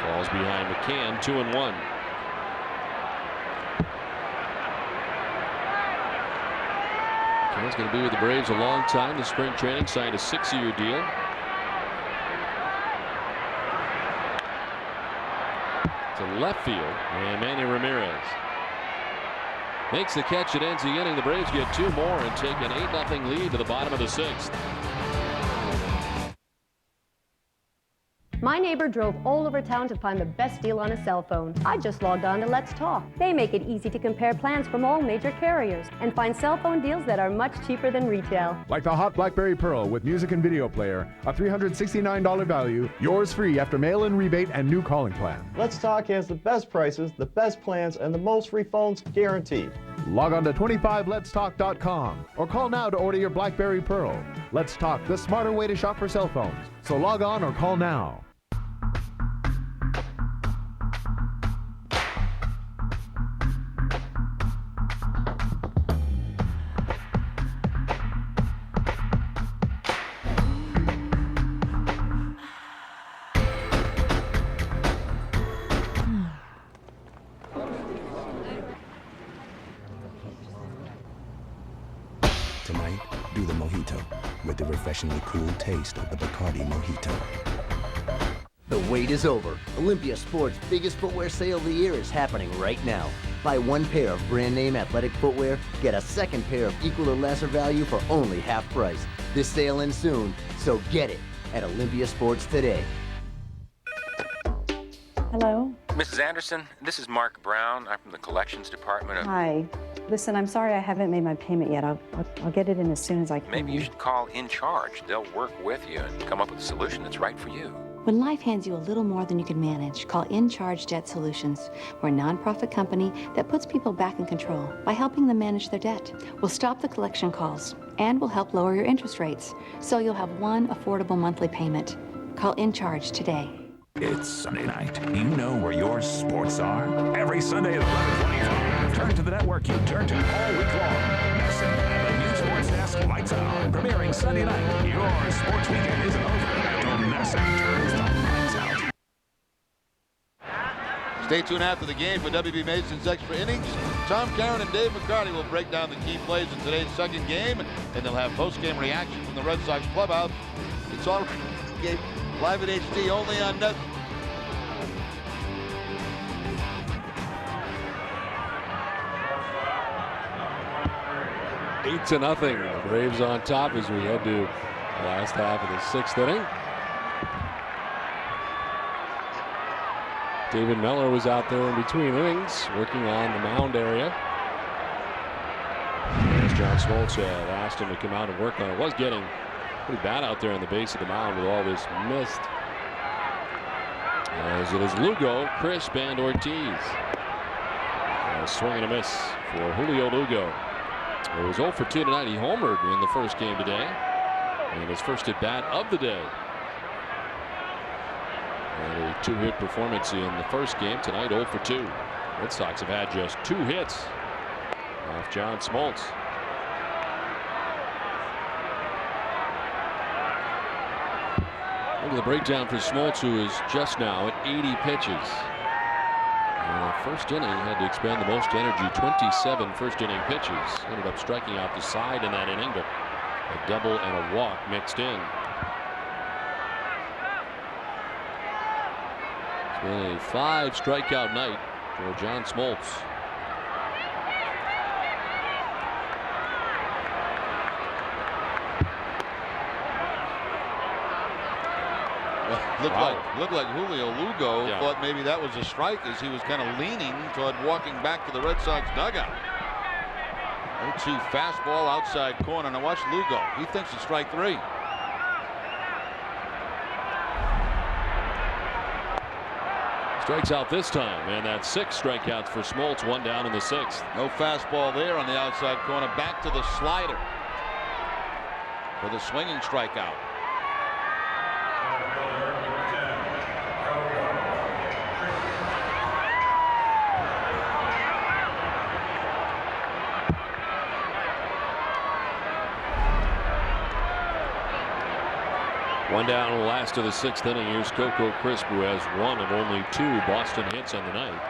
Falls behind McCann, 2-1. McCann's going to be with the Braves a long time. The spring training signed a 6-year deal. To left field, and Manny Ramirez makes the catch that ends the inning. The Braves get 2 more and take an 8-0 lead to the bottom of the 6th. My neighbor drove all over town to find the best deal on a cell phone. I just logged on to Let's Talk. They make it easy to compare plans from all major carriers and find cell phone deals that are much cheaper than retail. Like the hot BlackBerry Pearl with music and video player, a $369 value, yours free after mail-in rebate and new calling plan. Let's Talk has the best prices, the best plans, and the most free phones guaranteed. Log on to 25letstalk.com or call now to order your BlackBerry Pearl. Let's Talk, the smarter way to shop for cell phones. So log on or call now. Tonight, do the mojito with the refreshingly cool taste of the Bacardi Mojito. The wait is over. Olympia Sports' biggest footwear sale of the year is happening right now. Buy 1 pair of brand name athletic footwear, get a 2nd pair of equal or lesser value for only half price. This sale ends soon, so get it at Olympia Sports today. Hello? Mrs. Anderson, this is Mark Brown. I'm from the collections department of... Hi. Listen, I'm sorry I haven't made my payment yet. I'll get it in as soon as I can. Maybe you should call In Charge. They'll work with you and come up with a solution that's right for you. When life hands you a little more than you can manage, call In Charge Debt Solutions. We're a nonprofit company that puts people back in control by helping them manage their debt. We'll stop the collection calls, and we'll help lower your interest rates, so you'll have one affordable monthly payment. Call In Charge today. It's Sunday night. You know where your sports are. Every Sunday at 11:25. Turn to the network you turn to all week long. Nesson and the new sports desk lights out. Premiering Sunday night. Your sports weekend isn't over until Nesson turns the lights out. Stay tuned after the game for WB Mason's Extra Innings. Tom Caron and Dave McCarty will break down the key plays in today's second game, and they'll have post-game reaction from the Red Sox clubhouse. It's all game live at HD only on Net. Eight to nothing. The Braves on top as we head to the last half of the sixth inning. David Miller was out there in between innings, working on the mound area. As John Smoltz had asked him to come out and work on it. Was getting pretty bad out there on the base of the mound with all this mist. As it is Lugo, Crisp, and Ortiz. A swing and a miss for Julio Lugo. It was 0 for 2 tonight. He homered in the first game today, and his first at bat of the day. And a 2-hit performance in the first game tonight. 0 for 2. Red Sox have had just 2 hits off John Smoltz. Look at the breakdown for Smoltz, who is just now at 80 pitches. First inning had to expend the most energy, 27 first inning pitches. Ended up striking out the side in that inning, but a double and a walk mixed in. It's been a 5 strikeout night for John Smoltz. Looked like Julio Lugo thought maybe that was a strike as he was kind of leaning toward walking back to the Red Sox dugout. 0-2 fastball outside corner. Now watch Lugo. He thinks it's strike 3. Strikes out this time, and that's 6 strikeouts for Smoltz, 1 down in the 6th. No fastball there on the outside corner. Back to the slider for the swinging strikeout. One down in the last of the 6th inning. Here's Coco Crisp, who has 1 of only 2 Boston hits on the night.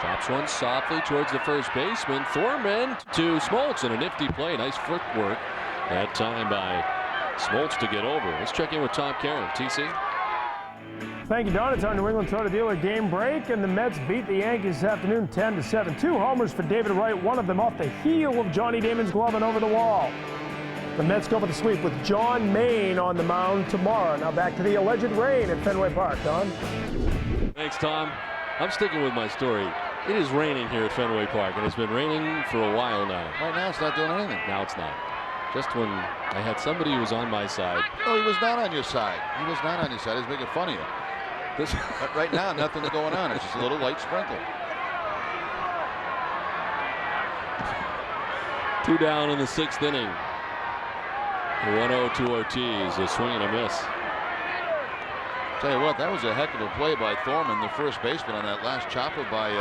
Chops one softly towards the first baseman. Thorman to Smoltz, and a nifty play. Nice footwork that time by Smoltz to get over. Let's check in with Tom Caron. TC. Thank you, Don. It's our New England Toyota dealer game break, and the Mets beat the Yankees this afternoon 10-7. 2 homers for David Wright, one of them off the heel of Johnny Damon's glove and over the wall. The Mets go for the sweep with John Maine on the mound tomorrow. Now back to the alleged rain at Fenway Park. Don? Thanks, Tom. I'm sticking with my story. It is raining here at Fenway Park, and it's been raining for a while now. Right now it's not doing anything. Now it's not. Just when I had somebody who was on my side. No, he was not on your side. He was not on your side. He's making fun of you. But right now, nothing's going on. It's just a little light sprinkle. 2 down in the 6th inning. 1-0 to Ortiz, a swing and a miss. Tell you what, that was a heck of a play by Thorman, the first baseman, on that last chopper by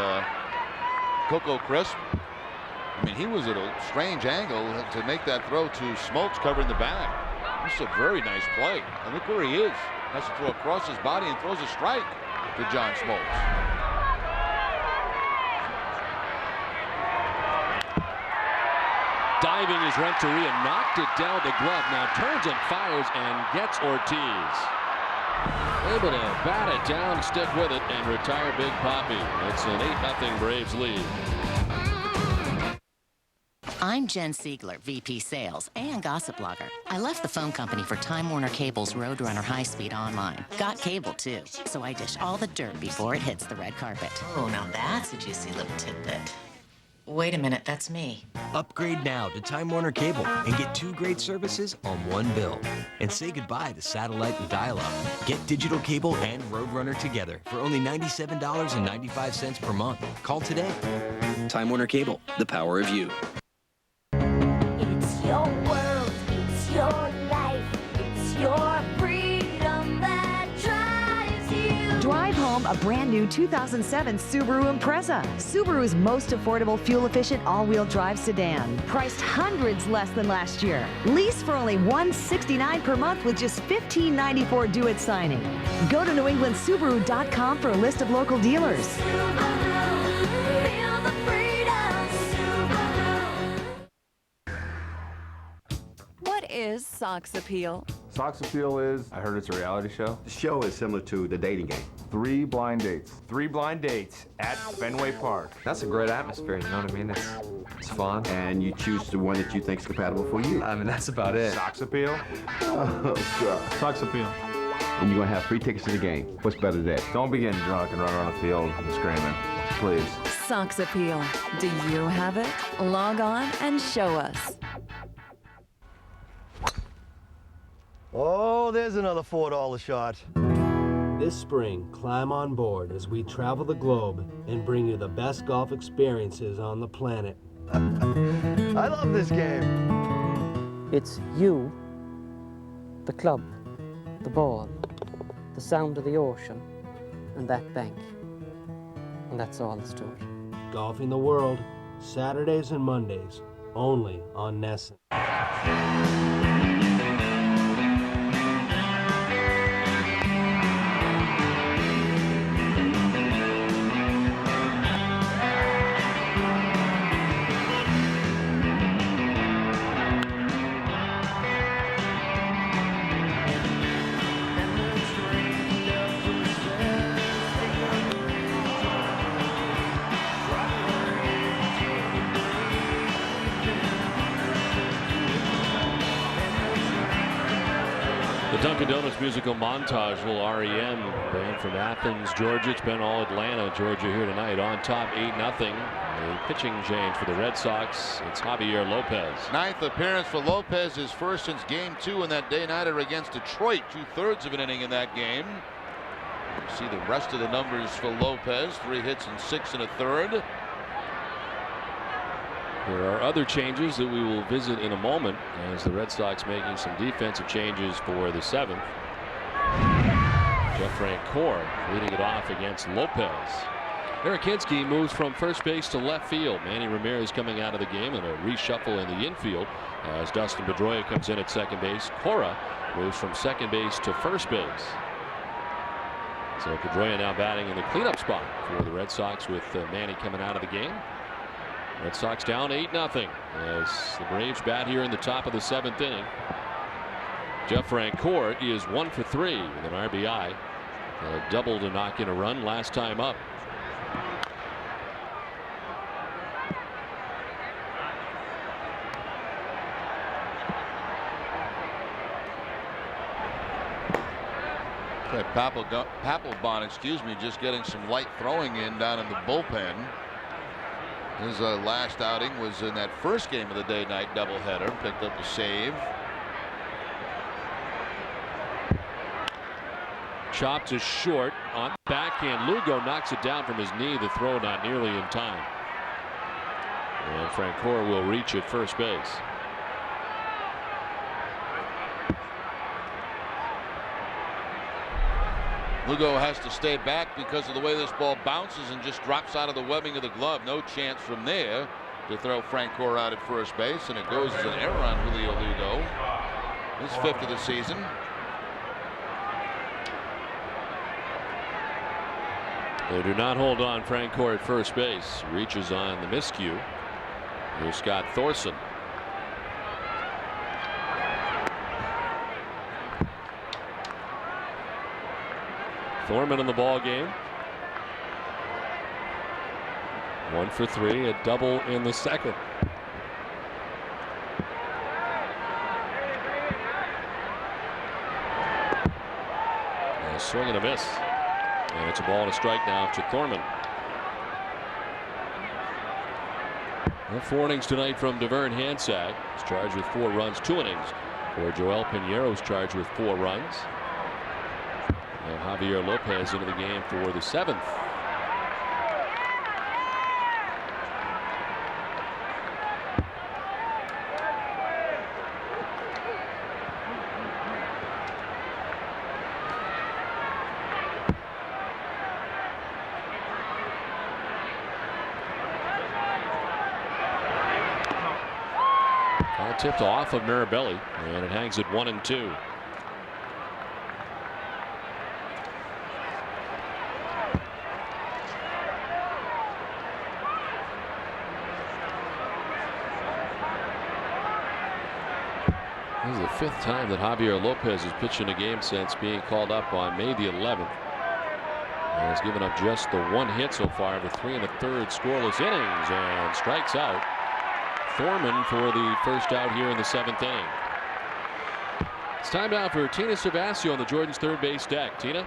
Coco Crisp. I mean, he was at a strange angle to make that throw to Smoltz covering the bag. This is a very nice play. And look where he is. Has to throw across his body and throws a strike to John Smoltz. Diving is Renteria, knocked it down the glove, now turns and fires and gets Ortiz. Able to bat it down, stick with it, and retire Big Papi. It's an 8-0 Braves lead. I'm Jen Siegler, VP Sales and Gossip Blogger. I left the phone company for Time Warner Cable's Roadrunner High Speed Online. Got cable, too, so I dish all the dirt before it hits the red carpet. Oh, now that's a juicy little tidbit. Wait a minute, that's me. Upgrade now to Time Warner Cable and get 2 great services on one bill. And say goodbye to satellite and dial-up. Get digital cable and Roadrunner together for only $97.95 per month. Call today. Time Warner Cable, the power of you. It's your world, it's your life, it's your freedom that drives you. Drive home a brand new 2007 Subaru Impreza. Subaru's most affordable, fuel-efficient, all-wheel drive sedan. Priced hundreds less than last year. Lease for only $169 per month with just $15.94 due at signing. Go to NewEnglandSubaru.com for a list of local dealers. Feel the freedom, Subaru. What is Sox Appeal? Sox Appeal is, I heard it's a reality show. The show is similar to the dating game. 3 blind dates. 3 blind dates at Fenway Park. That's a great atmosphere, you know what I mean? It's fun. And you choose the one that you think is compatible for you. I mean, that's about it. Sox Appeal? Oh, God. Sox Appeal. And you're going to have free tickets to the game. What's better than that? Don't be getting drunk and run around the field screaming. Please. Sox Appeal. Do you have it? Log on and show us. Oh, there's another $4 shot. This spring, climb on board as we travel the globe and bring you the best golf experiences on the planet. I love this game. It's you, the club, the ball, the sound of the ocean, and that bank. And that's all that's to it. Golfing the World, Saturdays and Mondays, only on Nesson. Dunkin' Donuts musical montage, little REM band from Athens, Georgia. It's been all Atlanta, Georgia here tonight. On top, 8-0. A pitching change for the Red Sox. It's Javier Lopez. 9th appearance for Lopez, his first since Game 2 in that day-nighter against Detroit. 2/3 of an inning in that game. You see the rest of the numbers for Lopez. 3 hits and 6 1/3. There are other changes that we will visit in a moment as the Red Sox making some defensive changes for the 7th. Jeff Francoeur leading it off against Lopez. Eric Hinsky moves from first base to left field. Manny Ramirez coming out of the game and a reshuffle in the infield as Dustin Pedroia comes in at second base. Cora moves from second base to first base. So Pedroia now batting in the cleanup spot for the Red Sox with Manny coming out of the game. Red Sox down 8-0 as the Braves bat here in the top of the 7th inning. Jeff Francoeur is 1 for 3 with an RBI. A double to knock in a run last time up. Papelbon, excuse me, just getting some light throwing in down in the bullpen. His last outing was in that first game of the day-night doubleheader. Picked up a save. Chopped to short on backhand. Lugo knocks it down from his knee. The throw not nearly in time. And Francoeur will reach at first base. Lugo has to stay back because of the way this ball bounces and just drops out of the webbing of the glove. No chance from there to throw Francoeur out at first base, and it goes as an error on Julio Lugo. His 5th of the season. They do not hold on Francoeur at first base. Reaches on the miscue. Here's Scott Thorson. Thorman in the ball game. 1 for 3, a double in the 2nd. And a swing and a miss. And it's a ball and a strike now to Thorman. Well, 4 innings tonight from Devern. Hansack is charged with 4 runs, 2 innings. For Joel Pinero's charged with 4 runs. Now Javier Lopez into the game for the 7th. Tipped off of Mirabelli, and it hangs at 1-2. This is the 5th time that Javier Lopez has pitched in a game since being called up on May the 11th. And has given up just the 1 hit so far of the 3 1/3 scoreless innings, and strikes out Thorman for the first out here in the 7th inning. It's time now for Tina Cervasio on the Jordan's third base deck. Tina?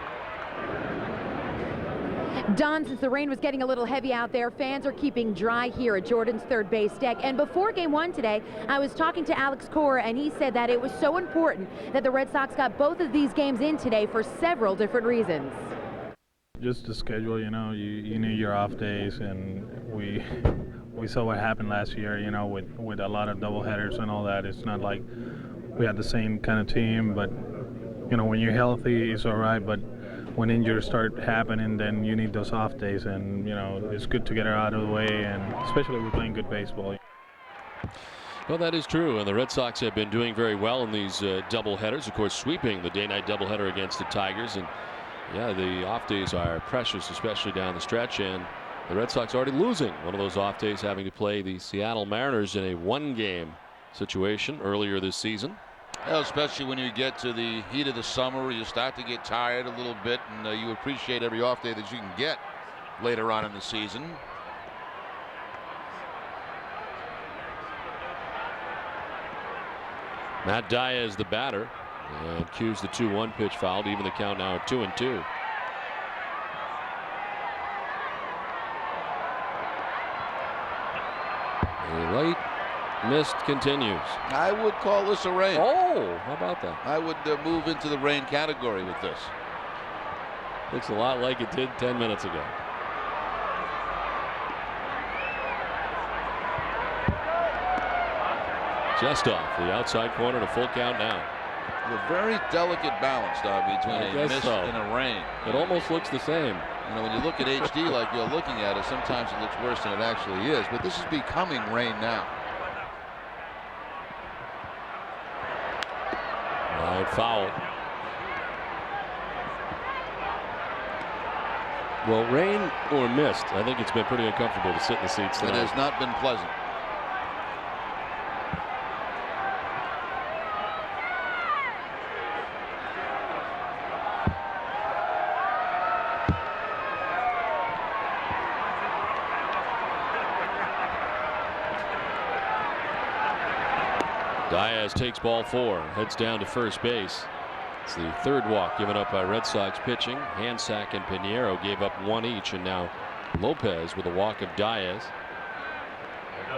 Don, since the rain was getting a little heavy out there, fans are keeping dry here at Jordan's third base deck. And before game 1 today, I was talking to Alex Cora, and he said that it was so important that the Red Sox got both of these games in today for several different reasons. Just the schedule, you know, you need your off days, and we saw what happened last year, you know, with a lot of doubleheaders and all that. It's not like we had the same kind of team, but, you know, when you're healthy, it's all right. But when injuries start happening, then you need those off days. And, you know, it's good to get her out of the way, and especially we're playing good baseball. Well, that is true. And the Red Sox have been doing very well in these doubleheaders. Of course, sweeping the day-night doubleheader against the Tigers. And, yeah, the off days are precious, especially down the stretch. And the Red Sox already losing one of those off days, having to play the Seattle Mariners in a 1-game situation earlier this season. Well, especially when you get to the heat of the summer, you start to get tired a little bit, and you appreciate every off day that you can get later on in the season. Matt Diaz, the batter, and cues the 2-1 pitch foul to even the count now at 2-2. The late mist continues. I would call this a rain. Oh, how about that? I would move into the rain category with this. Looks a lot like it did 10 minutes ago. Just off the outside corner to full count now. A very delicate balance, between a mist and a rain. It almost looks the same. You know, when you look at HD like you're looking at it, sometimes it looks worse than it actually is. But this is becoming rain now. Right, foul. Well, rain or mist, I think it's been pretty uncomfortable to sit in the seats tonight. It has not been pleasant. Diaz takes ball 4, heads down to first base. It's the 3rd walk given up by Red Sox pitching. Hansack and Pinheiro gave up 1 each, and now Lopez with a walk of Diaz.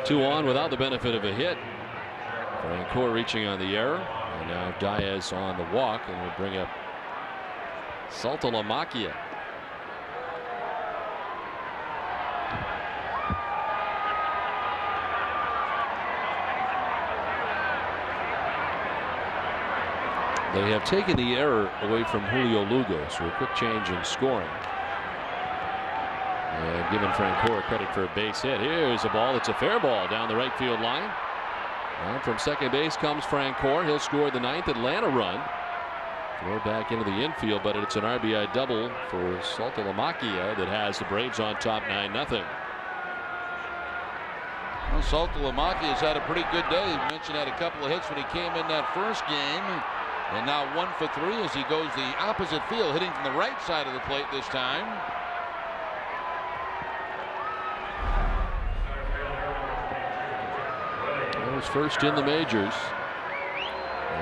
2 on without the benefit of a hit. Francoeur reaching on the error, and now Diaz on the walk, and will bring up Saltalamacchia. They have taken the error away from Julio Lugo, so a quick change in scoring. And giving Francoeur credit for a base hit. Here's a ball. It's a fair ball down the right field line. And from second base comes Francoeur. He'll score the 9th Atlanta run. Throw back into the infield, but it's an RBI double for Saltalamacchia that has the Braves on top 9-0. Well, Saltalamacchia has had a pretty good day. You mentioned had a couple of hits when he came in that first game. And now 1 for 3 as he goes the opposite field, hitting from the right side of the plate this time. That was first in the majors,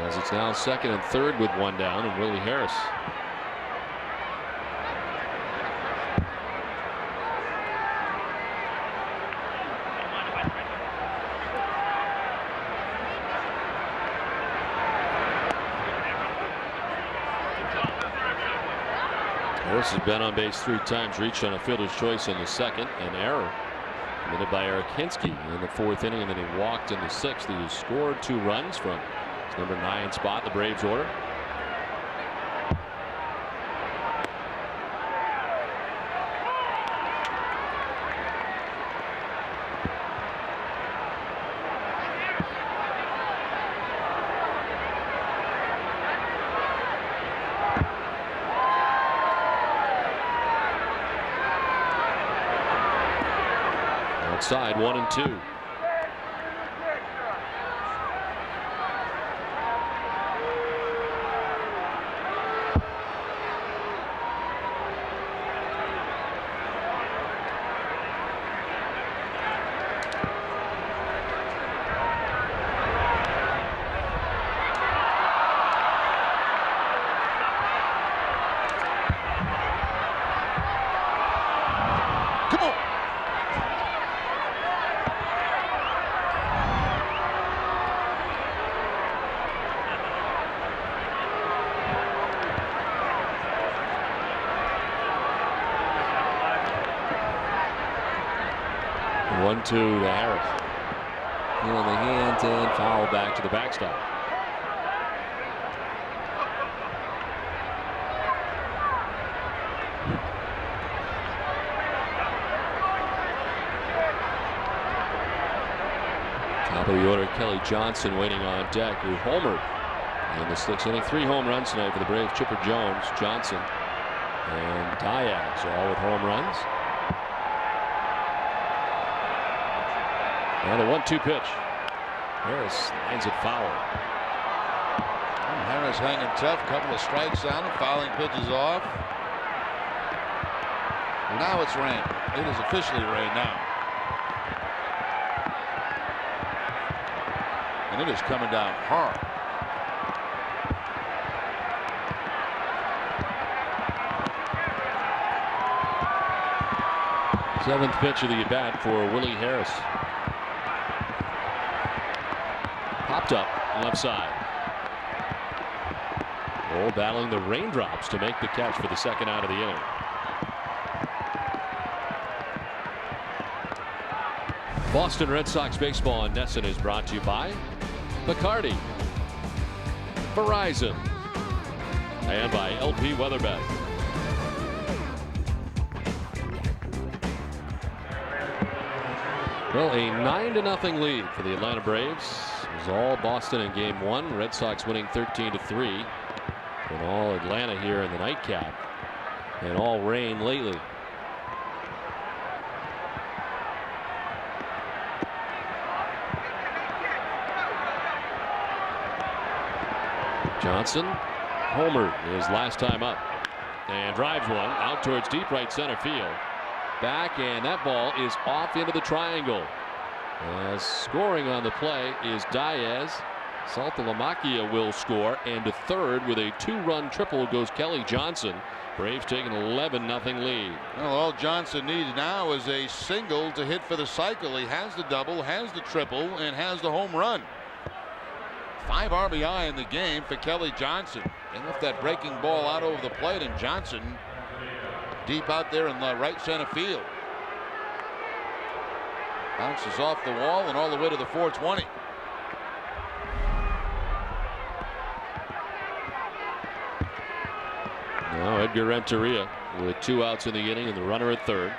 as it's now 2nd and 3rd with 1 down, and Willie Harris. Harris has been on base 3 times, reached on a fielder's choice in the second. An error committed by Eric Hinsky in the 4th inning, and then he walked in the 6th. He scored 2 runs from his number 9 spot in the Braves order. Outside, 1-2. Come on. To Harris. Heel on the hands and foul back to the backstop. Top of the order, Kelly Johnson waiting on deck, who homered in the 6th inning. 3 home runs tonight for the Braves. Chipper Jones, Johnson, and Diaz, all with home runs. And a 1-2 pitch. Harris lines it foul. Harris hanging tough. Couple of strikes on him. Fouling pitches off. Now it's rain. It is officially rain now. And it is coming down hard. Seventh pitch of the at-bat for Willie Harris. Popped up left side. Cole battling the raindrops to make the catch for the 2nd out of the inning. Boston Red Sox baseball on NESN is brought to you by Bacardi, Verizon, and by LP Weatherbed. Well, a 9-0 lead for the Atlanta Braves. It was all Boston in game 1. Red Sox winning 13-3. And all Atlanta here in the nightcap. And all rain lately. Johnson homered his last time up and drives one out towards deep right center field. Back, and that ball is off into the triangle. As scoring on the play is Diaz. Saltalamacchia will score, and to third with a 2-run triple goes Kelly Johnson. Braves taking an 11-0 lead. Well, all Johnson needs now is a single to hit for the cycle. He has the double, has the triple, and has the home run. 5 RBI in the game for Kelly Johnson. They left that breaking ball out over the plate, and Johnson deep out there in the right center field. Bounces off the wall and all the way to the 420. Now Edgar Renteria with 2 outs in the inning and the runner at third.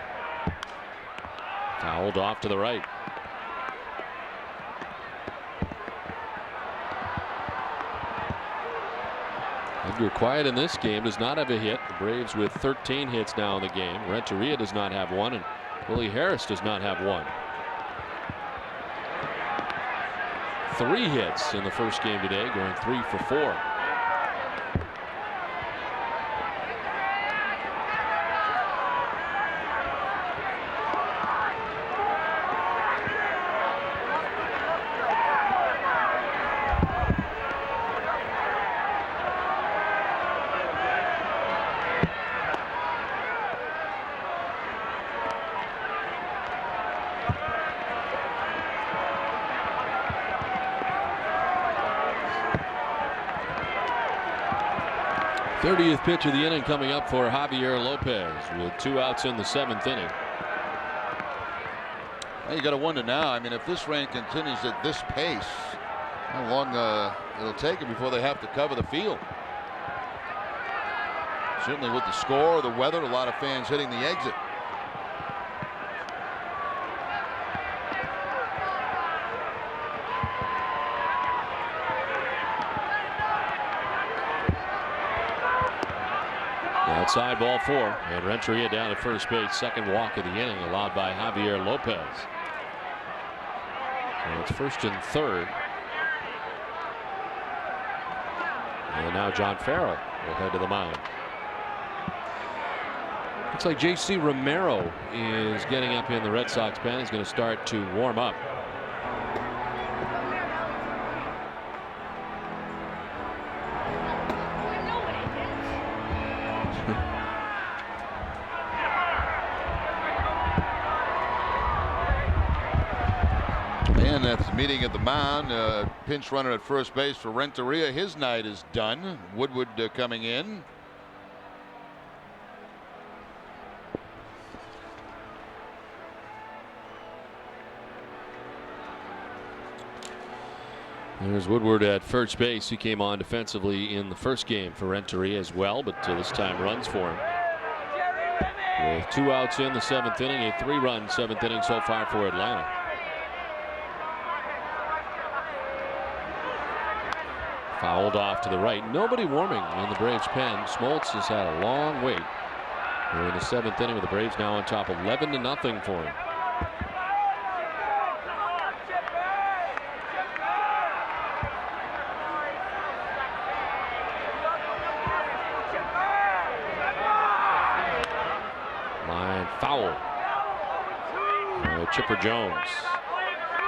Fouled off to the right. Edgar quiet in this game, does not have a hit. The Braves with 13 hits now in the game. Renteria does not have one, and Willie Harris does not have one. 3 hits in the first game today, going 3 for 4. 30th pitch of the inning coming up for Javier Lopez with 2 outs in the 7th inning. Well, you got to wonder now. I mean, if this rain continues at this pace, how long it'll take them before they have to cover the field. Certainly with the score, the weather, a lot of fans hitting the exit. Outside, ball 4, and Renteria down at first base. Second walk of the inning allowed by Javier Lopez. And it's 1st and 3rd. And now John Farrell will head to the mound. Looks like J.C. Romero is getting up in the Red Sox pen. He's going to start to warm up. And that's meeting at the mound. Pinch runner at first base for Renteria. His night is done. Woodward coming in. There's Woodward at first base. He came on defensively in the first game for Renteria as well, but this time runs for him. With 2 outs in the 7th inning, a 3-run 7th inning so far for Atlanta. Fouled off to the right. Nobody warming in the Braves pen. Smoltz has had a long wait. We're in the 7th inning with the Braves now on top 11-0 for him. Line foul. Chipper Jones.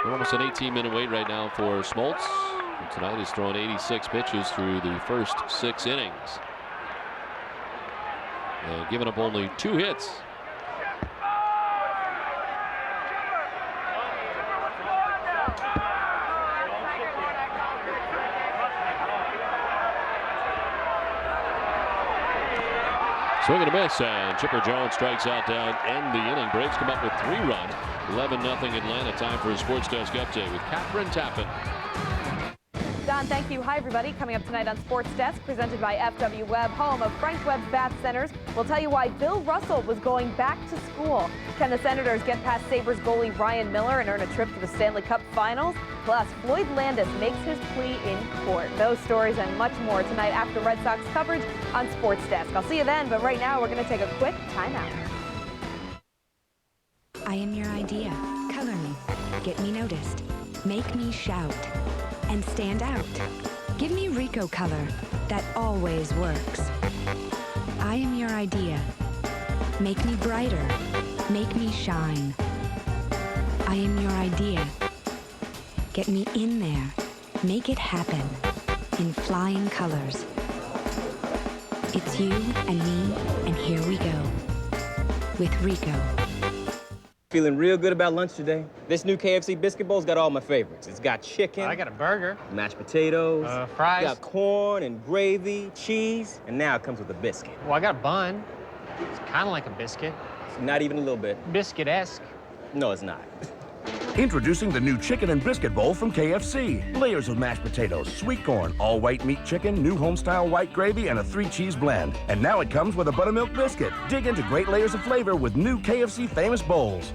We're almost an 18-minute wait right now for Smoltz. Tonight he's thrown 86 pitches through the first 6 innings and given up only 2 hits. Swing and a miss, and Chipper Jones strikes out to end the inning. Braves come up with 3 runs. 11-0 Atlanta. Time for a Sports Desk update with Catherine Tappan. Don, thank you. Hi, everybody. Coming up tonight on Sports Desk, presented by FW Webb, home of Frank Webb's Bat Centers. We'll tell you why Bill Russell was going back to school. Can the Senators get past Sabres goalie Ryan Miller and earn a trip to the Stanley Cup Finals? Plus, Floyd Landis makes his plea in court. Those stories and much more tonight after Red Sox coverage on Sports Desk. I'll see you then, but right now we're going to take a quick timeout. I am your idea. Color me. Get me noticed. Make me shout. And stand out. Give me Rico color that always works. I am your idea. Make me brighter. Make me shine. I am your idea. Get me in there. Make it happen. In flying colors. It's you and me, and here we go. With Rico. Feeling real good about lunch today. This new KFC biscuit bowl's got all my favorites. It's got chicken. I got a burger. Mashed potatoes. Fries. Got corn and gravy, cheese, and now it comes with a biscuit. Well, I got a bun. It's kind of like a biscuit. It's not even a little bit. Biscuit-esque. No, it's not. Introducing the new chicken and biscuit bowl from KFC. Layers of mashed potatoes, sweet corn, all white meat chicken, new home-style white gravy, and a 3-cheese blend. And now it comes with a buttermilk biscuit. Dig into great layers of flavor with new KFC famous bowls.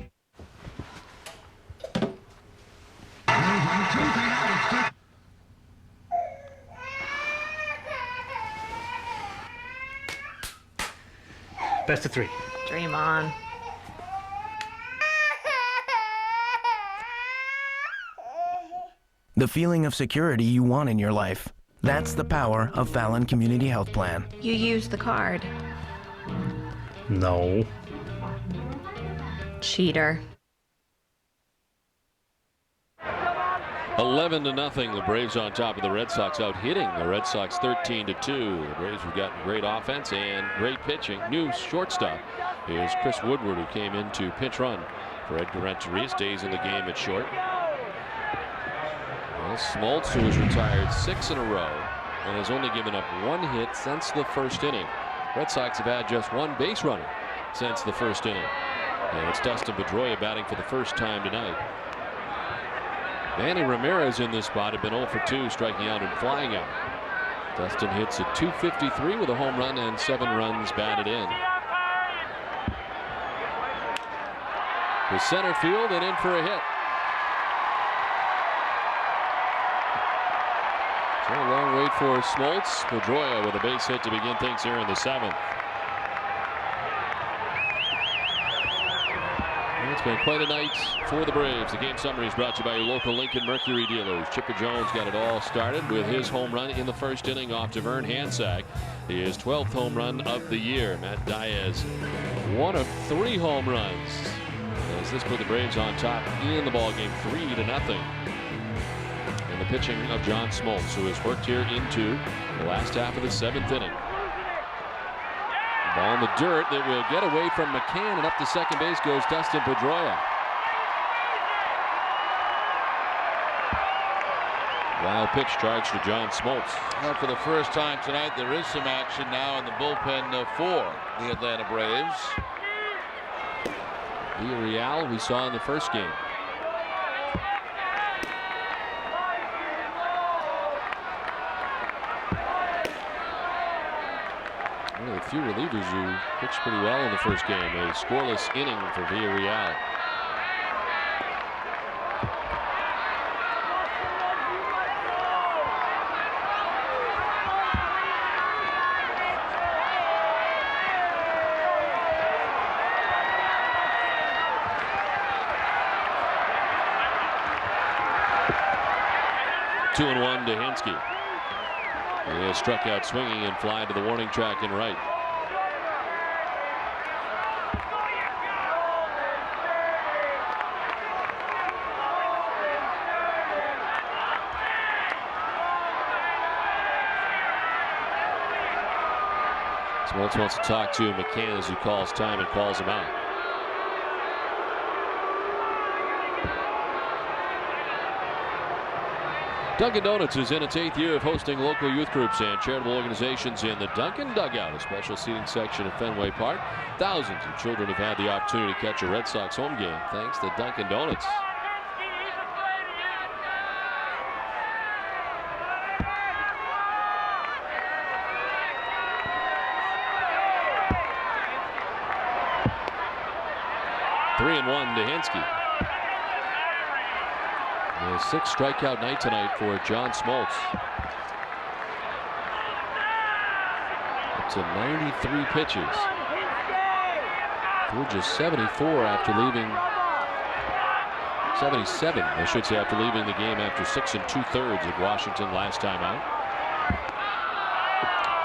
Best of 3. Dream on. The feeling of security you want in your life. That's the power of Fallon Community Health Plan. You use the card. No. Cheater. 11-0. The Braves on top of the Red Sox, out hitting the Red Sox 13-2. The Braves have gotten great offense and great pitching. New shortstop is Chris Woodward, who came in to pinch run for Edgar Renteria. Stays in the game at short. Well, Smoltz, who has retired 6 in a row, and has only given up 1 hit since the first inning. Red Sox have had just 1 base runner since the first inning. And it's Dustin Pedroia batting for the first time tonight. Manny Ramirez in this spot had been 0 for 2, striking out and flying out. Dustin hits a .253 with a home run and 7 runs batted in. To center field and in for a hit. So a long wait for Smoltz. Pedroia with a base hit to begin things here in the 7th. It's been quite a night for the Braves. The game summary is brought to you by your local Lincoln Mercury dealers. Chipper Jones got it all started with his home run in the first inning off Devern Hansack. His 12th home run of the year. Matt Diaz, 1 of 3 home runs, as this put the Braves on top in the ballgame 3-0. And the pitching of John Smoltz, who has worked here into the last half of the 7th inning. Ball in the dirt that will get away from McCann, and up to second base goes Dustin Pedroia. Wild pitch charge to John Smoltz. Well, for the first time tonight, there is some action now in the bullpen for the Atlanta Braves. Villarreal we saw in the first game. One of the few relievers who pitched pretty well in the first game. A scoreless inning for Villarreal. Two and one to Hansack. He has struck out swinging and fly to the warning track and right. Smoltz wants to talk to McCann as he calls time and calls him out. Dunkin' Donuts is in its 8th year of hosting local youth groups and charitable organizations in the Dunkin' Dugout, a special seating section at Fenway Park. Thousands of children have had the opportunity to catch a Red Sox home game thanks to Dunkin' Donuts. Three and one to Hansack. A 6th strikeout night tonight for John Smoltz. Up to 93 pitches. Threw just 74 after leaving. 77, I should say, after leaving the game after 6 2/3 at Washington last time out.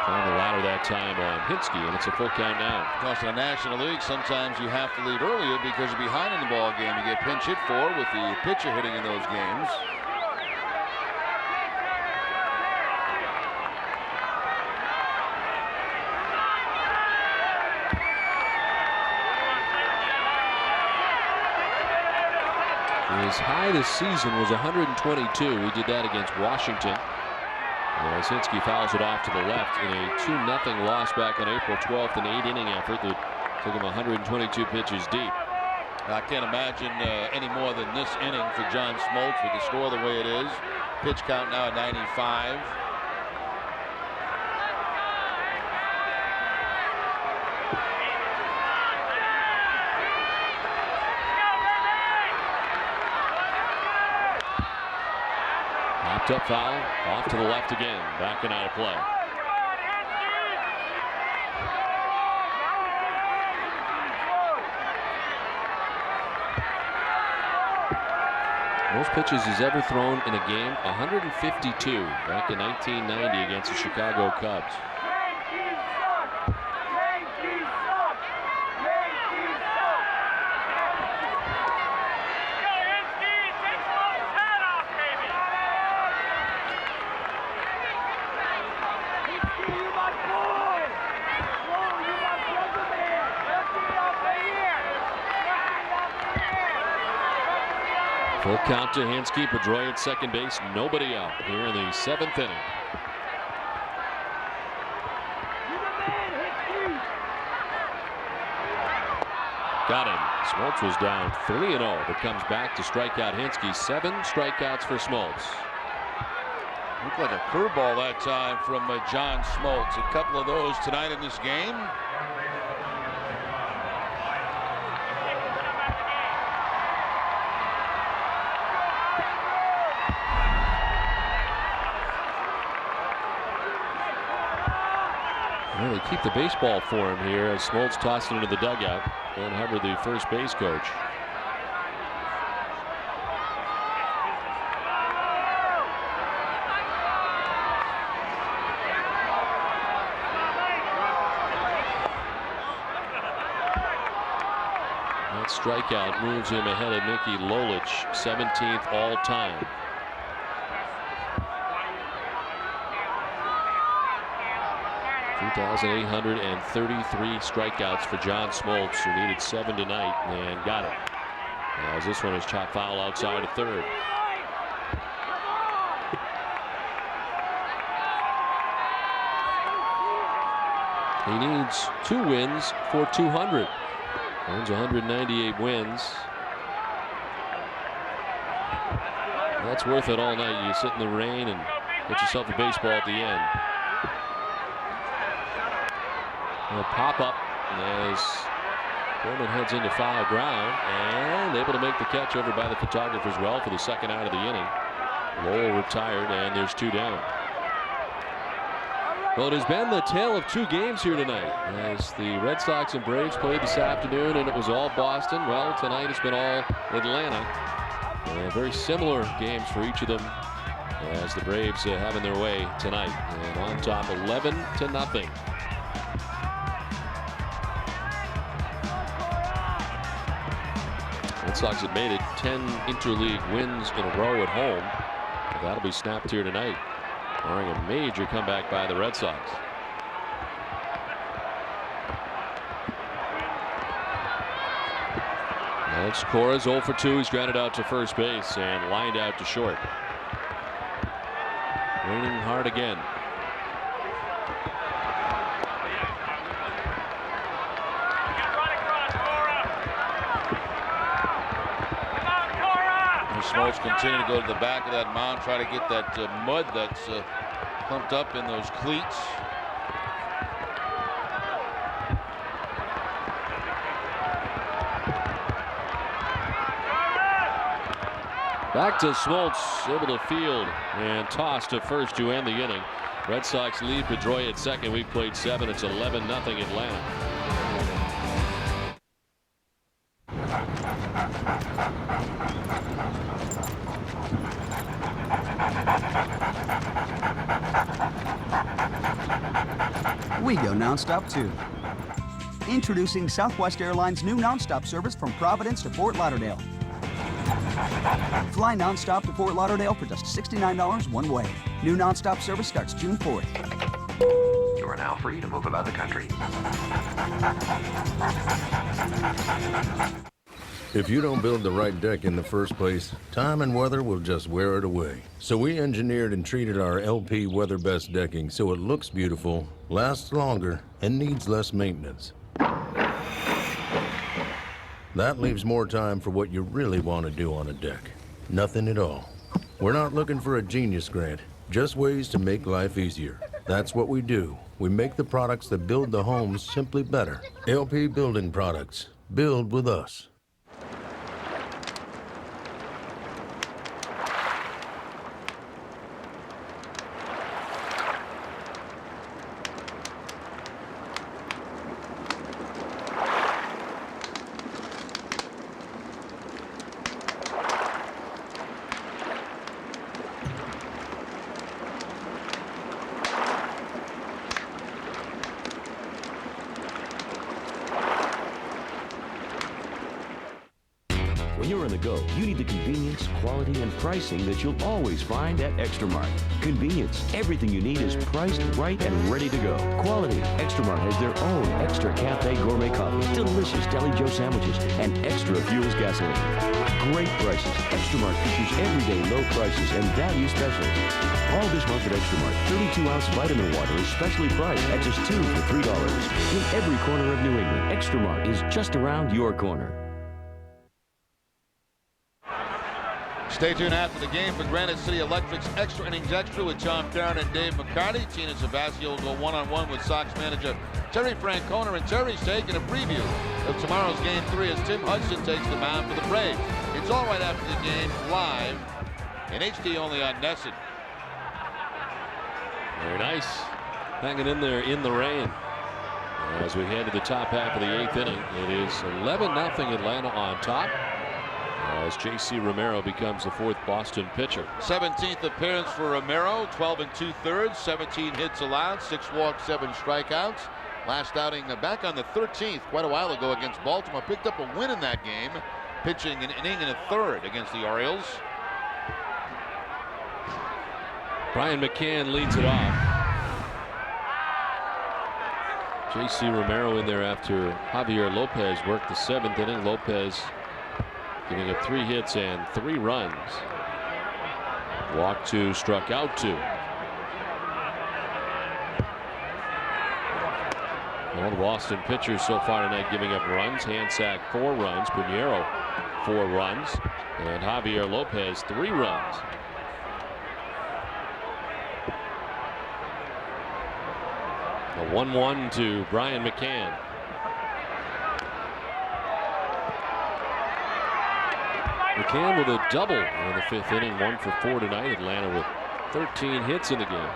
Climbed the ladder that time on Hansack, and it's a full count now. Because in the National League, sometimes you have to lead earlier because you're behind in the ball game. You get pinch hit for with the pitcher hitting in those games. His high this season was 122. He did that against Washington. As Hansack fouls it off to the left in a 2-0 loss back on April 12th, an 8-inning effort that took him 122 pitches deep. I can't imagine any more than this inning for John Smoltz with the score the way it is. Pitch count now at 95. Popped up foul, off to the left again, back and out of play. Most pitches he's ever thrown in a game, 152 back in 1990 against the Chicago Cubs. Full count to Hansack. Pedroia at second base. Nobody out here in the 7th inning. Got him. Smoltz was down 3-0, but comes back to strike out Hinske. 7 strikeouts for Smoltz. Looked like a curveball that time from John Smoltz. A couple of those tonight in this game. Well, they keep the baseball for him here as Smoltz tossed it into the dugout. Glenn Hubbard, the first base coach. That strikeout moves him ahead of Mickey Lolich, 17th all time. $2,833 strikeouts for John Smoltz, who needed 7 tonight and got it. As this one is chopped foul outside of third. He needs 2 wins for 200. Owns 198 wins. That's worth it all night. You sit in the rain and get yourself a baseball at the end. A pop-up as Foreman heads into foul ground and able to make the catch over by the photographer's well for the second out of the inning. Lowell retired and there's 2 down. Well, it has been the tale of 2 games here tonight as the Red Sox and Braves played this afternoon and it was all Boston. Well, tonight it's been all Atlanta. Very similar games for each of them as the Braves having their way tonight and on top 11-0. Red Sox have made it 10 interleague wins in a row at home. That'll be snapped here tonight, barring a major comeback by the Red Sox. Alex Cora's 0 for 2. He's grounded out to first base and lined out to short. Raining hard again. Smoltz continue to go to the back of that mound, try to get that mud that's pumped up in those cleats. Back to Smoltz, able to field and toss to first to end the inning. Red Sox lead Pedroia at second. We've played 7. It's 11-0 Atlanta. We go nonstop too. Introducing Southwest Airlines' new nonstop service from Providence to Fort Lauderdale. Fly nonstop to Fort Lauderdale for just $69 one way. New nonstop service starts June 4th. You are now free to move about the country. If you don't build the right deck in the first place, time and weather will just wear it away. So we engineered and treated our LP Weather Best decking so it looks beautiful, lasts longer, and needs less maintenance. That leaves more time for what you really want to do on a deck. Nothing at all. We're not looking for a genius grant, just ways to make life easier. That's what we do. We make the products that build the homes simply better. LP Building Products. Build with us. When you're on the go, you need the convenience, quality, and pricing that you'll always find at Extra Mart. Convenience. Everything you need is priced right and ready to go. Quality. Extra Mart has their own Extra Cafe Gourmet Coffee, delicious Deli Joe sandwiches, and Extra Fuels gasoline. Great prices. Extra Mart features everyday low prices and value specials. All this month at Extra Mart, 32-ounce vitamin water is specially priced at just 2 for $3. In every corner of New England, Extra Mart is just around your corner. Stay tuned after the game for Granite City Electric's Extra Innings Extra with John Farron and Dave McCarty. Tina Savasio will go one-on-one with Sox manager Terry Francona, and Terry's taking a preview of tomorrow's Game 3 as Tim Hudson takes the mound for the Braves. It's all right after the game, live in HD only on NESN. Very nice. Hanging in there in the rain. As we head to the top half of the 8th inning, it is 11-0 Atlanta on top, as J.C. Romero becomes the 4th Boston pitcher. 17th appearance for Romero, 12 2/3, 17 hits allowed, 6 walks, 7 strikeouts. Last outing back on the 13th, quite a while ago against Baltimore. Picked up a win in that game, pitching an inning and a third against the Orioles. Brian McCann leads it off. J.C. Romero in there after Javier Lopez worked the 7th inning. Lopez giving up 3 hits and 3 runs. Walked 2, struck out 2. All the Boston pitchers so far tonight giving up runs. Hansack 4 runs, Pinheiro 4 runs, and Javier Lopez 3 runs. A 1-1 to Brian McCann. McCann with a double in the 5th inning, 1 for 4 tonight. Atlanta with 13 hits in the game.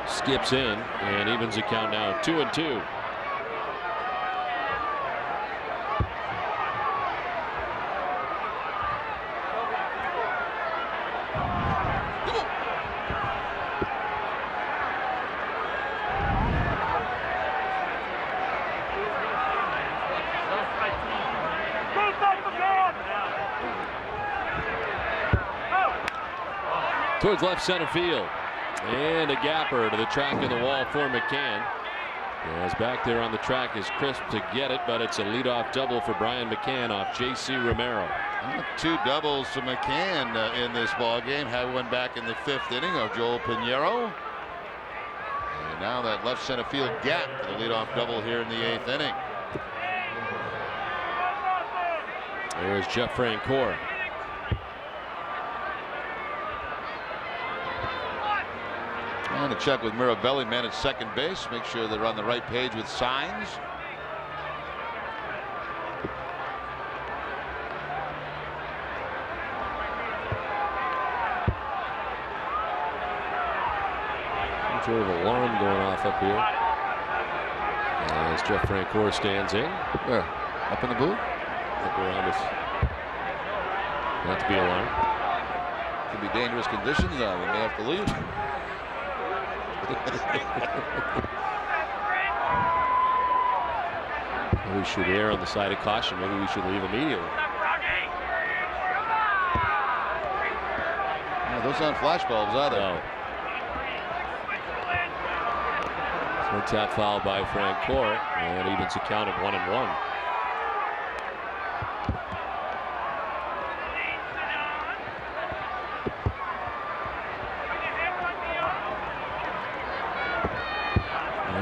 Skips in and evens the count now at 2-2. Towards left center field. And a gapper to the track of the wall for McCann. As back there on the track is crisp to get it, but it's a leadoff double for Brian McCann off J.C. Romero. 2 doubles to McCann in this ball game. Had one back in the 5th inning of Joel Pinheiro. And now that left center field gap for the leadoff double here in the 8th inning. There's Jeff Francoeur. And to check with Mirabelli, man at second base. Make sure they're on the right page with signs. Some sort of alarm going off up here. As Jeff Francoeur stands in. Where? Up in the booth? Up around us. Not to be alarmed. Could be dangerous conditions. We may have to leave. We should err on the side of caution. Maybe we should leave immediately. No, those aren't flash bulbs, are they? No. So tap foul by Francoeur, and evens the count at 1-1.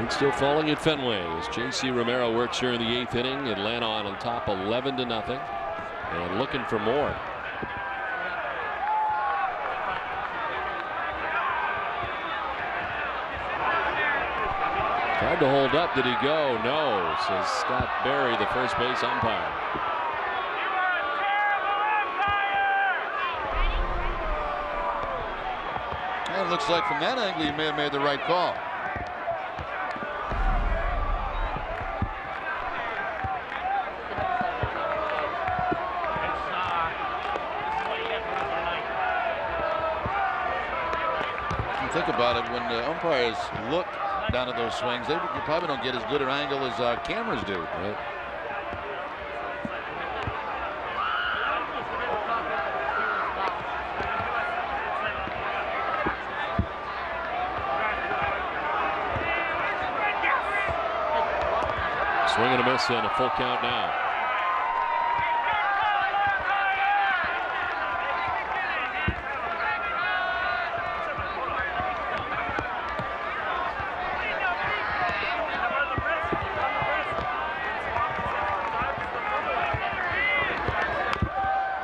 Still falling at Fenway as J.C. Romero works here in the 8th inning. Atlanta on top 11-0 and looking for more. Tried to hold up. Did he go? No, says Scott Berry, the first base umpire. And it looks like from that angle you may have made the right call. Think about it, when the umpires look down at those swings, you probably don't get as good an angle as cameras do. Right. Swing and a miss and a full count now.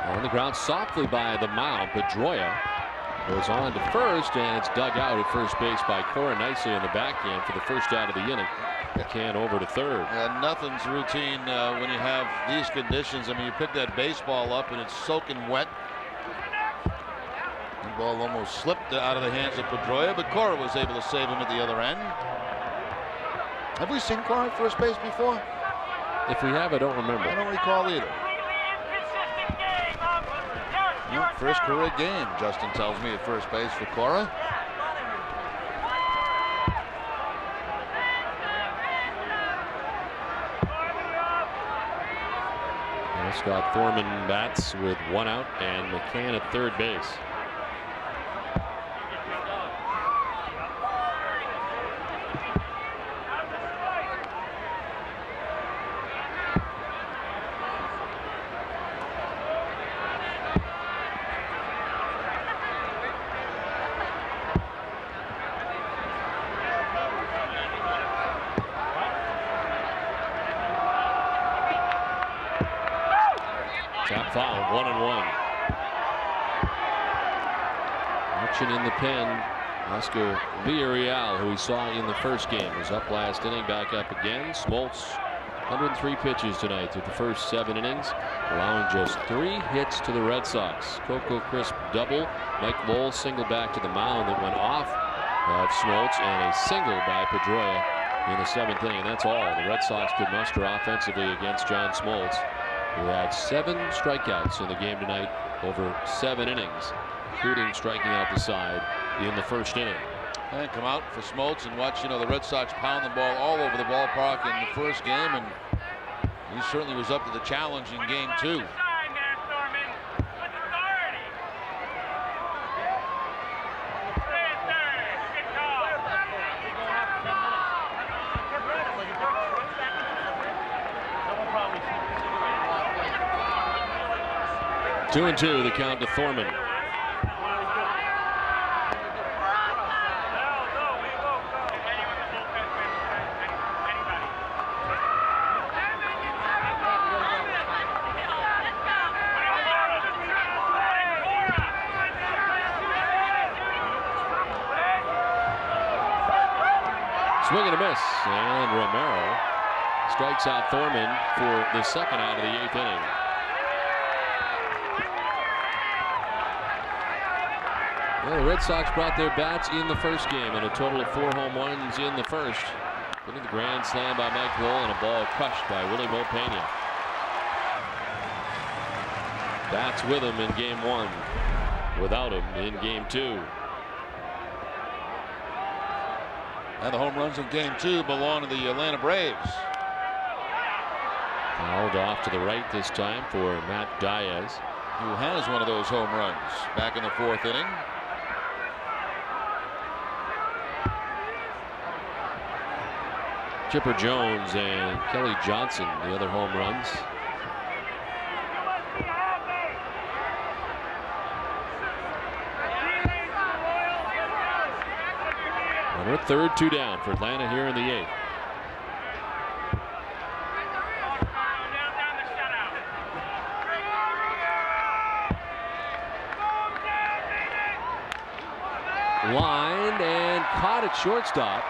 On the ground softly by the mound. Pedroia goes on to first, and it's dug out at first base by Cora nicely in the backhand for the first out of the inning. McCann over to third. Nothing's routine when you have these conditions. I mean, you pick that baseball up and it's soaking wet. The ball almost slipped out of the hands of Pedroia, but Cora was able to save him at the other end. Have we seen Cora at first base before? If we have, I don't remember. I don't recall either. No, first career game, Justin tells me, at first base for Cora. Scott Thorman bats with one out and McCann at third base. Top foul, 1-1. Action in the pen. Oscar Villarreal, who we saw in the first game, was up last inning, back up again. Smoltz, 103 pitches tonight through the first 7 innings, allowing just 3 hits to the Red Sox. Coco Crisp double. Mike Lowell single back to the mound that went off of Smoltz, and a single by Pedroia in the 7th inning. And that's all the Red Sox could muster offensively against John Smoltz, who had 7 strikeouts in the game tonight over 7 innings, including striking out the side in the first inning. And come out for Smoltz and watch, the Red Sox pound the ball all over the ballpark in the first game, and he certainly was up to the challenge in game 2. Two and two, the count to Thorman. Swing and a miss, and Romero strikes out Thorman for the second out of the 8th inning. Well, the Red Sox brought their bats in the first game, and a total of 4 home runs in the first. Including the grand slam by Mike Lowell and a ball crushed by Willie Mo Pena. Bats with him in game 1, without him in game 2. And the home runs in game 2 belong to the Atlanta Braves. Fouled off to the right this time for Matt Diaz, who has one of those home runs back in the 4th inning. Chipper Jones and Kelly Johnson, the other home runs. Runner at third, 2 down for Atlanta here in the 8th. Lined and caught at shortstop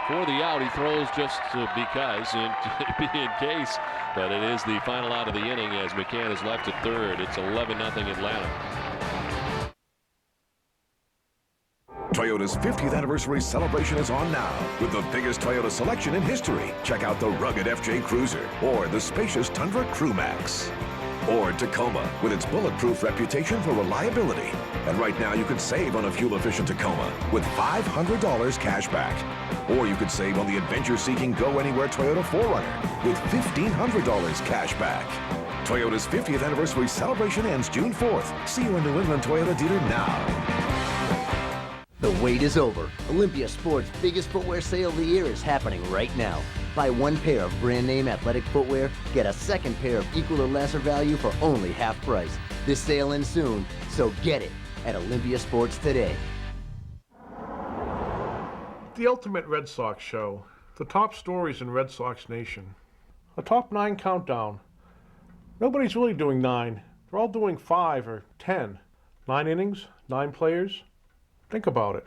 for the out. He throws just because, in case, but it is the final out of the inning as McCann is left at third. It's 11-0 Atlanta. Toyota's 50th anniversary celebration is on now with the biggest Toyota selection in history. Check out the rugged FJ Cruiser or the spacious Tundra Crew Max. Or Tacoma, with its bulletproof reputation for reliability. And right now you could save on a fuel-efficient Tacoma with $500 cash back. Or you could save on the adventure-seeking Go-Anywhere Toyota 4Runner with $1,500 cash back. Toyota's 50th anniversary celebration ends June 4th. See your New England Toyota dealer now. The wait is over. Olympia Sports' biggest footwear sale of the year is happening right now. Buy one pair of brand name athletic footwear, get a second pair of equal or lesser value for only half price. This sale ends soon, so get it at Olympia Sports today. The Ultimate Red Sox Show. The top stories in Red Sox Nation. A top 9 countdown. Nobody's really doing 9. They're all doing 5 or 10. 9 innings, 9 players. Think about it.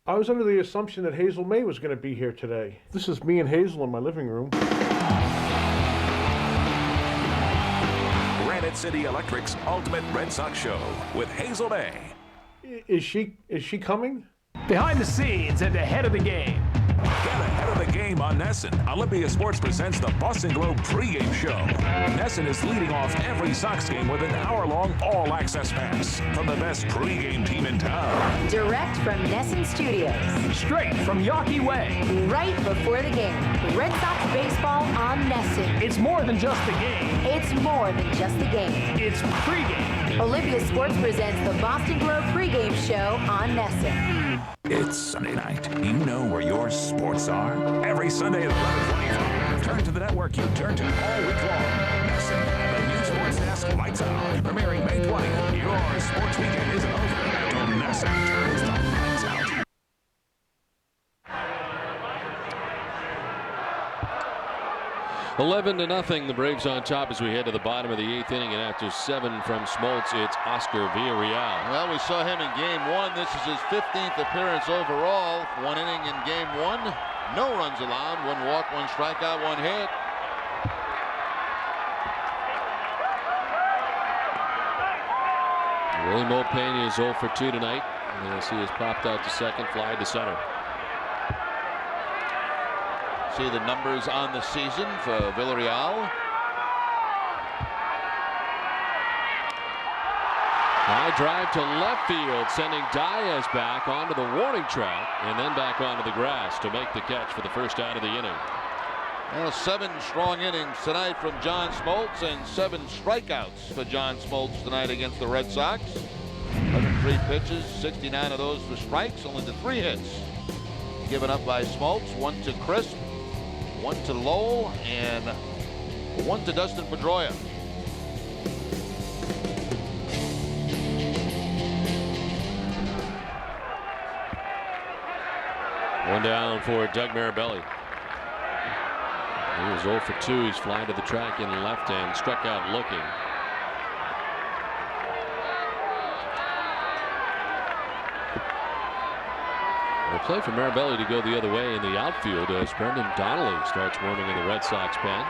I was under the assumption that Hazel May was going to be here today. This is me and Hazel in my living room. Granite City Electric's Ultimate Red Sox Show with Hazel May. Is she coming? Behind the scenes and ahead of the game. Get ahead of the game on Nesson. Olympia Sports presents the Boston Globe pregame show. Nesson is leading off every Sox game with an hour-long all-access pass from the best pregame team in town. Direct from Nesson Studios. Straight from Yawkey Way. Right before the game. Red Sox baseball on Nesson. It's more than just the game. It's more than just the game. It's pregame. Olympia Sports presents the Boston Globe pregame show on Nesson. It's Sunday night. You know where your sports are. Every Sunday at 11:25. Turn to the network you turn to all week long. Nesson, the new sports desk lights out. Premiering May 20th. Your sports weekend isn't over until Nesson turns the lights out. $11-0. The Braves on top as we head to the bottom of the 8th inning, and after 7 from Smoltz, it's Oscar Villarreal. Well, we saw him in game 1. This is his 15th appearance overall. 1 inning in game 1. No runs allowed. 1 walk, 1 strikeout, 1 hit. Willie Mopena is 0 for 2 tonight. As he has popped out to second, fly to center. See the numbers on the season for Villarreal. High drive to left field, sending Diaz back onto the warning track and then back onto the grass to make the catch for the first out of the inning. Well, 7 strong innings tonight from John Smoltz and 7 strikeouts for John Smoltz tonight against the Red Sox. 103 pitches, 69 of those for strikes, only the 3 hits given up by Smoltz. 1 to Crisp, 1 to Lowell, and 1 to Dustin Pedroia. One down for Doug Mirabelli. He was 0 for 2. He's flying to the track in left and struck out looking. A play for Mirabelli to go the other way in the outfield as Brendan Donnelly starts warming in the Red Sox pen.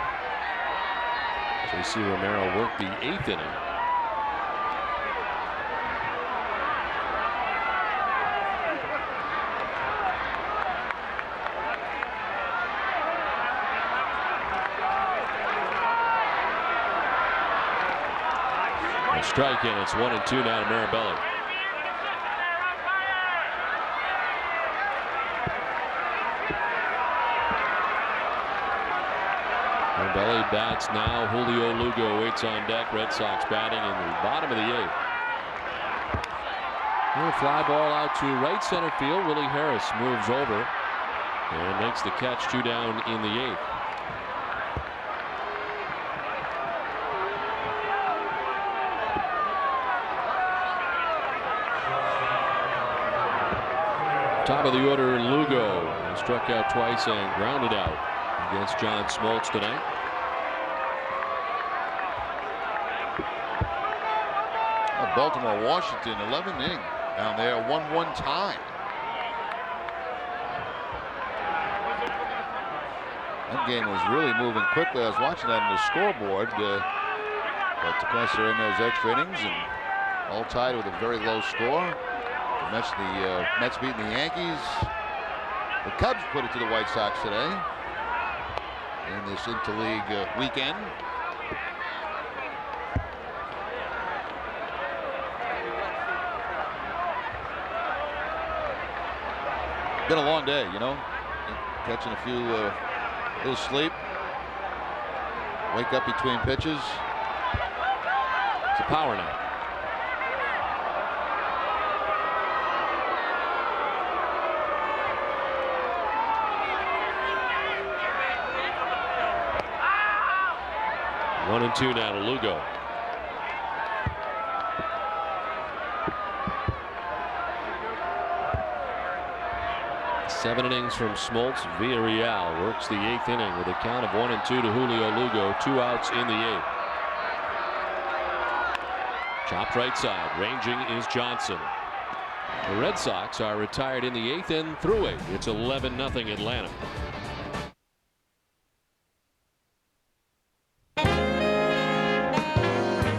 J.C. Romero worked the 8th inning. A strike, and it's 1-2 now to Mirabelli. Mirabelli bats now. Julio Lugo waits on deck. Red Sox batting in the bottom of the 8th. A fly ball out to right center field. Willie Harris moves over and makes the catch. 2 down in the 8th. Top of the order, Lugo struck out twice and grounded out against John Smoltz tonight. Baltimore, Washington, 11 inning down there, 1-1 tie. That game was really moving quickly. I was watching that on the scoreboard. But of course they're in those extra innings and all tied with a very low score. The Mets beating the Yankees. The Cubs put it to the White Sox today in this interleague weekend. been a long day, you know. Catching a few little sleep. Wake up between pitches. It's a power nap. One and two now to Lugo. Seven innings from Smoltz. Villarreal works the 8th inning with a count of 1 and 2 to Julio Lugo. 2 outs in the 8th. Chopped right side. Ranging is Johnson. The Red Sox are retired in the 8th and through 8. It's 11-0 Atlanta.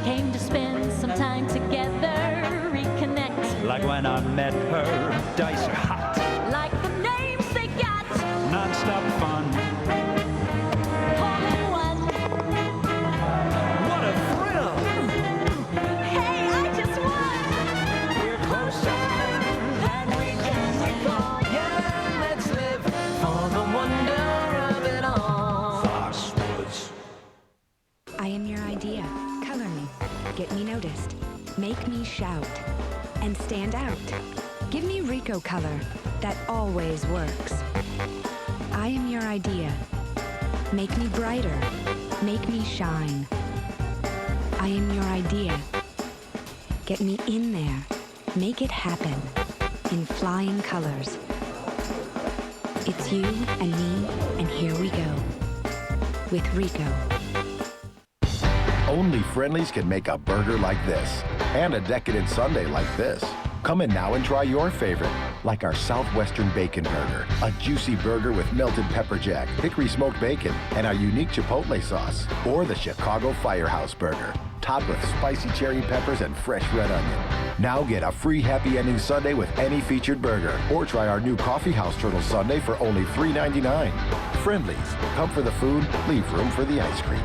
Came to spend some time together, reconnect. Like when I met her, dice are hot. Like the names they got. Non-stop fun. Hole in one. What a thrill! Hey, I just won. We're closer than we can recall. Yeah, let's live for the wonder of it all. Foxwoods. I am your idea. Color me. Get me noticed. Make me shout. And stand out. Give me Rico color that always works. I am your idea. Make me brighter. Make me shine. I am your idea. Get me in there. Make it happen. In flying colors. It's you and me, and here we go. With Rico. Only Friendly's can make a burger like this, and a decadent sundae like this. Come in now and try your favorite, like our Southwestern Bacon Burger, a juicy burger with melted pepper jack, hickory smoked bacon, and our unique chipotle sauce, or the Chicago Firehouse Burger, topped with spicy cherry peppers and fresh red onion. Now get a free Happy Ending Sundae with any featured burger, or try our new Coffee House Turtle Sundae for only $3.99. Friendly's, come for the food, leave room for the ice cream.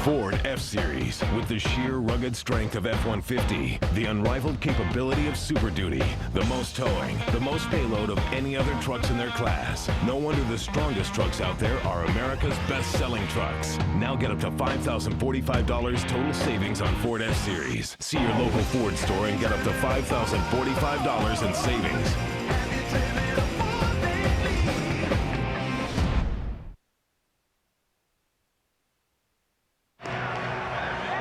Ford F-Series with the sheer rugged strength of F-150, the unrivaled capability of Super Duty, the most towing, the most payload of any other trucks in their class. No wonder the strongest trucks out there are America's best-selling trucks. Now get up to $5,045 total savings on Ford F-Series. See your local Ford store and get up to $5,045 in savings.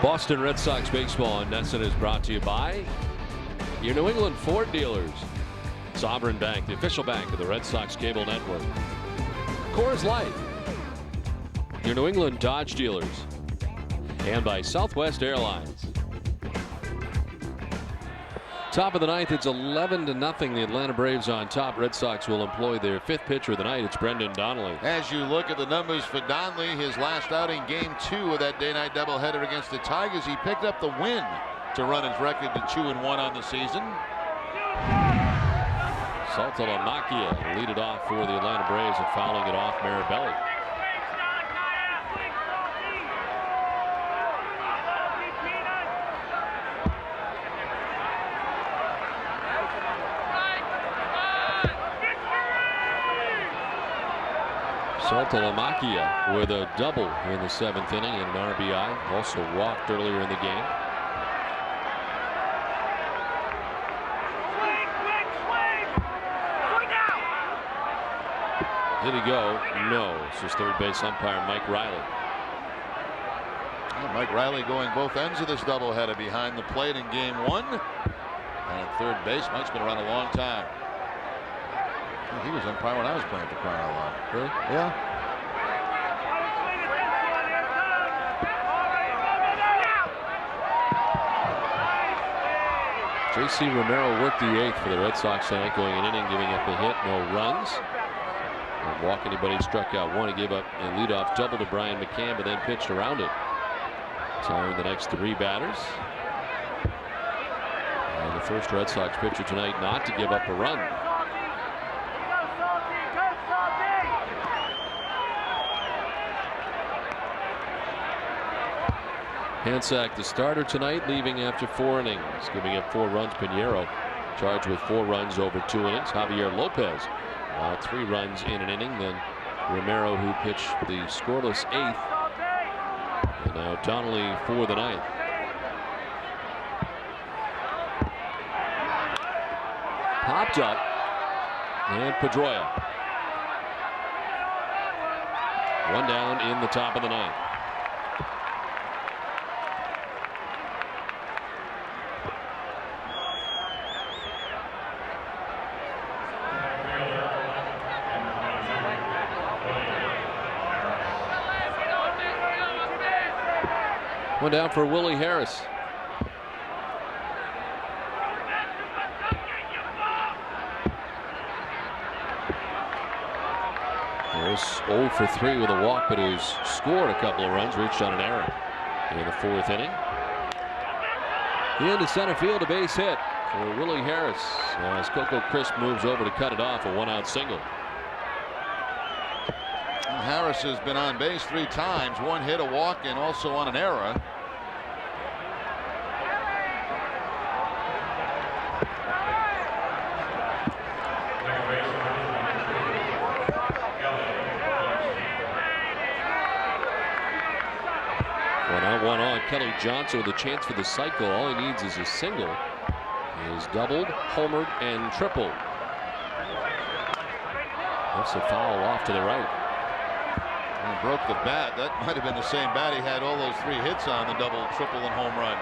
Boston Red Sox baseball on NESN is brought to you by your New England Ford dealers. Sovereign Bank, the official bank of the Red Sox cable network. Coors Light, your New England Dodge dealers. And by Southwest Airlines. Top of the 9th, it's 11-0. The Atlanta Braves on top. Red Sox will employ their 5th pitcher of the night. It's Brendan Donnelly. As you look at the numbers for Donnelly, his last outing, game 2 of that day-night doubleheader against the Tigers, he picked up the win to run his record to 2-1 on the season. Saltalamacchia lead it off for the Atlanta Braves and fouling it off Marabelli. Saltalamacchia with a double in the 7th inning and an RBI. Also walked earlier in the game. Did he go? No. It's his third base umpire, Mike Riley. Yeah, Mike Riley going both ends of this doubleheader, behind the plate in game 1 and third base. Mike's been around a long time. He was umpire when I was playing for crying out loud. Really? Yeah. J.C. Romero worked the 8th for the Red Sox tonight, going an inning, giving up a hit, no runs. Didn't walk anybody, struck out 1. He gave up a leadoff double to Brian McCann, but then pitched around it. Tiring the next 3 batters. And the first Red Sox pitcher tonight not to give up a run. Hansack, the starter tonight, leaving after 4 innings, giving up 4 runs. Pinheiro charged with 4 runs over 2 innings. Javier Lopez 3 runs in an inning. Then Romero, who pitched the scoreless 8th. And now Donnelly for the 9th. Popped up. And Pedroia. 1 down in the top of the 9th. One down for Willie Harris. Harris 0 for 3 with a walk, but has scored a couple of runs, reached on an error in the 4th inning. Into center field, a base hit for Willie Harris as Coco Crisp moves over to cut it off, a 1-out single. Harris has been on base 3 times, 1 hit, a walk, and also on an error. One on. Kelly Johnson with a chance for the cycle. All he needs is a single. He's doubled, homered, and tripled. That's a foul off to the right. And broke the bat. That might have been the same bat he had all those 3 hits on, the double, triple, and home run.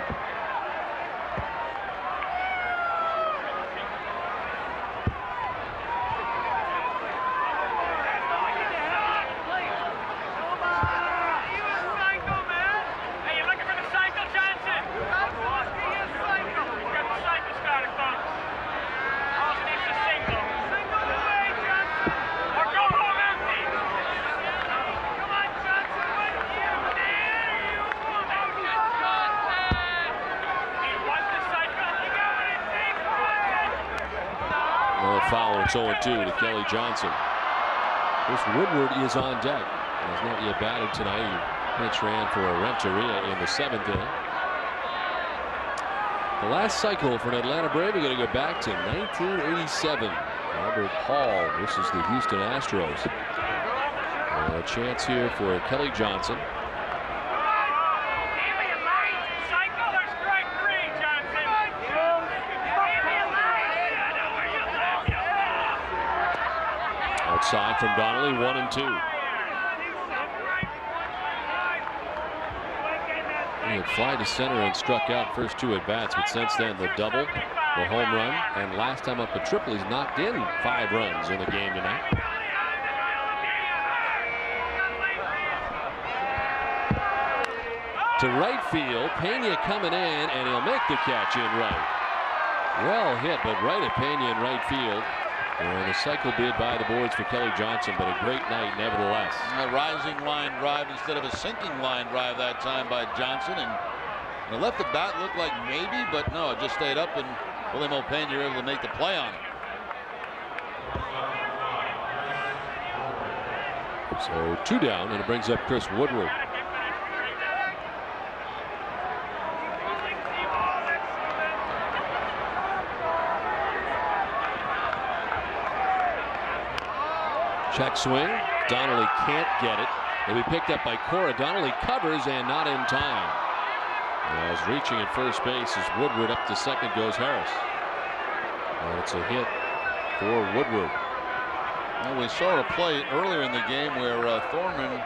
Foul. It's 0-2 to Kelly Johnson. Chris Woodward is on deck. He's not yet batted tonight. He pitch ran for a Renteria in the 7th inning. The last cycle for an Atlanta Brave, we're going to go back to 1987. Albert Hall versus the Houston Astros. And a chance here for Kelly Johnson. Outside from Donnelly, 1-2. He had fly to center and struck out first 2 at bats, but since then the double, the home run, and last time up a triple, he's knocked in 5 runs in the game tonight. To right field, Pena coming in, and he'll make the catch in right. Well hit, but right at Pena in right field. And a cycle bid by the boards for Kelly Johnson, but a great night nevertheless. A rising line drive instead of a sinking line drive that time by Johnson, and it left the bat look like maybe, but no, it just stayed up, and William O'Pena able to make the play on it. So 2 down, and it brings up Chris Woodward. Check swing. Donnelly can't get it. It'll be picked up by Cora. Donnelly covers and not in time. As reaching at first base as Woodward up to second goes Harris. And it's a hit for Woodward. Well, we saw a play earlier in the game where Thorman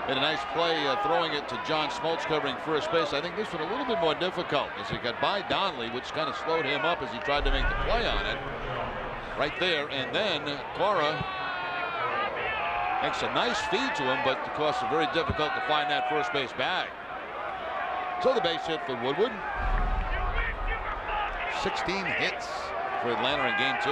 made a nice play throwing it to John Smoltz covering first base. I think this one a little bit more difficult as he got by Donnelly, which kind of slowed him up as he tried to make the play on it. Right there, and then Cora makes a nice feed to him, but of course it's very difficult to find that first base bag. So the base hit for Woodward. 16 hits for Atlanta in game 2.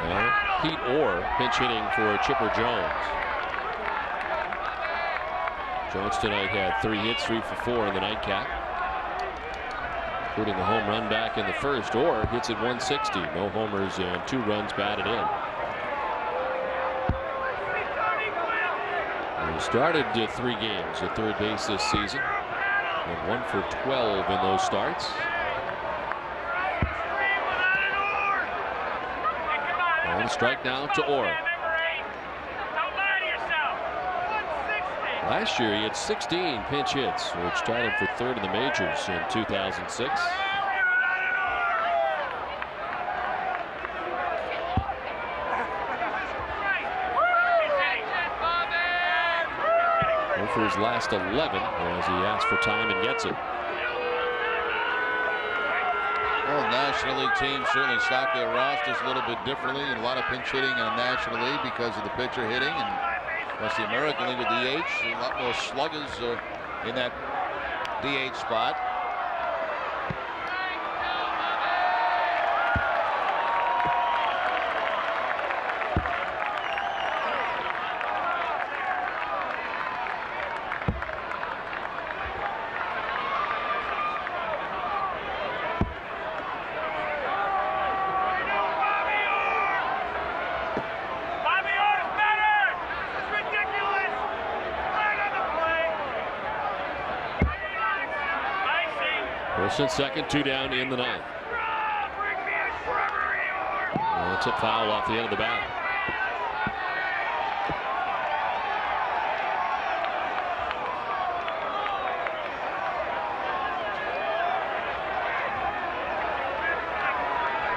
Well, Pete Orr pinch hitting for Chipper Jones. Jones tonight had 3 hits, 3 for 4 in the nightcap, including the home run back in the first. Orr hits at 160. No homers and 2 runs batted in. He started 3 games at third base this season. And 1 for 12 in those starts. And strike now to Orr. Last year he had 16 pinch hits, which tied him for 3rd in the majors in 2006. And for his last 11 as he asks for time and gets it. Well, National League teams certainly stock their rosters a little bit differently, and a lot of pinch hitting in the National League because of the pitcher hitting, and plus the American League with DH, a lot more sluggers in that DH spot. First and second, 2 down in the 9th. And it's a foul off the end of the bat.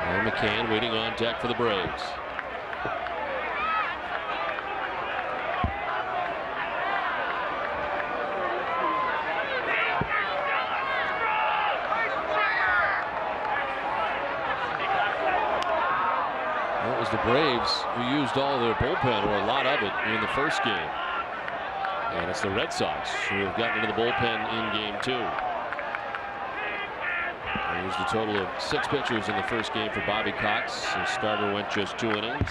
And McCann waiting on deck for the Braves. The Braves who used all their bullpen, or a lot of it, in the first game. And it's the Red Sox who have gotten into the bullpen in game 2. They used a total of 6 pitchers in the first game for Bobby Cox. His starter went just 2 innings.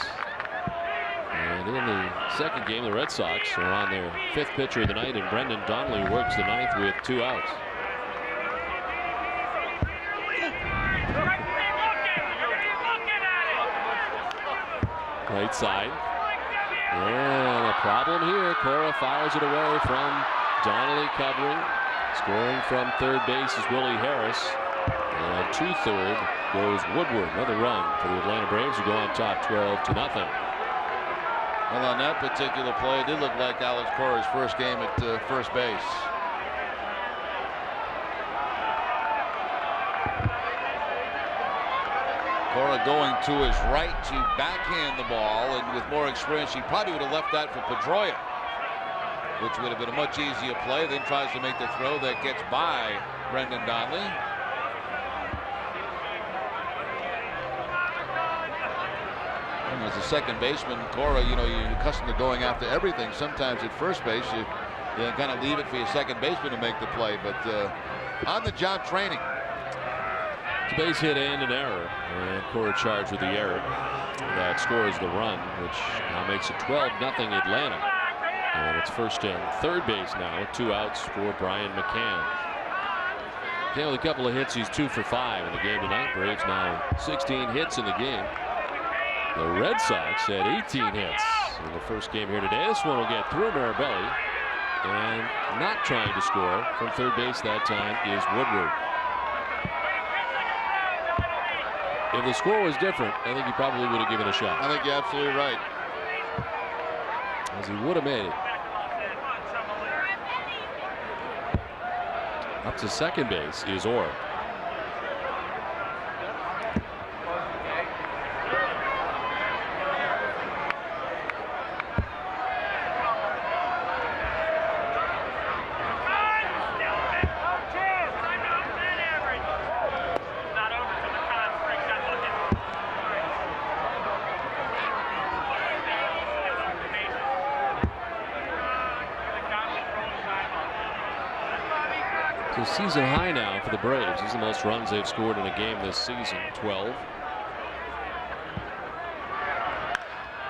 And in the second game, the Red Sox are on their 5th pitcher of the night, and Brendan Donnelly works the 9th with 2 outs. Right side. And a problem here. Cora fires it away from Donnelly covering. Scoring from third base is Willie Harris. And to third goes Woodward. Another run for the Atlanta Braves, who go on top 12-0. Well, on that particular play, it did look like Alex Cora's first game at first base. Cora going to his right to backhand the ball, and with more experience, he probably would have left that for Pedroia, which would have been a much easier play. Then tries to make the throw that gets by Brendan Donnelly. And as a second baseman, Cora, you know, you're accustomed to going after everything. Sometimes at first base, you kind of leave it for your second baseman to make the play, but on the job training. Base hit and an error, and Cora charged with the error. That scores the run, which now makes it 12-0 Atlanta. And it's first and third base now, 2 outs for Brian McCann. McCann with a couple of hits, he's 2 for 5 in the game tonight. Braves now 16 hits in the game. The Red Sox had 18 hits in the first game here today. This one will get through Marabelli, and not trying to score from third base that time is Woodward. If the score was different, I think he probably would have given a shot. I think you're absolutely right. As he would have made it. Up to second base is Orr. Season high now for the Braves. This is the most runs they've scored in a game this season, 12.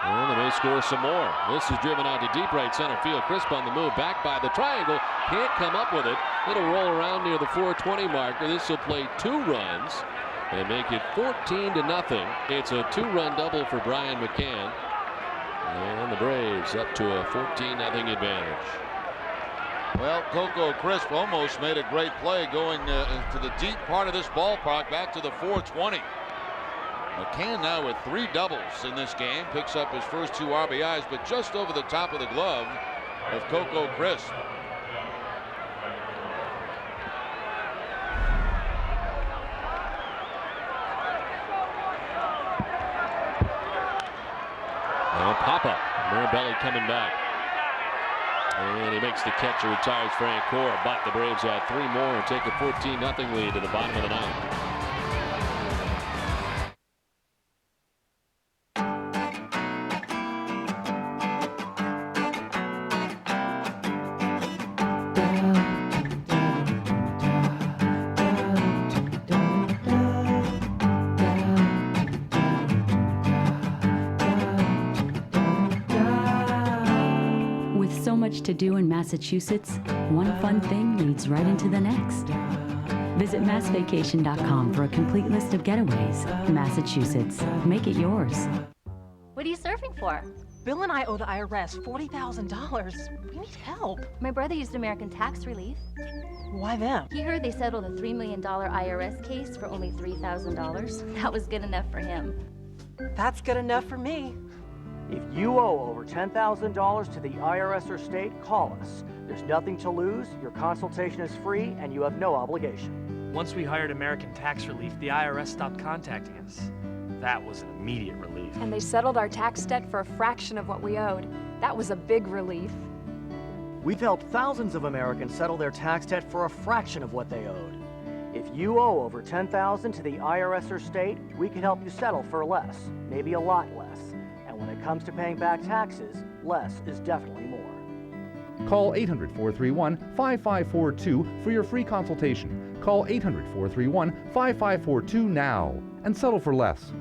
And they may score some more. This is driven out to deep right center field. Crisp on the move, back by the triangle. Can't come up with it. It'll roll around near the 420 marker. This will play 2 runs and make it 14-0. It's a 2-run double for Brian McCann. And the Braves up to a 14-0 advantage. Well, Coco Crisp almost made a great play going to the deep part of this ballpark back to the 420. McCann now with 3 doubles in this game, picks up his first 2 RBIs, but just over the top of the glove of Coco Crisp. Now pop-up. Mirabelli coming back. And he makes the catch and retires Frank Core. But the Braves add 3 more and take a 14-0 lead to the bottom of the 9th. To do in Massachusetts, one fun thing leads right into the next. Visit massvacation.com for a complete list of getaways. Massachusetts, make it yours. What are you surfing for? Bill and I owe the IRS $40,000. We need help. My brother used American Tax Relief. Why them? He heard they settled a $3 million IRS case for only $3,000. That was good enough for him. That's good enough for me. If you owe over $10,000 to the IRS or state, call us. There's nothing to lose, your consultation is free, and you have no obligation. Once we hired American Tax Relief, the IRS stopped contacting us. That was an immediate relief. And they settled our tax debt for a fraction of what we owed. That was a big relief. We've helped thousands of Americans settle their tax debt for a fraction of what they owed. If you owe over $10,000 to the IRS or state, we can help you settle for less, maybe a lot less. When it comes to paying back taxes, less is definitely more. Call 800-431-5542 for your free consultation. Call 800-431-5542 now and settle for less.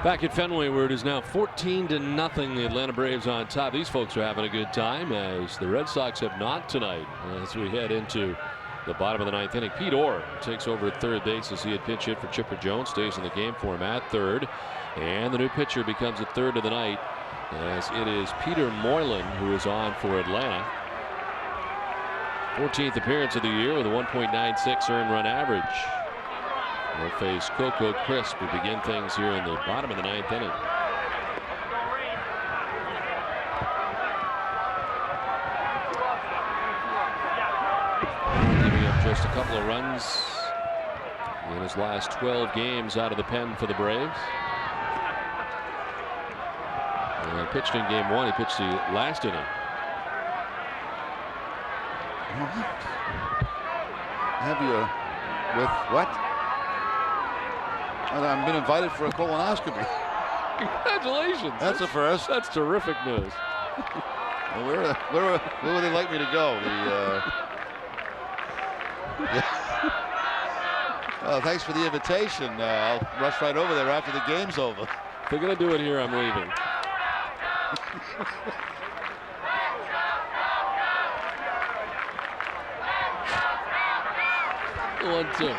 Back at Fenway, where it is now 14-0. The Atlanta Braves on top. These folks are having a good time, as the Red Sox have not tonight. As we head into the bottom of the 9th inning, Pete Orr takes over at third base as he had pinch hit for Chipper Jones. Stays in the game for him at third. And the new pitcher becomes a third of the night, as it is Peter Moylan who is on for Atlanta. 14th appearance of the year with a 1.96 earned run average. They'll face Coco Crisp to begin things here in the bottom of the 9th inning. Giving up just a couple of runs in his last 12 games out of the pen for the Braves. And pitched in game 1. He pitched the last inning. Have you with what? I've been invited for a colonoscopy. Congratulations. That's a first. That's terrific news. Well, where would they like me to go? Well, thanks for the invitation. I'll rush right over there after the game's over. If they're going to do it here, I'm leaving. 1-2.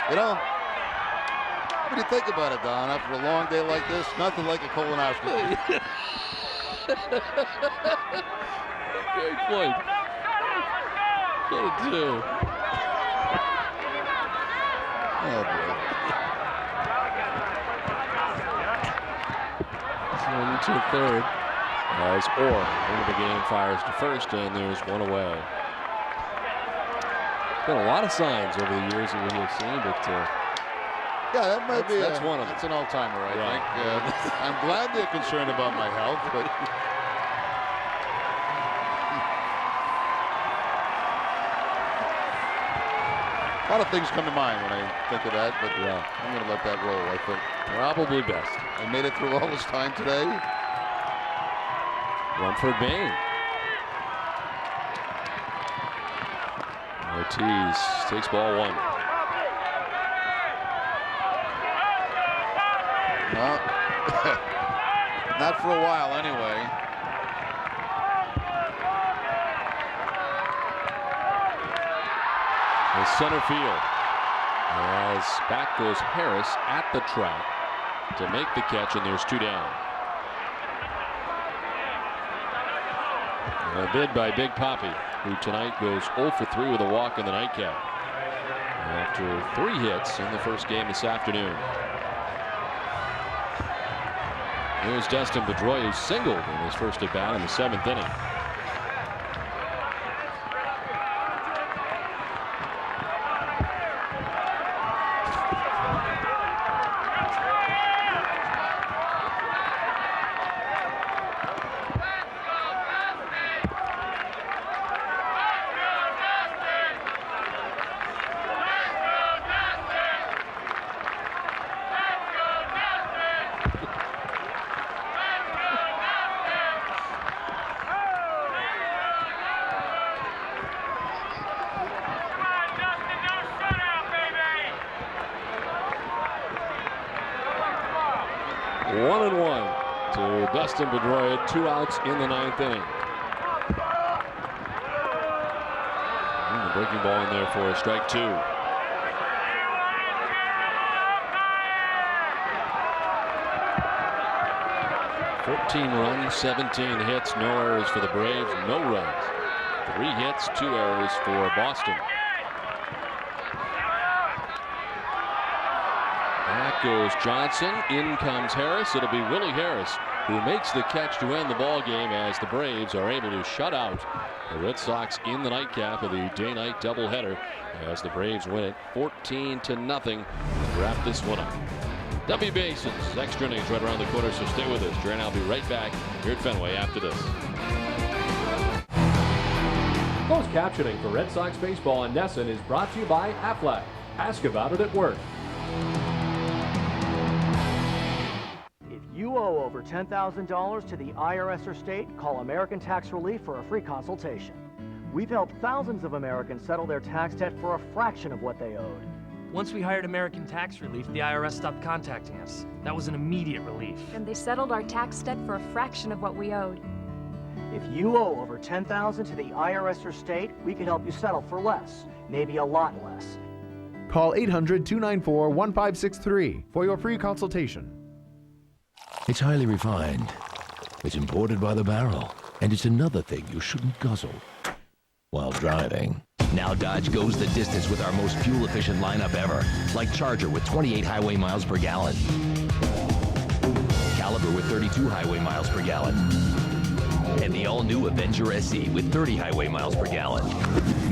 You know, what do you think about it, Don? After a long day like this, nothing like a colonoscopy. Great point. 1-2. Oh, boy. 1-2 third. As Orr into the game fires to first, and there's one away. Been a lot of signs over the years that we have seen, but yeah, that might be. That's one of them. It's an all-timer, I think. I'm glad they're concerned about my health, but. A lot of things come to mind when I think of that, but yeah, I'm going to let that roll, I think. Probably best. I made it through all this time today. Rumford Bain. Ortiz takes ball one. Well, not for a while anyway. The center field. As back goes Harris at the track to make the catch, and there's 2 down. A bid by Big Papi, who tonight goes 0 for 3 with a walk in the nightcap after 3 hits in the first game this afternoon. Here's Dustin Pedroia, who singled in his first at bat in the 7th inning. Dustin Pedroia, 2 outs in the 9th inning. And the breaking ball in there for a strike 2. Runs, 17 hits, no errors for the Braves, no runs. 3 hits, 2 errors for Boston. Back goes Johnson, in comes Harris. It'll be Willie Harris who makes the catch to end the ball game as the Braves are able to shut out the Red Sox in the nightcap of the day-night doubleheader as the Braves win it 14-0 to wrap this one up. W bases, extra innings right around the corner, so stay with us. Jerry and I'll be right back here at Fenway after this. Closed captioning for Red Sox baseball in Nesson is brought to you by Aflac. Ask about it at work. If you owe over $10,000 to the IRS or state, call American Tax Relief for a free consultation. We've helped thousands of Americans settle their tax debt for a fraction of what they owed. Once we hired American Tax Relief, the IRS stopped contacting us. That was an immediate relief. And they settled our tax debt for a fraction of what we owed. If you owe over $10,000 to the IRS or state, we can help you settle for less, maybe a lot less. Call 800-294-1563 for your free consultation. It's highly refined. It's imported by the barrel. And it's another thing you shouldn't guzzle while driving. Now Dodge goes the distance with our most fuel-efficient lineup ever. Like Charger with 28 highway miles per gallon. Caliber with 32 highway miles per gallon. And the all-new Avenger SE with 30 highway miles per gallon.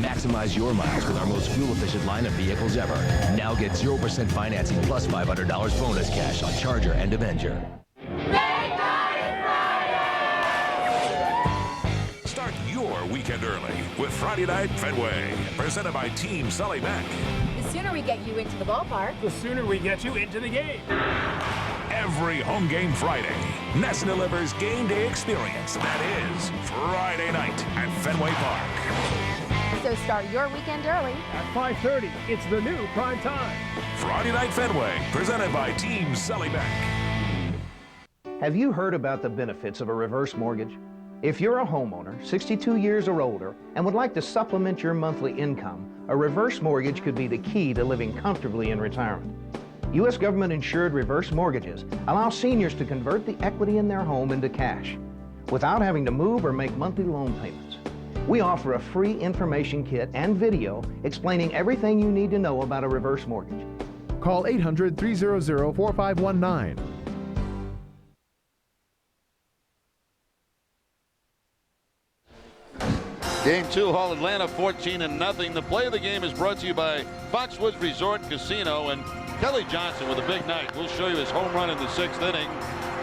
Maximize your miles with our most fuel-efficient lineup vehicles ever. Now get 0% financing plus $500 bonus cash on Charger and Avenger. Start your weekend early with Friday Night Fenway, presented by Team Sully Mack. The sooner we get you into the ballpark, the sooner we get you into the game. Every home game Friday, Nesson delivers game day experience that is Friday night at Fenway Park. so start your weekend early. At 5:30, it's the new prime time. Friday Night Fenway, presented by Team Sully Mack. Have you heard about the benefits of a reverse mortgage? If you're a homeowner, 62 years or older, and would like to supplement your monthly income, a reverse mortgage could be the key to living comfortably in retirement. U.S. government-insured reverse mortgages allow seniors to convert the equity in their home into cash without having to move or make monthly loan payments. We offer a free information kit and video explaining everything you need to know about a reverse mortgage. Call 800-300-4519. Game 2, Hall Atlanta 14-0. The play of the game is brought to you by Foxwoods Resort Casino, and Kelly Johnson with a big night. We'll show you his home run in the 6th inning,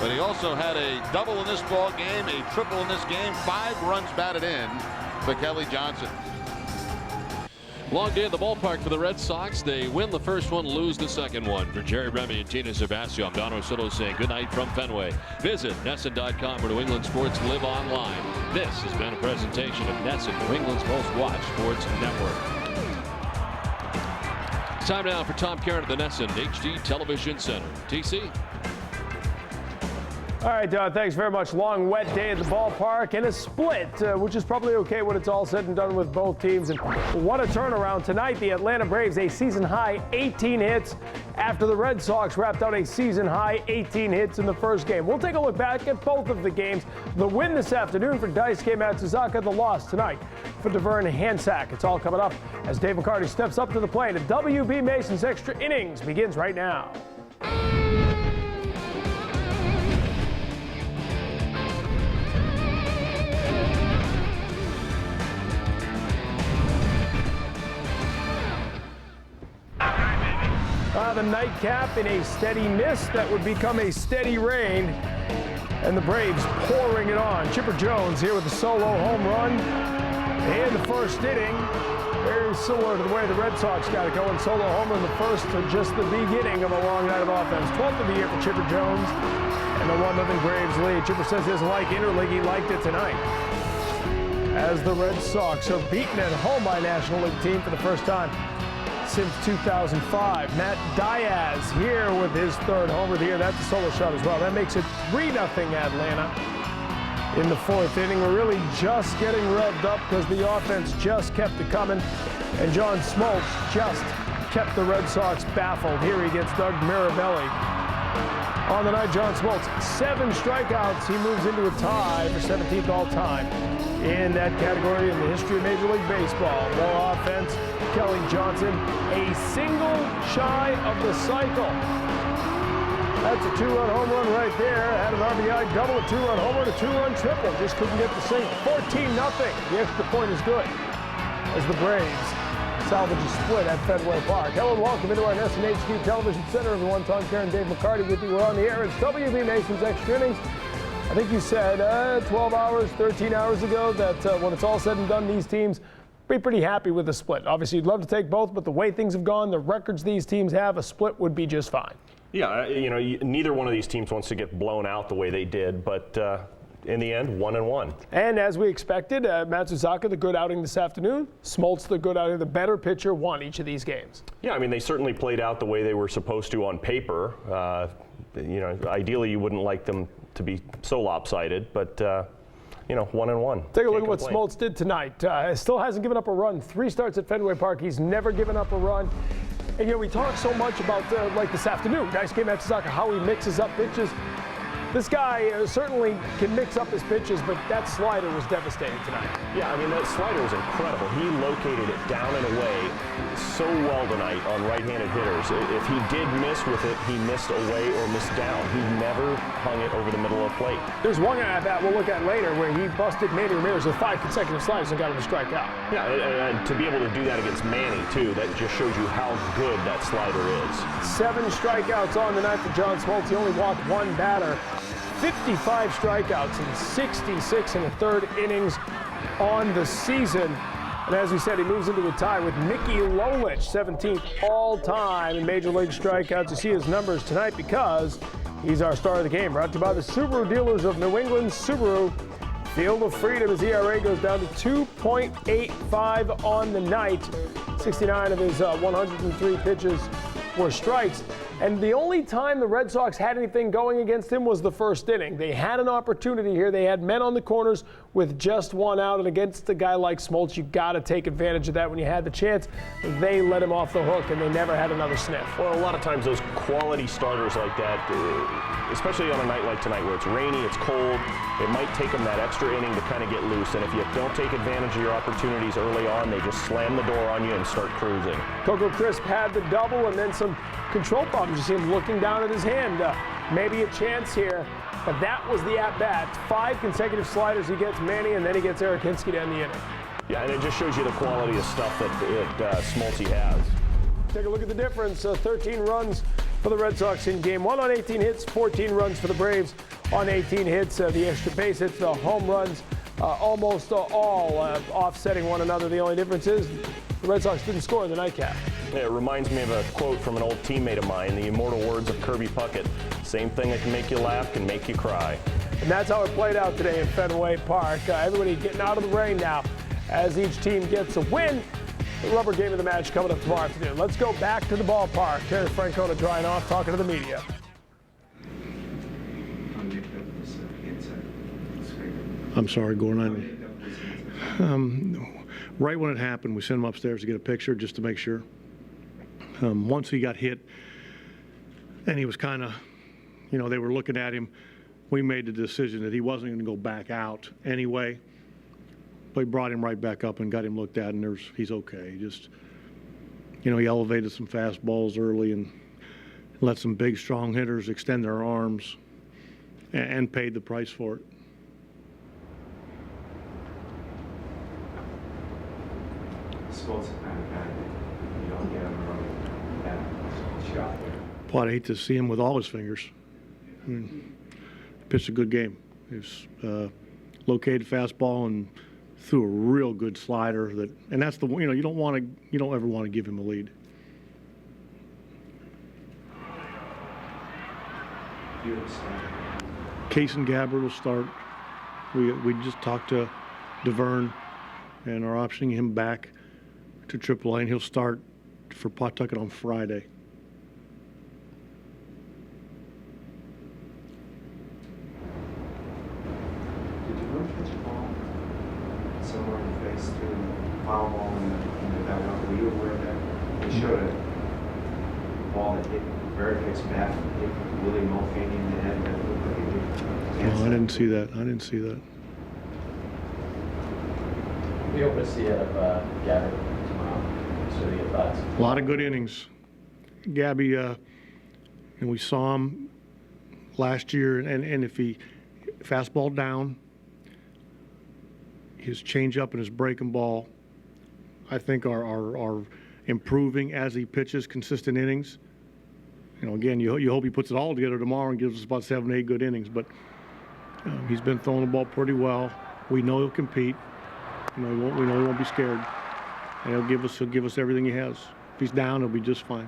but he also had a double in this ball game, a triple in this game, 5 runs batted in for Kelly Johnson. Long day at the ballpark for the Red Sox. They win the first one, lose the second one. For Jerry Remy and Tina Sebastian, I'm Don Orsillo saying good night from Fenway. Visit NESN.com for New England Sports Live Online. This has been a presentation of NESN, New England's most watched sports network. It's time now for Tom Karen at the NESN HD Television Center. TC? All right, thanks very much. Long, wet day at the ballpark and a split, which is probably okay when it's all said and done with both teams. And what a turnaround tonight. The Atlanta Braves, a season-high 18 hits after the Red Sox wrapped out a season-high 18 hits in the first game. We'll take a look back at both of the games. The win this afternoon for Daisuke Matsuzaka, the loss tonight for Devern and Hansack. It's all coming up as Dave McCarty steps up to the plate. And WB Mason's Extra Innings begins right now. The nightcap in a steady mist that would become a steady rain, and the Braves pouring it on. Chipper Jones here with a solo home run in the first inning. Very similar to the way the Red Sox got it going. Solo homer in the first to just the beginning of a long night of offense. 12th of the year for Chipper Jones, and a 1-0 Braves lead. Chipper says he doesn't like interleague. He liked it tonight, as the Red Sox are beaten at home by a National League team for the first time since 2005. Matt Diaz here with his third homer of the year. That's a solo shot as well. That makes it 3-0 Atlanta in the fourth inning. We're really just getting revved up because the offense just kept it coming, and John Smoltz just kept the Red Sox baffled. Here he gets Doug Mirabelli. On the night, John Smoltz, 7 strikeouts. He moves into a tie for 17th all-time in that category in the history of Major League Baseball. More offense. Kelly Johnson, a single shy of the cycle. That's a 2-run home run right there. Had an RBI double, a 2-run homer, and a 2-run triple. Just couldn't get the single. 14-0. The extra point is good as the Braves salvage a split at Fenway Park. Hello and welcome into our NESN HD Television Center. Everyone, Tom Karen, Dave McCarty with you. We're on the air. It's WB Mason's Extra Innings. I think you said 12 hours, 13 hours ago that when it's all said and done, these teams be pretty happy with the split. Obviously, you'd love to take both, but the way things have gone, the records these teams have, a split would be just fine. Yeah, neither one of these teams wants to get blown out the way they did, but in the end, 1-1. And as we expected, Matsuzaka, the good outing this afternoon. Smoltz, the good outing, the better pitcher, won each of these games. Yeah, I mean, they certainly played out the way they were supposed to on paper. Ideally, you wouldn't like them to be so lopsided, but 1-1. Take a look at what Smoltz did tonight. Still hasn't given up a run. 3 starts at Fenway Park. He's never given up a run. And we talk so much about like this afternoon, Daisuke Matsuzaka, how he mixes up pitches. This guy certainly can mix up his pitches, but that slider was devastating tonight. Yeah, I mean, that slider was incredible. He located it down and away so well tonight on right-handed hitters. If he did miss with it, he missed away or missed down. He never hung it over the middle of the plate. There's one guy at bat we'll look at later where he busted Manny Ramirez with 5 consecutive sliders and got him to strike out. Yeah, and to be able to do that against Manny, too, that just shows you how good that slider is. 7 strikeouts on the night for John Smoltz. He only walked 1 batter. 55 strikeouts in 66 in the third innings on the season. And as we said, he moves into a tie with Mickey Lolich, 17th all-time in Major League strikeouts. You see his numbers tonight because he's our star of the game. Brought to you by the Subaru dealers of New England. Subaru, Field of Freedom. His ERA goes down to 2.85 on the night. 69 of his 103 pitches were strikes. And the only time the Red Sox had anything going against him was the first inning. They had an opportunity here. They had men on the corners with just 1 out. And against a guy like Smoltz, you got to take advantage of that when you had the chance. They let him off the hook, and they never had another sniff. Well, a lot of times those quality starters like that, especially on a night like tonight where it's rainy, it's cold, it might take them that extra inning to kind of get loose. And if you don't take advantage of your opportunities early on, they just slam the door on you and start cruising. Coco Crisp had the double and then some control problems. You see him looking down at his hand. Maybe a chance here, but that was the at-bat. 5 consecutive sliders. He gets Manny, and then he gets Eric Hinsky to end the inning. Yeah, and it just shows you the quality of stuff that Smoltz has. Take a look at the difference. 13 runs for the Red Sox in Game 1 on 18 hits, 14 runs for the Braves on 18 hits. The extra base hits, the home runs, almost all offsetting one another. The only difference is the Red Sox didn't score in the nightcap. Yeah, it reminds me of a quote from an old teammate of mine, the immortal words of Kirby Puckett. Same thing that can make you laugh can make you cry. And that's how it played out today in Fenway Park. Everybody getting out of the rain now as each team gets a win. The rubber game of the match coming up tomorrow afternoon. Let's go back to the ballpark. Terry Francona drying off, talking to the media. I'm sorry, Gordon. Right when it happened, we sent him upstairs to get a picture just to make sure. Once he got hit, and he was kind of, you know, they were looking at him, we made the decision that he wasn't going to go back out anyway. But we brought him right back up and got him looked at, and he's okay. He just, you know, he elevated some fastballs early and let some big, strong hitters extend their arms and paid the price for it. Smoltz is kind of guy that you don't get him early. That shot there. Well, I'd hate to see him with all his fingers. I mean, pitched a good game. He was located fastball and threw a real good slider. And that's the, you know, you don't ever want to give him a lead. Case and Gabbard will start. We just talked to Devern and are optioning him back to AAA, and he'll start for Pawtucket on Friday. Did you really catch a ball somewhere in the face through the foul ball in the dugout? Were you aware of that? They showed a ball that hit Veritek's bat, hit Willie Mulvaney in the head. That looked like it did. No, I didn't see that. We hope to see it of Gabbard tomorrow. So your thoughts? A lot of good innings. Gabby, and we saw him last year, and if he fastball down, his changeup and his breaking ball, I think are improving as he pitches consistent innings. You know, again, you hope he puts it all together tomorrow and gives us about 7 or 8 good innings, but he's been throwing the ball pretty well. We know he'll compete. You know, we know he won't be scared, and he'll give us everything he has. If he's down, he'll be just fine.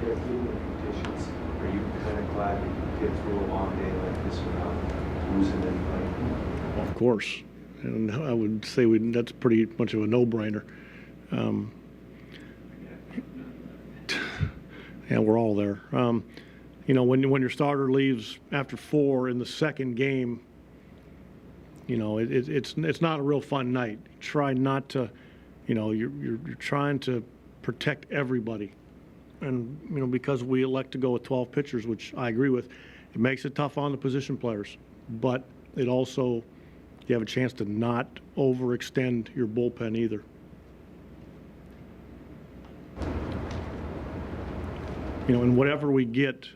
Are you kind of glad you get through a long day like this without losing anybody? Of course, and I would say that's pretty much of a no-brainer. Yeah, we're all there. You know, when your starter leaves after 4 in the second game, you know, it's not a real fun night. Try not to, you know, you're trying to protect everybody. And, you know, because we elect to go with 12 pitchers, which I agree with, it makes it tough on the position players. But it also, you have a chance to not overextend your bullpen either. You know, and whatever we get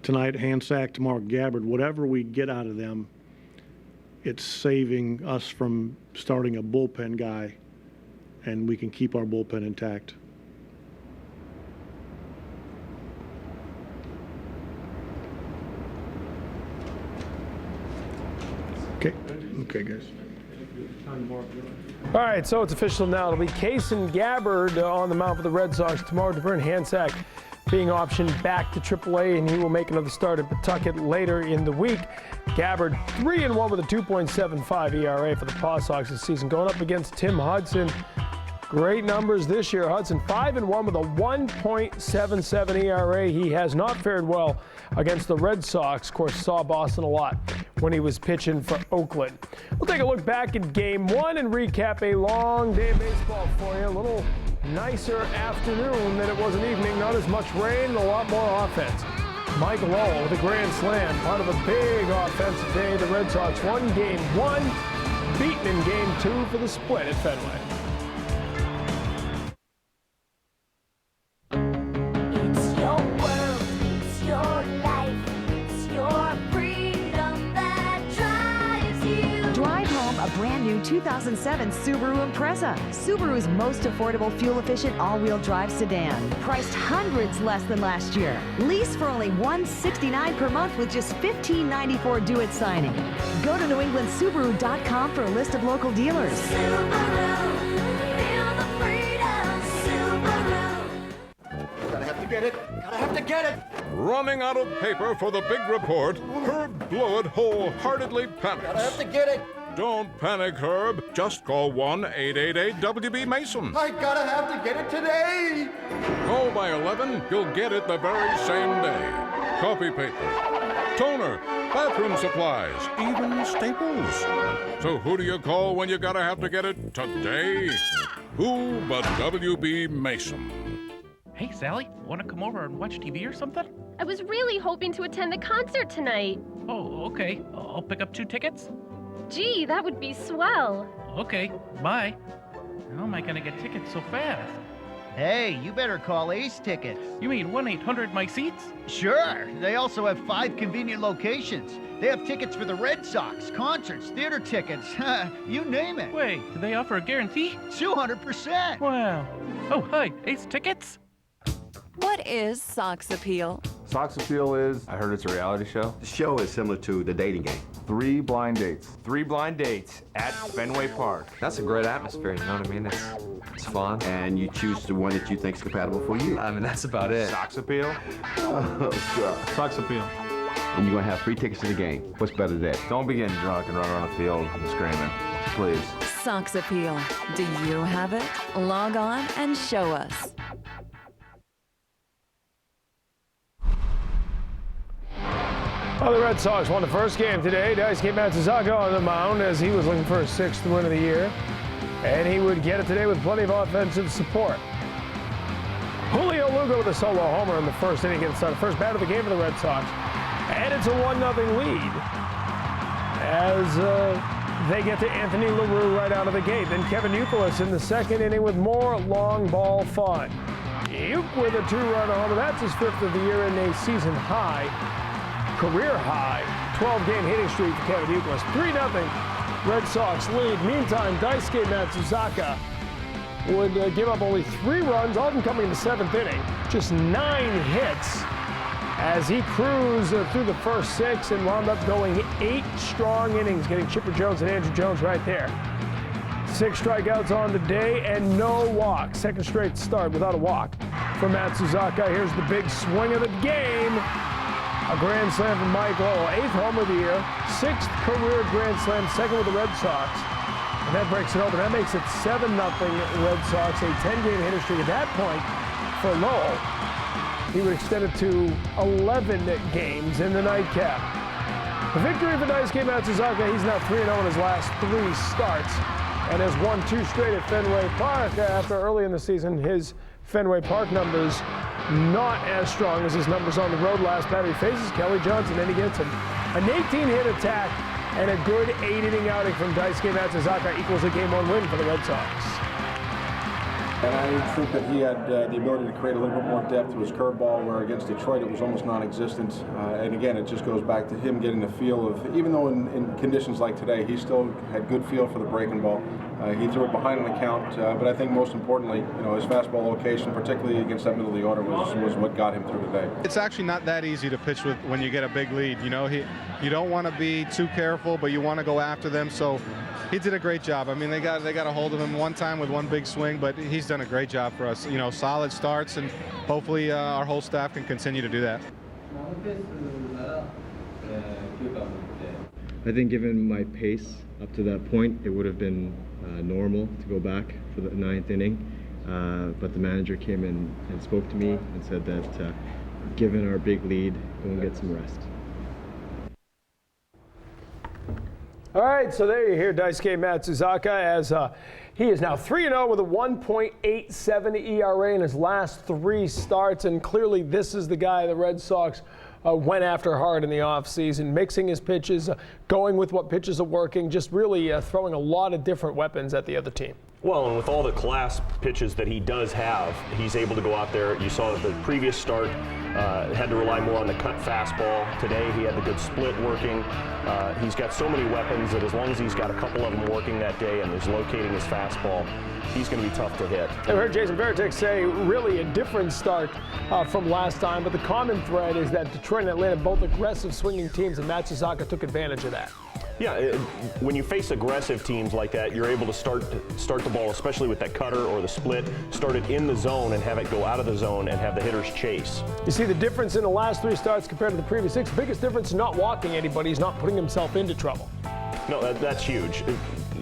tonight, Hansack, tomorrow, Gabbard, whatever we get out of them, it's saving us from starting a bullpen guy, and we can keep our bullpen intact. Okay, guys. All right, so it's official now. It'll be Case and Gabbard on the mound for the Red Sox tomorrow. Devern Hansack being optioned back to AAA, and he will make another start at Pawtucket later in the week. Gabbard 3-1 with a 2.75 ERA for the Paw Sox this season, going up against Tim Hudson. Great numbers this year. Hudson 5-1 with a 1.77 ERA. He has not fared well against the Red Sox. Of course, saw Boston a lot when he was pitching for Oakland. We'll take a look back at Game 1 and recap a long day of baseball for you. A little nicer afternoon than it was an evening. Not as much rain and a lot more offense. Mike Lowell with a grand slam, part of a big offensive day. The Red Sox won Game 1, beaten in Game 2 for the split at Fenway. brand new 2007 Subaru Impreza. Subaru's most affordable fuel-efficient all-wheel drive sedan. Priced hundreds less than last year. Lease for only $169 per month with just $15.94 due at signing. Go to NewEnglandSubaru.com for a list of local dealers. Gotta have to get it. Gotta have to get it. Running out of paper for the big report, Herb Blewett wholeheartedly panics. Gotta have to get it. Don't panic, Herb. Just call 1-888-WB-MASON. I gotta have to get it today. Call by 11, you'll get it the very same day. Copy paper, toner, bathroom supplies, even staples. So who do you call when you gotta have to get it today? Who but WB Mason? Hey, Sally, want to come over and watch TV or something? I was really hoping to attend the concert tonight. Oh, okay. I'll pick up 2 tickets. Gee, that would be swell. Okay, bye. How am I going to get tickets so fast? Hey, you better call Ace Tickets. You mean 1-800-MY-SEATS? Sure. They also have 5 convenient locations. They have tickets for the Red Sox, concerts, theater tickets, you name it. Wait, do they offer a guarantee? 200%. Wow. Oh, hi, Ace Tickets. What is Sox Appeal? Sox Appeal is, I heard it's a reality show. The show is similar to The Dating Game. 3 blind dates. 3 blind dates at Fenway Park. That's a great atmosphere, you know what I mean? It's fun. And you choose the one that you think is compatible for you. I mean, that's about it. Sox Appeal? Oh, God. Sox Appeal. And you're going to have free tickets to the game. What's better than that? Don't be getting drunk and running around the field and screaming. Please. Sox Appeal. Do you have it? Log on and show us. Well, the Red Sox won the first game today. Daisuke Matsuzaka on the mound as he was looking for his 6th win of the year. And he would get it today with plenty of offensive support. Julio Lugo with a solo homer in the first inning gets the first bat of the game for the Red Sox. And it's a 1-0 lead as they get to Anthony LaRue right out of the gate. Then Kevin Youkilis in the second inning with more long ball fun. Uke with a 2-run homer. That's his 5th of the year and a season high. Career high 12-game hitting streak for Kevin Youkilis. 3-0 Red Sox lead. Meantime, Daisuke Matsuzaka would give up only 3 runs, all of them coming in the 7th inning. Just 9 hits as he cruised through the first 6 and wound up going 8 strong innings, getting Chipper Jones and Andrew Jones right there. 6 strikeouts on the day and no walk. Second straight start without a walk for Matsuzaka. Here's the big swing of the game. A grand slam from Mike Lowell, 8th home of the year, 6th career grand slam, 2nd with the Red Sox. And that breaks it open. That makes it 7-0 Red Sox, a 10-game hitting streak. At that point, for Lowell, he would extend it to 11 games in the nightcap. The victory for Daisuke Matsuzaka. He's now 3-0 in his last 3 starts and has won 2 straight at Fenway Park after early in the season his Fenway Park numbers not as strong as his numbers on the road. Last batter he faces Kelly Johnson, and he gets an 18-hit attack and a good 8-inning outing from Daisuke Matsuzaka equals a game-1 win for the Red Sox. And I think that he had the ability to create a little bit more depth to his curveball, where against Detroit it was almost non-existent. And again, it just goes back to him getting the feel of, even though in conditions like today, he still had good feel for the breaking ball. He threw it behind on the count, but I think most importantly, his fastball location, particularly against that middle of the order, was what got him through today. It's actually not that easy to pitch with when you get a big lead. You don't want to be too careful, but you want to go after them. So he did a great job. I mean, they got a hold of him one time with one big swing, but he's done a great job for us. Solid starts, and hopefully our whole staff can continue to do that. I think given my pace up to that point, it would have been normal to go back for the 9th inning. But the manager came in and spoke to me and said that given our big lead, we'll get some rest. All right, so there you hear Daisuke Matsuzaka as he is now 3-0 with a 1.87 ERA in his last 3 starts, and clearly this is the guy the Red Sox went after hard in the offseason, mixing his pitches, going with what pitches are working, just really throwing a lot of different weapons at the other team. Well, and with all the class pitches that he does have, he's able to go out there. You saw the previous start Had to rely more on the cut fastball. Today he had the good split working. He's got so many weapons that as long as he's got a couple of them working that day and is locating his fastball, he's going to be tough to hit. I heard Jason Varitek say really a different start from last time, but the common thread is that Detroit and Atlanta, both aggressive swinging teams, and Matt Suzuki took advantage of that. Yeah, when you face aggressive teams like that, you're able to start the ball, especially with that cutter or the split, start it in the zone and have it go out of the zone and have the hitters chase. You see the difference in the last 3 starts compared to the previous 6. Biggest difference is not walking anybody. He's not putting himself into trouble. No, that's huge.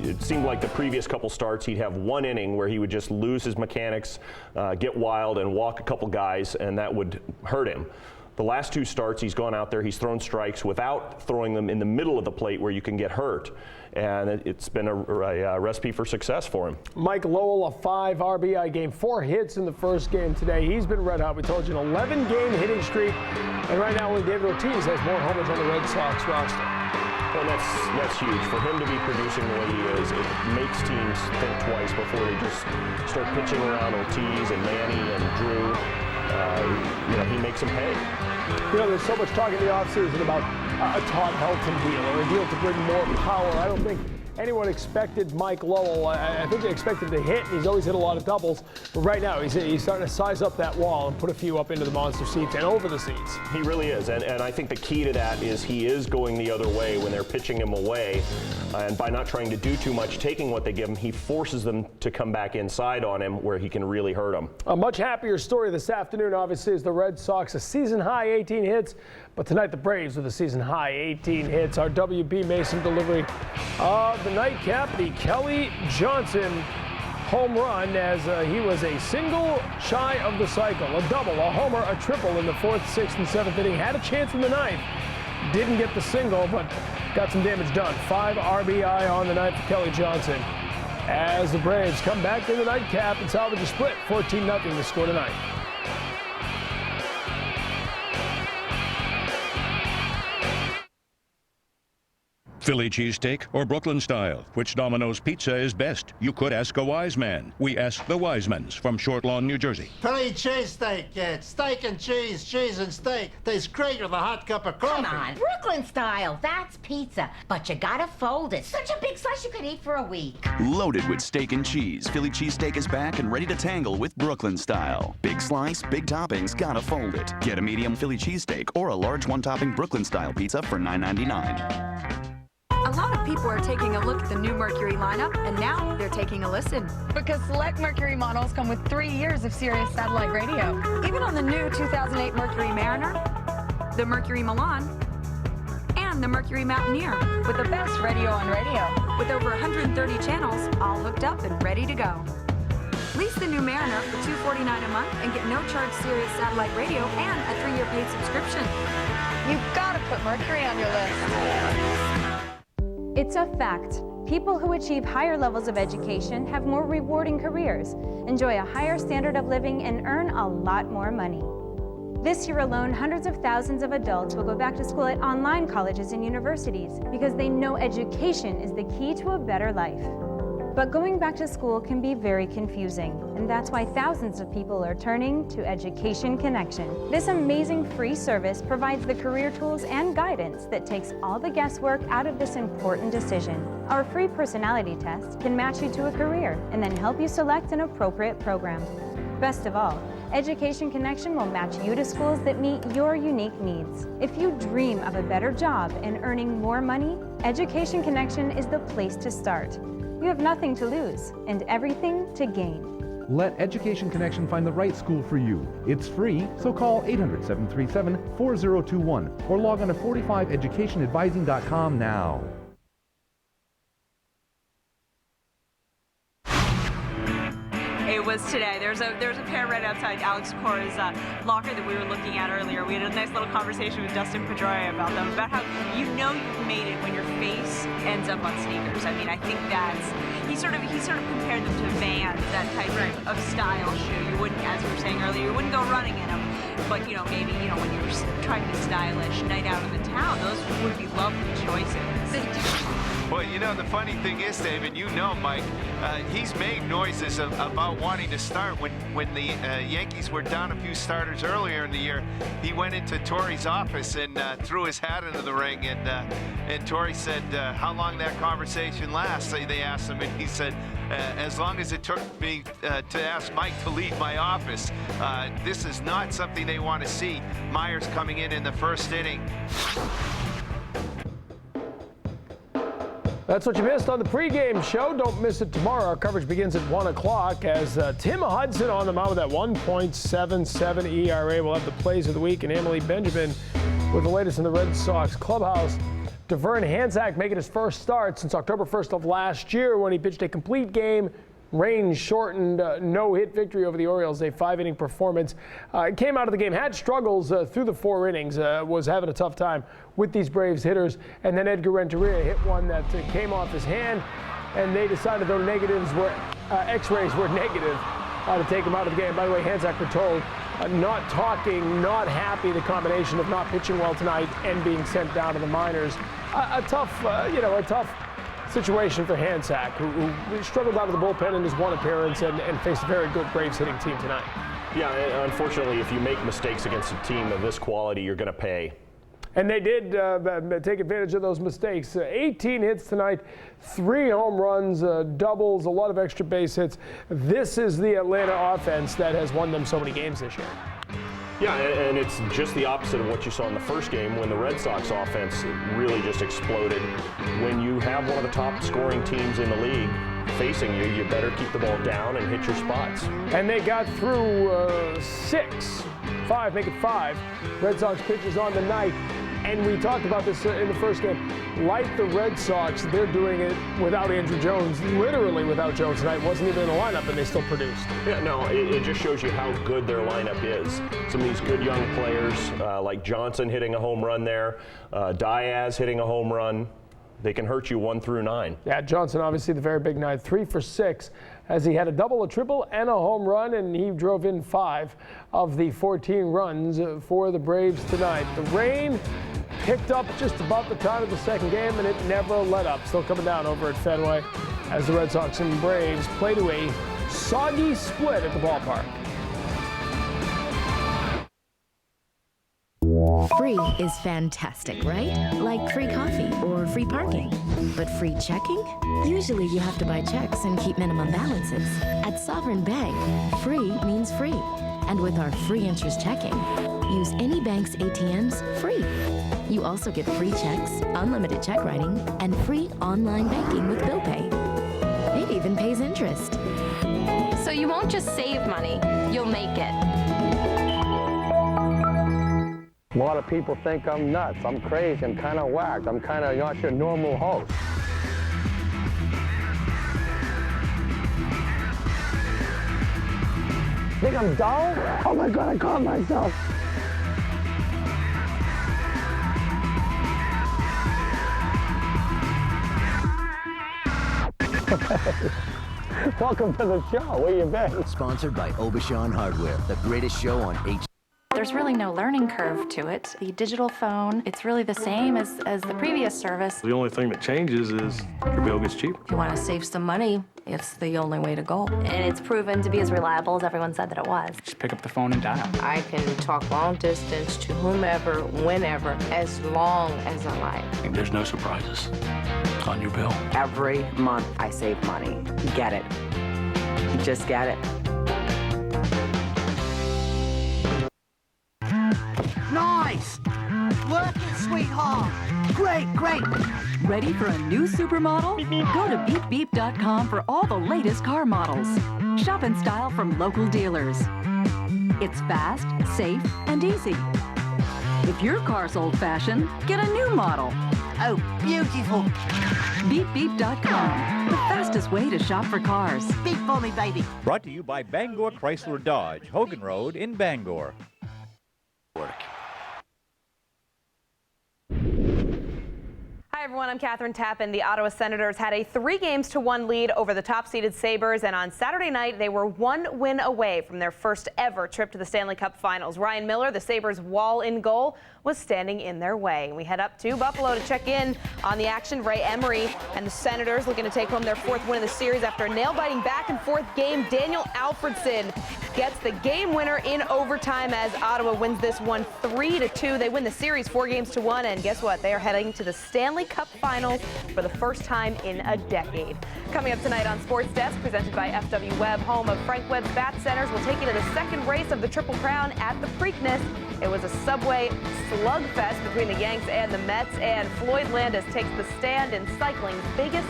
It seemed like the previous couple starts, he'd have 1 inning where he would just lose his mechanics, get wild, and walk a couple guys, and that would hurt him. The last 2 starts, he's gone out there, he's thrown strikes without throwing them in the middle of the plate where you can get hurt. And it's been a recipe for success for him. Mike Lowell, a 5 RBI game, 4 hits in the first game today. He's been red hot. We told you, an 11-game hitting streak. And right now, David Ortiz has more homers on the Red Sox roster. Well, that's huge. For him to be producing the way he is, it makes teams think twice before they just start pitching around Ortiz and Manny and Drew. He makes them pay. There's so much talk in the offseason about a Todd Helton deal or a deal to bring more power. I don't think anyone expected Mike Lowell. I think they expected to hit. He's always hit a lot of doubles. But right now, he's starting to size up that wall and put a few up into the monster seats and over the seats. He really is. And I think the key to that is he is going the other way when they're pitching him away. And by not trying to do too much, taking what they give him, he forces them to come back inside on him where he can really hurt them. A much happier story this afternoon, obviously, is the Red Sox. A season-high 18 hits. But tonight, the Braves with a season-high 18 hits. Our W.B. Mason delivery of the nightcap, the Kelly Johnson home run, as he was a single shy of the cycle. A double, a homer, a triple in the 4th, 6th, and 7th inning. Had a chance in the 9th. Didn't get the single, but got some damage done. 5 RBI on the night for Kelly Johnson. As the Braves come back to the nightcap and salvage a split, 14-0 to score tonight. Philly cheesesteak or Brooklyn style? Which Domino's pizza is best? You could ask a wise man. We ask the Wisemans from Short Lawn, New Jersey. Philly cheesesteak, it's steak and cheese and steak. Tastes great with a hot cup of coffee. Come on, Brooklyn style, that's pizza. But you gotta fold it. Such a big slice you could eat for a week. Loaded with steak and cheese, Philly cheesesteak is back and ready to tangle with Brooklyn style. Big slice, big toppings, gotta fold it. Get a medium Philly cheesesteak or a large 1-topping Brooklyn style pizza for $9.99. A lot of people are taking a look at the new Mercury lineup, and now they're taking a listen. Because select Mercury models come with 3 years of Sirius satellite radio. Even on the new 2008 Mercury Mariner, the Mercury Milan, and the Mercury Mountaineer. With the best radio on radio. With over 130 channels, all hooked up and ready to go. Lease the new Mariner for $249 a month and get no-charge Sirius satellite radio and a 3-year paid subscription. You've got to put Mercury on your list. It's a fact. People who achieve higher levels of education have more rewarding careers, enjoy a higher standard of living, and earn a lot more money. This year alone, hundreds of thousands of adults will go back to school at online colleges and universities because they know education is the key to a better life. But going back to school can be very confusing, and that's why thousands of people are turning to Education Connection. This amazing free service provides the career tools and guidance that takes all the guesswork out of this important decision. Our free personality test can match you to a career and then help you select an appropriate program. Best of all, Education Connection will match you to schools that meet your unique needs. If you dream of a better job and earning more money, Education Connection is the place to start. You have nothing to lose and everything to gain. Let Education Connection find the right school for you. It's free, so call 800-737-4021 or log on to 45educationadvising.com now. It was today. There's a pair right outside Alex Cora's locker that we were looking at earlier. We had a nice little conversation with Dustin Pedroia about them, about how you've made it when your face ends up on sneakers. I mean, I think that's he sort of compared them to Vans, that type of style shoe. You wouldn't, as we were saying earlier, you wouldn't go running in them, but maybe when you were trying to be stylish, night out in the town, those would be lovely choices. Well, you know, the funny thing is, David, you know, Mike, he's made noises about wanting to start. When the Yankees were down a few starters earlier in the year, he went into Torrey's office and threw his hat into the ring. And Torrey said, how long that conversation lasts? They asked him, and he said, as long as it took me to ask Mike to leave my office. This is not something they want to see. Myers coming in the first inning. That's what you missed on the pregame show. Don't miss it tomorrow. Our coverage begins at 1 o'clock as Tim Hudson on the mound with that 1.77 ERA. We'll have the plays of the week, and Emily Benjamin with the latest in the Red Sox clubhouse. Devern Hansack making his first start since October 1st of last year when he pitched a complete game, rain-shortened no-hit victory over the Orioles, a 5-inning performance. Came out of the game, had struggles through the 4 innings, was having a tough time with these Braves hitters, and then Edgar Renteria hit one that came off his hand, and they decided though X-rays were negative to take him out of the game. By the way, Hansack, we're told, not talking, not happy, the combination of not pitching well tonight and being sent down to the minors. A tough situation for Hansack, who struggled out of the bullpen in his one appearance and faced a very good Braves hitting team tonight. Yeah, unfortunately, if you make mistakes against a team of this quality, you're going to pay. And they did take advantage of those mistakes. 18 hits tonight, 3 home runs, doubles, a lot of extra base hits. This is the Atlanta offense that has won them so many games this year. Yeah, and it's just the opposite of what you saw in the first game when the Red Sox offense really just exploded. When you have one of the top scoring teams in the league facing you, you better keep the ball down and hit your spots. And they got through 5, make it 5 Red Sox pitchers on the night. And we talked about this in the first game. Like the Red Sox, they're doing it without Andrew Jones, literally without Jones tonight. Wasn't even in the lineup, and they still produced. Yeah, no, it just shows you how good their lineup is. Some of these good young players, like Johnson hitting a home run there, Diaz hitting a home run. They can hurt you 1 through 9. Yeah, Johnson obviously the very big night, 3 for 6, as he had a double, a triple, and a home run, and he drove in 5 of the 14 runs for the Braves tonight. The rain picked up just about the time of the second game, and it never let up. Still coming down over at Fenway as the Red Sox and Braves play to a soggy split at the ballpark. Free is fantastic, right? Like free coffee or free parking. But free checking? Usually you have to buy checks and keep minimum balances. At Sovereign Bank, free means free. And with our free interest checking, use any bank's ATMs free. You also get free checks, unlimited check writing, and free online banking with bill pay. It even pays interest. So you won't just save money, you'll make it. A lot of people think I'm nuts, I'm crazy, I'm kind of whacked, I'm kind of not your normal host. Think I'm dull? Oh my God, I caught myself. Welcome to the show. Where you been? Sponsored by Obashan Hardware, the greatest show on H. There's really no learning curve to it. The digital phone, it's really the same as the previous service. The only thing that changes is your bill gets cheaper. If you want to save some money, it's the only way to go. And it's proven to be as reliable as everyone said that it was. Just pick up the phone and dial. I can talk long distance to whomever, whenever, as long as I like. And there's no surprises on your bill. Every month I save money. Get it. Just get it. Nice! Work it, sweetheart! Great, great! Ready for a new supermodel? Go to beepbeep.com for all the latest car models. Shop in style from local dealers. It's fast, safe, and easy. If your car's old-fashioned, get a new model. Oh, beautiful! Beepbeep.com, the fastest way to shop for cars. Beep for me, baby. Brought to you by Bangor Chrysler Dodge, Hogan Road in Bangor. Hi, Hi, everyone. I'm Catherine Tappan. The Ottawa Senators had a 3-1 lead over the top-seeded Sabres, and on Saturday night, they were 1 win away from their first ever trip to the Stanley Cup Finals. Ryan Miller, the Sabres' wall in goal, was standing in their way. We head up to Buffalo to check in on the action. Ray Emery and the Senators looking to take home their 4th win of the series after a nail-biting back-and-forth game. Daniel Alfredsson gets the game winner in overtime as Ottawa wins this one 3-2. They win the series 4-1, and guess what? They are heading to the Stanley Cup Finals for the first time in a decade. Coming up tonight on Sports Desk, presented by FW Webb, home of Frank Webb's Bat Centers, we'll take you to the second race of the Triple Crown at the Preakness. It was a subway slugfest between the Yanks and the Mets, and Floyd Landis takes the stand in cycling's biggest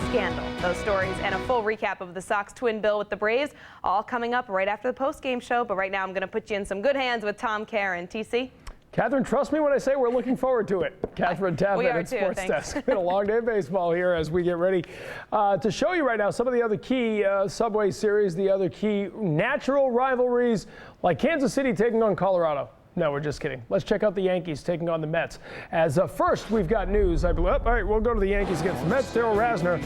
scandal. Those stories and a full recap of the Sox twin bill with the Braves all coming up right after the post-game show. But right now, I'm going to put you in some good hands with Tom Karen. TC? Catherine, trust me when I say we're looking forward to it. Catherine Tappan at Sports Desk. It's been a long day of baseball here as we get ready to show you right now some of the other key Subway Series, the other key natural rivalries like Kansas City taking on Colorado. No, we're just kidding. Let's check out the Yankees taking on the Mets. As first, we've got news. All right, we'll go to the Yankees against the Mets. Darryl Rasner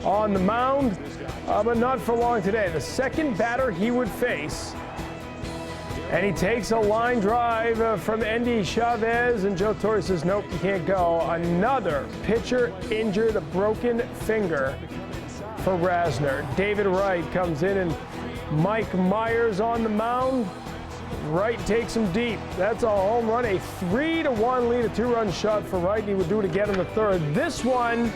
on the mound, but not for long today. The second batter he would face, and he takes a line drive from Endy Chavez, and Joe Torre says, nope, you can't go. Another pitcher injured, a broken finger for Rasner. David Wright comes in, and Mike Myers on the mound. Wright takes him deep. That's a home run, a 3-1 lead, a 2-run shot for Wright. He would do it again in the third. This one,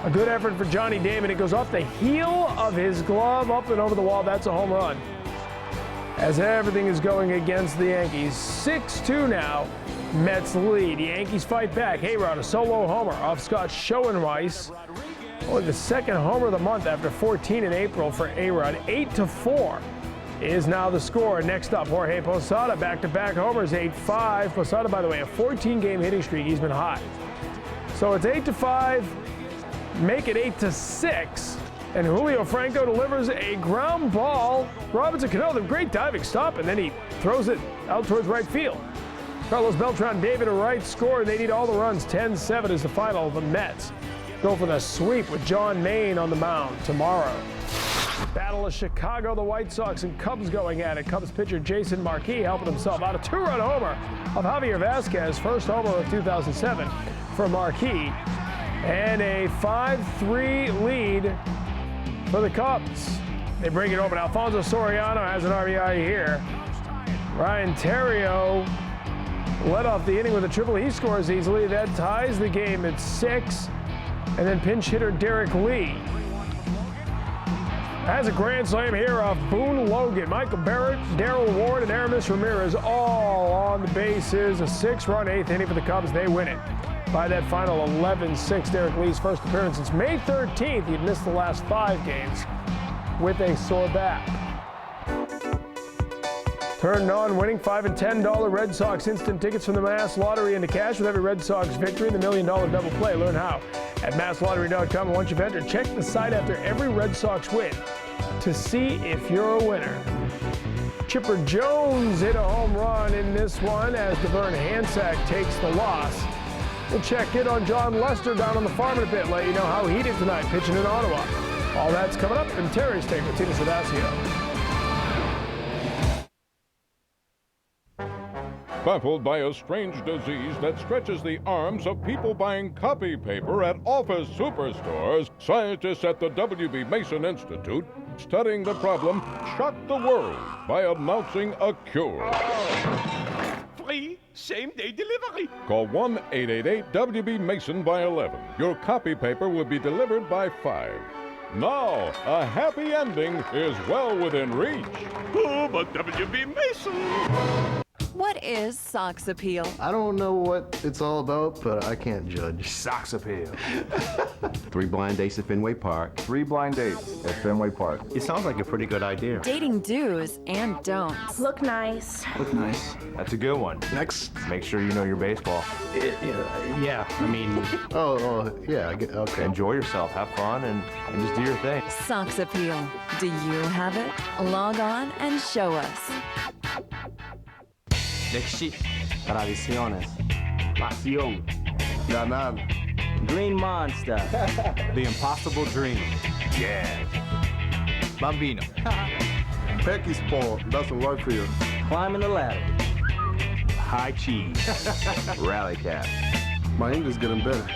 a good effort for Johnny Damon. It goes off the heel of his glove, up and over the wall. That's a home run. As everything is going against the Yankees. 6-2 now, Mets lead. The Yankees fight back. Hayrod, a solo homer off Scott Schoenweiss. Only the second homer of the month after 14 in April for A-Rod. 8-4 is now the score. Next up, Jorge Posada, back-to-back homers, 8-5. Posada, by the way, a 14-game hitting streak. He's been hot. So it's 8-5. Make it 8-6. And Julio Franco delivers a ground ball. Robinson Cano, the great diving stop, and then he throws it out towards right field. Carlos Beltran, David Wright score. They need all the runs. 10-7 is the final. The Mets go for the sweep with John Maine on the mound tomorrow. Battle of Chicago, the White Sox and Cubs going at it. Cubs pitcher Jason Marquis helping himself out. A 2-run homer of Javier Vasquez, first homer of 2007 for Marquis. And a 5-3 lead for the Cubs. They bring it over. Alfonso Soriano has an RBI here. Ryan Theriot led off the inning with a triple. He scores easily. That ties the game at 6. And then pinch hitter Derek Lee has a grand slam here of Boone Logan. Michael Barrett, Darrell Ward, and Aramis Ramirez all on the bases. A 6-run 8th inning for the Cubs. They win it by that final 11-6. Derek Lee's first appearance since May 13th. He'd missed the last 5 games with a sore back. Turned on winning $5 and $10 Red Sox instant tickets from the Mass Lottery into cash with every Red Sox victory in the $1 Million Double Play. Learn how at masslottery.com. And once you've entered, check the site after every Red Sox win to see if you're a winner. Chipper Jones hit a home run in this one as Devern Hansack takes the loss. We'll check in on John Lester down on the farm in a bit, let you know how he did tonight pitching in Ottawa. All that's coming up in Terry's Take with Tina Sadasio. Baffled by a strange disease that stretches the arms of people buying copy paper at office superstores, scientists at the W.B. Mason Institute studying the problem shocked the world by announcing a cure. Free same-day delivery. Call 1-888-WB-MASON by 11. Your copy paper will be delivered by 5. Now, a happy ending is well within reach. Oh, but W.B. Mason. What is Sox Appeal? I don't know what it's all about, but I can't judge. Sox Appeal. 3 blind dates at Fenway Park. 3 blind dates at Fenway Park. It sounds like a pretty good idea. Dating do's and don'ts. Look nice. Look nice. That's a good one. Next. Make sure you know your baseball. Yeah, I mean... yeah, okay. Enjoy yourself, have fun, and just do your thing. Sox Appeal. Do you have it? Log on and show us. Tradiciones. Pasión. Ganar. Green Monster. The Impossible Dream. Yeah. Bambino. Pecky sport doesn't work for you. Climbing the ladder. High cheese. Rally cap. My English getting better.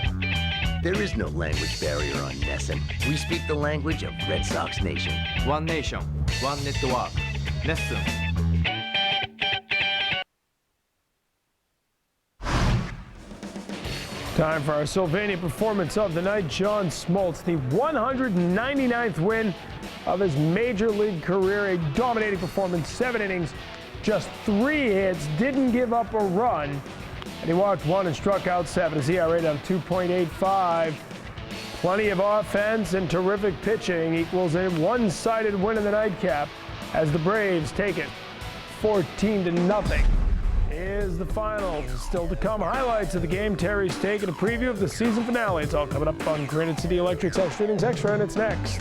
There is no language barrier on Nesson. We speak the language of Red Sox Nation. One nation, one network. Nessun. Time for our Sylvania performance of the night. John Smoltz, the 199th win of his major league career. A dominating performance, 7 innings, just 3 hits, didn't give up a run. And he walked 1 and struck out 7. His ERA down 2.85. Plenty of offense and terrific pitching equals a one-sided win in the nightcap as the Braves take it 14-0. Is the final. Still to come, highlights of the game. Terry's taking a preview of the season finale. It's all coming up on Granite City Electric's Extra Innings Extra, and it's next.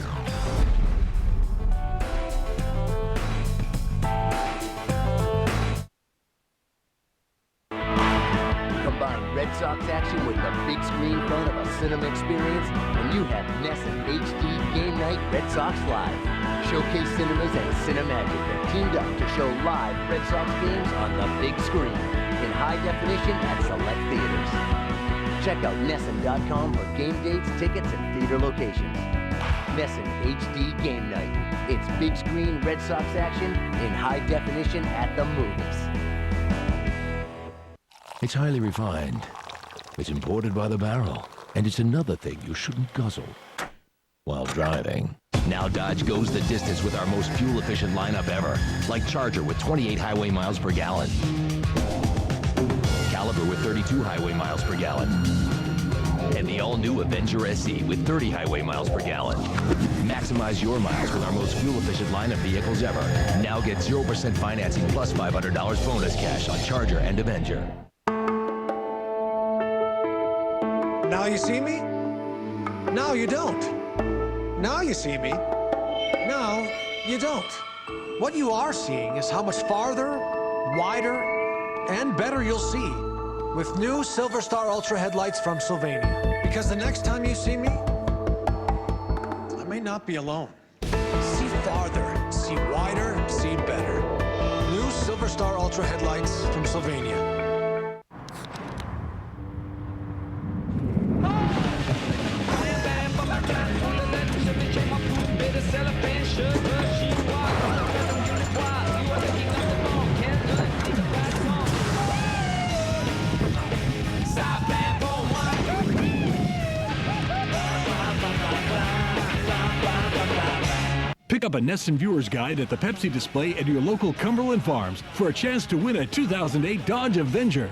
Combine Red Sox action with the big screen fun of a cinema experience, and you have Nesson HD Game Night Red Sox Live. Showcase Cinemas and Cinemagic have teamed up to show live Red Sox games on the big screen in high definition at select theaters. Check out Nesson.com for game dates, tickets, and theater locations. Nesson HD Game Night. It's big screen Red Sox action in high definition at the movies. It's highly refined. It's imported by the barrel. And it's another thing you shouldn't guzzle while driving. Now Dodge goes the distance with our most fuel-efficient lineup ever. Like Charger with 28 highway miles per gallon. Caliber with 32 highway miles per gallon. And the all-new Avenger SE with 30 highway miles per gallon. Maximize your miles with our most fuel-efficient lineup vehicles ever. Now get 0% financing plus $500 bonus cash on Charger and Avenger. Now you see me? Now you don't. Now you see me. Now you don't. What you are seeing is how much farther, wider, and better you'll see with new Silver Star Ultra headlights from Sylvania. Because the next time you see me, I may not be alone. See farther, see wider, see better. New Silver Star Ultra headlights from Sylvania. Pick up a Nesson Viewer's Guide at the Pepsi display at your local Cumberland Farms for a chance to win a 2008 Dodge Avenger.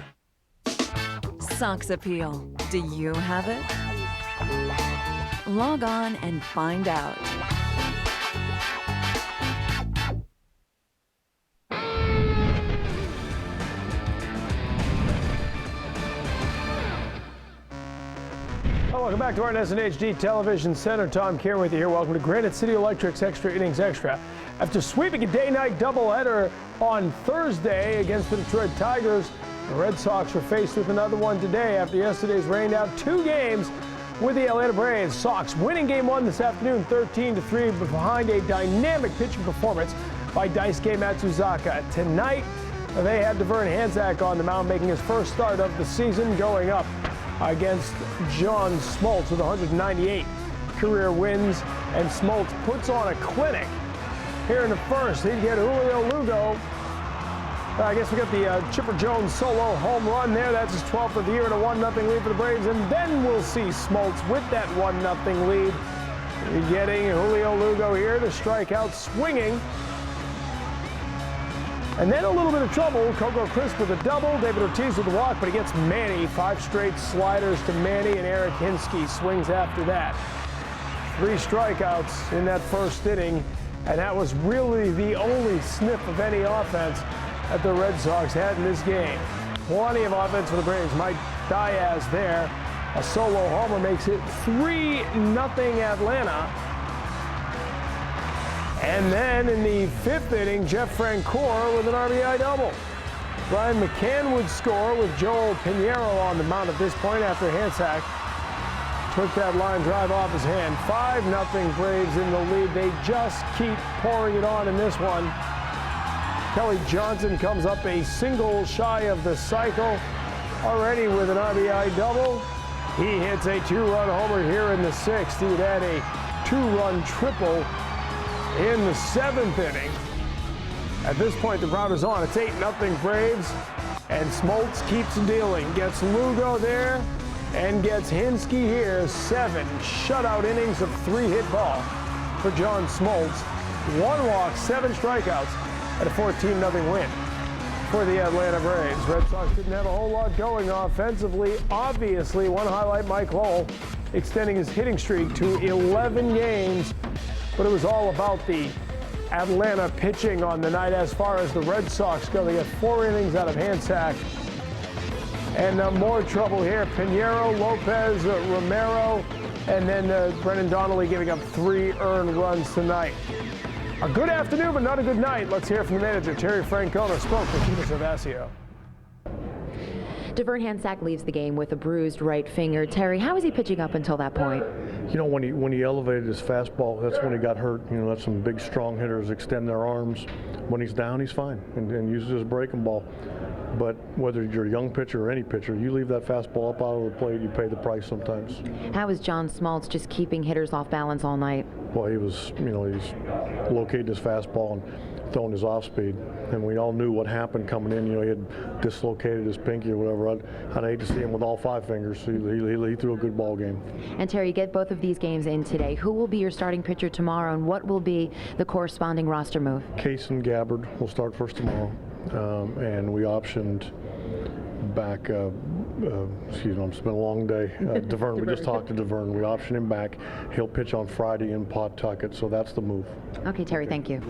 Sox appeal. Do you have it? Log on and find out. Welcome back to our Nesson HD Television Center. Tom Kieran with you here. Welcome to Granite City Electric's Extra Innings Extra. After sweeping a day-night doubleheader on Thursday against the Detroit Tigers, the Red Sox were faced with another one today after yesterday's rained out 2 games with the Atlanta Braves. Sox winning Game 1 this afternoon 13-3 behind a dynamic pitching performance by Daisuke Matsuzaka. Tonight, they had Devern Hansack on the mound, making his first start of the season, going up against John Smoltz with 198 career wins, and Smoltz puts on a clinic here in the first. He'd get Julio Lugo. I guess we got the Chipper Jones solo home run there. That's his 12th of the year and a 1-0 lead for the Braves, and then we'll see Smoltz with that 1-0 lead. You're getting Julio Lugo here to strike out swinging. And then a little bit of trouble. Coco Crisp with a double, David Ortiz with a walk, but he gets Manny. 5 straight sliders to Manny, and Eric Hinsky swings after that. 3 strikeouts in that first inning, and that was really the only sniff of any offense that the Red Sox had in this game. Plenty of offense for the Braves. Mike Diaz there. A solo homer makes it 3-0 Atlanta. And then in the 5th inning, Jeff Francoeur with an RBI double. Brian McCann would score with Joel Pinheiro on the mound at this point after Hansack took that line drive off his hand. 5-0 Braves in the lead. They just keep pouring it on in this one. Kelly Johnson comes up a single shy of the cycle, already with an RBI double. He hits a 2-run homer here in the 6th. He would add a 2-run triple in the 7th inning. At this point, the crowd is on. It's 8-0 Braves, and Smoltz keeps dealing. Gets Lugo there and gets Hinske here. 7 shutout innings of 3-hit ball for John Smoltz. 1 walk, 7 strikeouts, and a 14-0 win for the Atlanta Braves. Red Sox didn't have a whole lot going offensively. Obviously, one highlight, Mike Lowell extending his hitting streak to 11 games, but it was all about the Atlanta pitching on the night as far as the Red Sox go. They got 4 innings out of Hansack. And more trouble here. Pinheiro, Lopez, Romero, and then Brendan Donnelly giving up 3 earned runs tonight. A good afternoon, but not a good night. Let's hear from the manager. Terry Francona spoke with Peter Servasio. Devern Hansack leaves the game with a bruised right finger. Terry, how is he pitching up until that point? You know, when he elevated his fastball, that's when he got hurt. You know, that's some big, strong hitters extend their arms. When he's down, he's fine and uses his breaking ball. But whether you're a young pitcher or any pitcher, you leave that fastball up out of the plate, you pay the price sometimes. How is John Smoltz just keeping hitters off balance all night? Well, he's located his fastball and throwing his off speed, and we all knew what happened coming in. You know, he had dislocated his pinky or whatever. I'd hate to see him with all 5 fingers. He threw a good ball game. And Terry, you get both of these games in today. Who will be your starting pitcher tomorrow, and what will be the corresponding roster move? Case and Gabbard will start first tomorrow, and we optioned back. Excuse me, it's been a long day. Devern, we just talked to Devern. We optioned him back. He'll pitch on Friday in Pawtucket, so that's the move. Okay, Terry, thank you.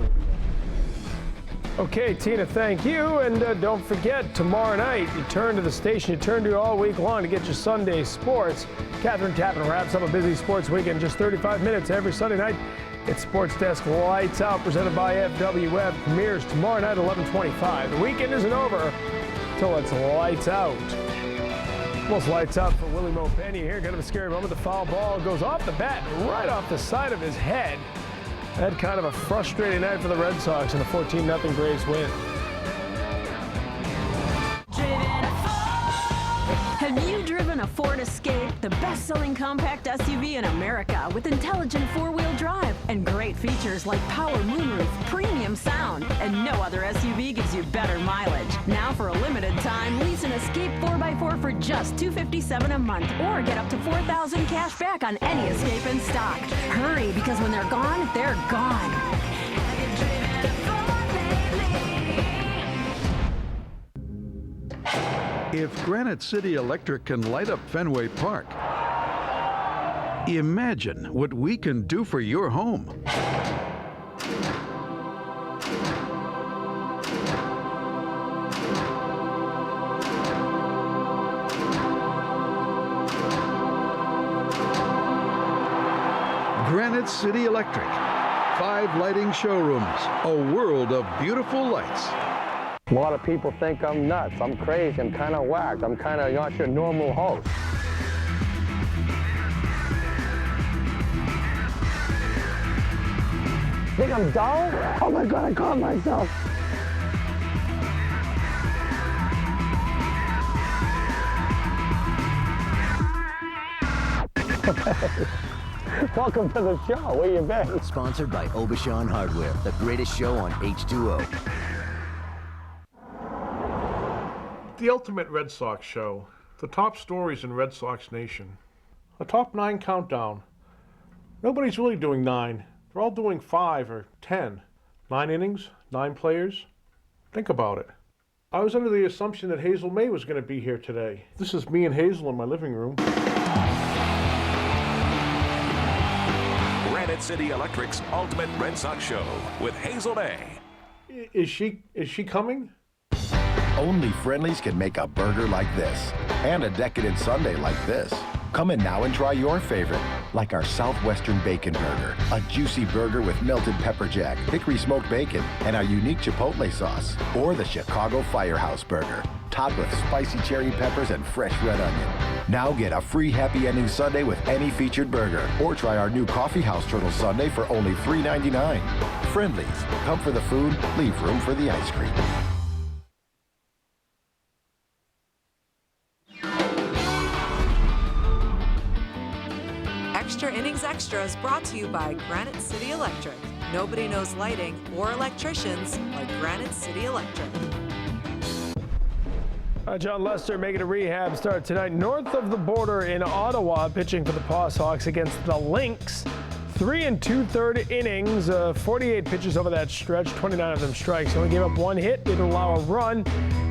Okay, Tina, thank you. And don't forget, tomorrow night, you turn to the station you turn to all week long to get your Sunday sports. Catherine Tappan wraps up a busy sports weekend in just 35 minutes every Sunday night. It's Sports Desk Lights Out, presented by FWF. Premieres tomorrow night, 11:25. The weekend isn't over till it's lights out. Almost lights out for Willie Mo Pena here. Kind of a scary moment. The foul ball goes off the bat, right off the side of his head. Had kind of a frustrating night for the Red Sox and a 14-0 Braves win. Have you driven a Ford Escape, the best-selling compact SUV in America, with intelligent 4-wheel drive and great features like power moonroof, premium sound, and no other SUV gives you better mileage? Now, for a limited time, lease an Escape 4x4 for just $257 a month, or get up to $4,000 cash back on any Escape in stock. Hurry, because when they're gone, they're gone. If Granite City Electric can light up Fenway Park, imagine what we can do for your home. Granite City Electric. 5 lighting showrooms, a world of beautiful lights. A lot of people think I'm nuts, I'm crazy, I'm kind of whacked, I'm kind of not your normal host. Think I'm dull? Oh my God, I caught myself. Welcome to the show, where you been? Sponsored by Obashan Hardware, the greatest show on H2O. The Ultimate Red Sox Show. The top stories in Red Sox Nation. A top 9 countdown. Nobody's really doing 9. They're all doing 5 or 10. 9 innings, 9 players. Think about it. I was under the assumption that Hazel May was going to be here today. This is me and Hazel in my living room. Granite City Electric's Ultimate Red Sox Show with Hazel May. Is she coming? Only Friendly's can make a burger like this and a decadent sundae like this. Come in now and try your favorite. like our Southwestern Bacon Burger, a juicy burger with melted pepper jack, hickory smoked bacon, and our unique Chipotle sauce. Or the Chicago Firehouse Burger, topped with spicy cherry peppers and fresh red onion. Now get a free Happy Ending Sundae with any featured burger. Or try our new Coffee House Turtle Sundae for only $3.99. Friendlies, come for the food, leave room for the ice cream. Extra Innings Extra is brought to you by Granite City Electric. Nobody knows lighting or electricians like Granite City Electric. John Lester making a rehab start tonight north of the border in Ottawa, pitching for the Paws Hawks against the Lynx. 3 2/3 innings, 48 pitches over that stretch, 29 of them strikes. He only gave up 1 hit, didn't allow a run,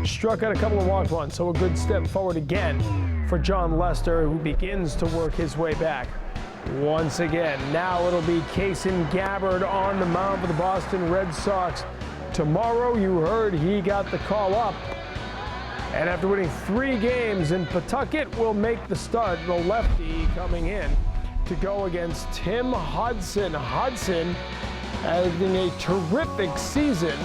struck out a couple of walked ones. So a good step forward again for John Lester, who begins to work his way back. Once again, now it'll be Kaysen Gabbard on the mound for the Boston Red Sox. Tomorrow, you heard he got the call up. And after winning 3 games in Pawtucket, will make the start. The lefty coming in to go against Tim Hudson. Hudson having a terrific season.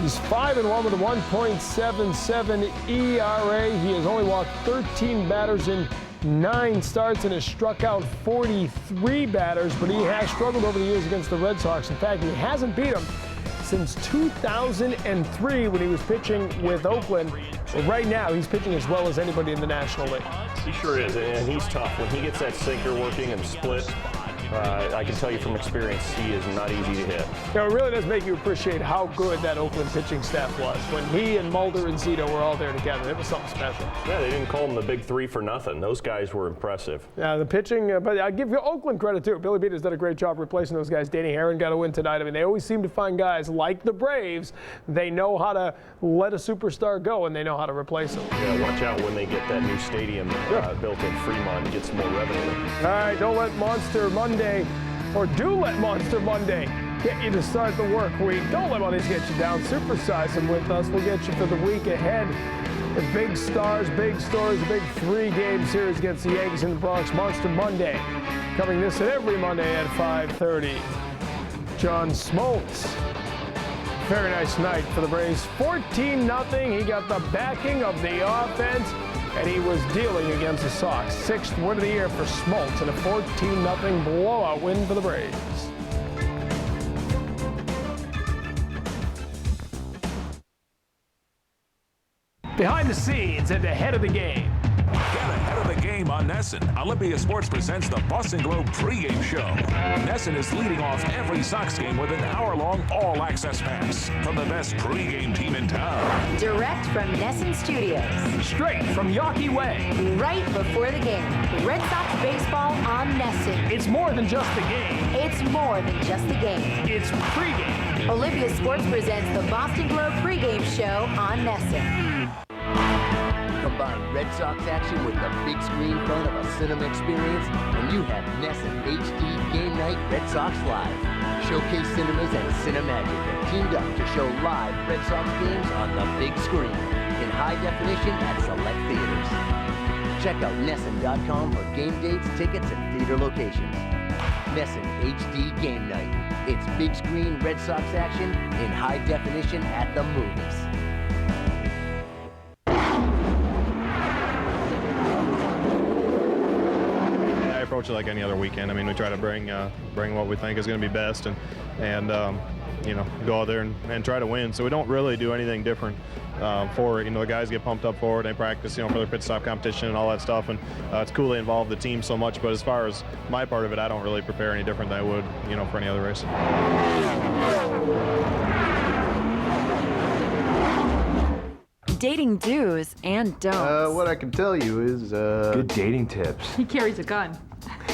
He's 5-1 with a 1.77 ERA. He has only walked 13 batters in 9 starts and has struck out 43 batters, but he has struggled over the years against the Red Sox. In fact, he hasn't beat them since 2003 when he was pitching with Oakland. Well, right now, he's pitching as well as anybody in the National League. He sure is, and he's tough. When he gets that sinker working and split, I can tell you from experience, he is not easy to hit. Now, it really does make you appreciate how good that Oakland pitching staff was. When he and Mulder and Zito were all there together, it was something special. Yeah, they didn't call him the Big Three for nothing. Those guys were impressive. Yeah, the pitching, but I give you Oakland credit too. Billy Beater's done a great job replacing those guys. Danny Herron got a win tonight. I mean, they always seem to find guys like the Braves. They know how to let a superstar go, and they know how to replace him. Yeah, watch out when they get that new stadium built in Fremont and get some more revenue. All right, don't let Monster Monday, or do let Monster Monday get you to start the work week. Don't let Mondays get you down. Supersize them with us. We'll get you for the week ahead. The big stars, big stories, a big 3-game series against the Yankees in the Bronx. Monster Monday, coming this and every Monday at 5:30. John Smoltz. Very nice night for the Braves. 14-0. He got the backing of the offense, and he was dealing against the Sox. 6th win of the year for Smoltz and a 14-0 blowout win for the Braves. Behind the scenes and ahead of the game. Get ahead of the game on Nesson. Olympia Sports presents the Boston Globe pregame show. Nesson is leading off every Sox game with an hour-long all-access pass from the best pregame team in town. Direct from Nesson Studios. Straight from Yawkey Way. Right before the game. Red Sox baseball on Nesson. It's more than just the game. It's more than just the game. It's pregame. Olympia Sports presents the Boston Globe pregame show on Nesson. Combine Red Sox action with the big screen fun of a cinema experience, and you have Nesson HD Game Night Red Sox Live. Showcase Cinemas and Cinemagic have teamed up to show live Red Sox games on the big screen in high definition at select theaters. Check out Nesson.com for game dates, tickets, and theater locations. Nesson HD Game Night. It's big screen Red Sox action in high definition at the movies. Approach it like any other weekend. I mean, we try to bring what we think is going to be best, and you know, go out there and try to win. So we don't really do anything different for it. You know, the guys get pumped up for it. They practice, you know, for their pit stop competition and all that stuff, and it's cool they involve the team so much. But as far as my part of it, I don't really prepare any different than I would, you know, for any other race. Dating do's and don'ts. What I can tell you is good dating tips. He carries a gun.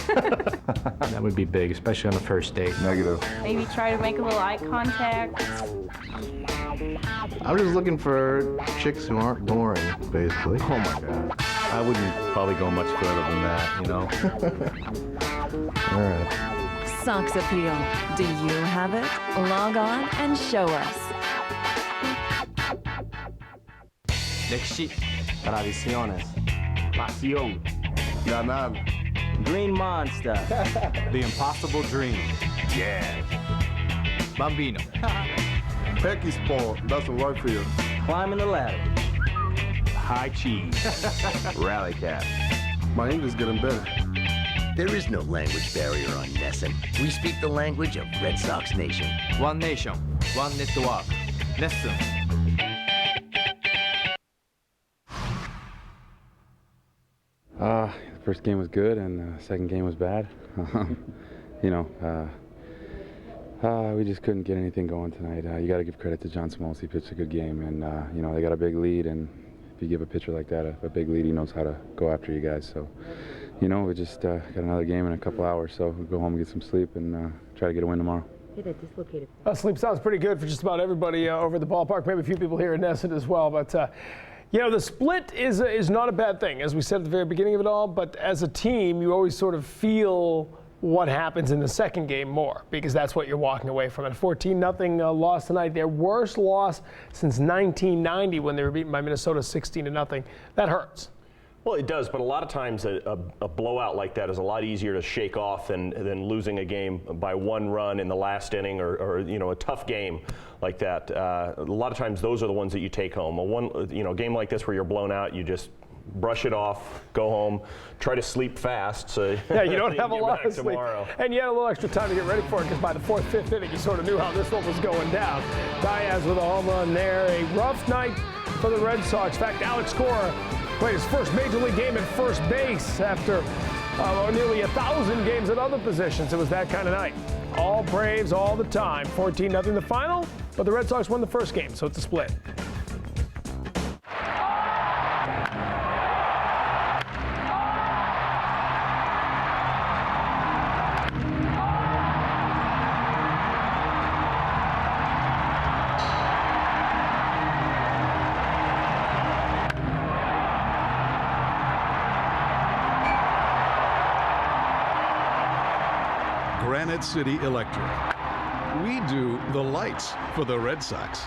That would be big, especially on the first date. Negative. Maybe try to make a little eye contact. I'm just looking for chicks who aren't boring, basically. Oh my God. I wouldn't probably go much further than that, you know. All right. Sox appeal. Do you have it? Log on and show us. 歴史 tradiciones, pasión, ganar, Green Monster. The Impossible Dream. Yeah. Bambino. Pecky Sport doesn't work for you. Climbing the ladder. High cheese. Rally Cap. My English is getting better. There is no language barrier on Nesson. We speak the language of Red Sox Nation. One nation, one network. Nessun. The first game was good, and the second game was bad. We just couldn't get anything going tonight. You got to give credit to John Smoltz. He pitched a good game, and they got a big lead. And if you give a pitcher like that a big lead, he knows how to go after you guys. So, we just got another game in a couple hours. So we'll go home and get some sleep and try to get a win tomorrow. Dislocated. Sleep sounds pretty good for just about everybody over the ballpark. Maybe a few people here in Nesson as well, but. The split is not a bad thing, as we said at the very beginning of it all, but as a team, you always sort of feel what happens in the second game more, because that's what you're walking away from. A 14-0 loss tonight, their worst loss since 1990 when they were beaten by Minnesota 16-0. That hurts. Well, it does, but a lot of times a blowout like that is a lot easier to shake off than losing a game by one run in the last inning or a tough game like that. A lot of times those are the ones that you take home. A game like this where you're blown out, you just brush it off, go home, try to sleep fast. So you don't have a lot of sleep. Tomorrow. And you had a little extra time to get ready for it because by the 4th, 5th inning, you sort of knew how this one was going down. Diaz with a home run there. A rough night for the Red Sox. In fact, Alex Cora played his first Major League game at first base after nearly 1,000 games at other positions. It was that kind of night. All Braves all the time. 14-0 the final, but the Red Sox won the first game, so it's a split. Granite City Electric. We do the lights for the Red Sox.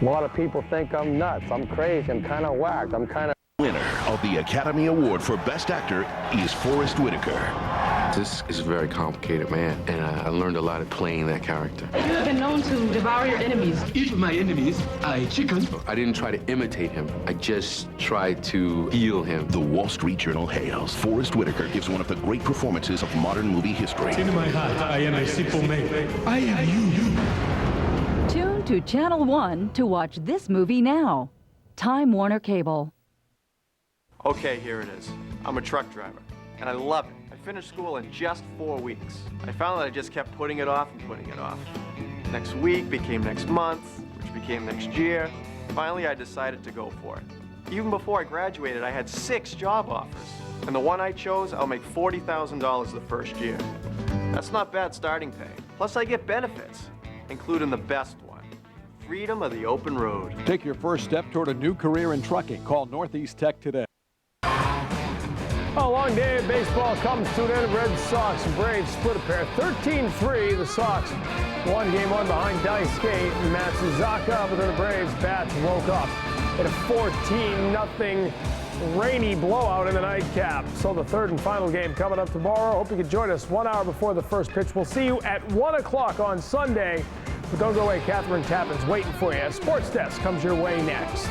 A lot of people think I'm nuts. I'm crazy. I'm kind of whacked. I'm kind of... Winner of the Academy Award for Best Actor is Forrest Whitaker. This is a very complicated man, and I learned a lot of playing that character. You have been known to devour your enemies. Each of my enemies, I ate chicken. I didn't try to imitate him. I just tried to heal him. The Wall Street Journal hails Forrest Whitaker gives one of the great performances of modern movie history. In my heart, I am a simple man. I am you. Tune to Channel 1 to watch this movie now. Time Warner Cable. Okay, here it is. I'm a truck driver, and I love it. I finished school in just 4 weeks. I found that I just kept putting it off and putting it off. Next week became next month, which became next year. Finally, I decided to go for it. Even before I graduated, I had 6 job offers. And the one I chose, I'll make $40,000 the first year. That's not bad starting pay. Plus, I get benefits, including the best one. Freedom of the open road. Take your first step toward a new career in trucking. Call Northeast Tech today. A long day of baseball comes to an end. Red Sox and Braves split a pair. 13-3. The Sox one game on behind Daisuke Matsuzaka, but then the Braves bats woke up in a 14-0 rainy blowout in the nightcap. So the third and final game coming up tomorrow. Hope you can join us 1 hour before the first pitch. We'll see you at 1 o'clock on Sunday. But don't go away. Catherine Tappan's waiting for you. Sports Desk comes your way next.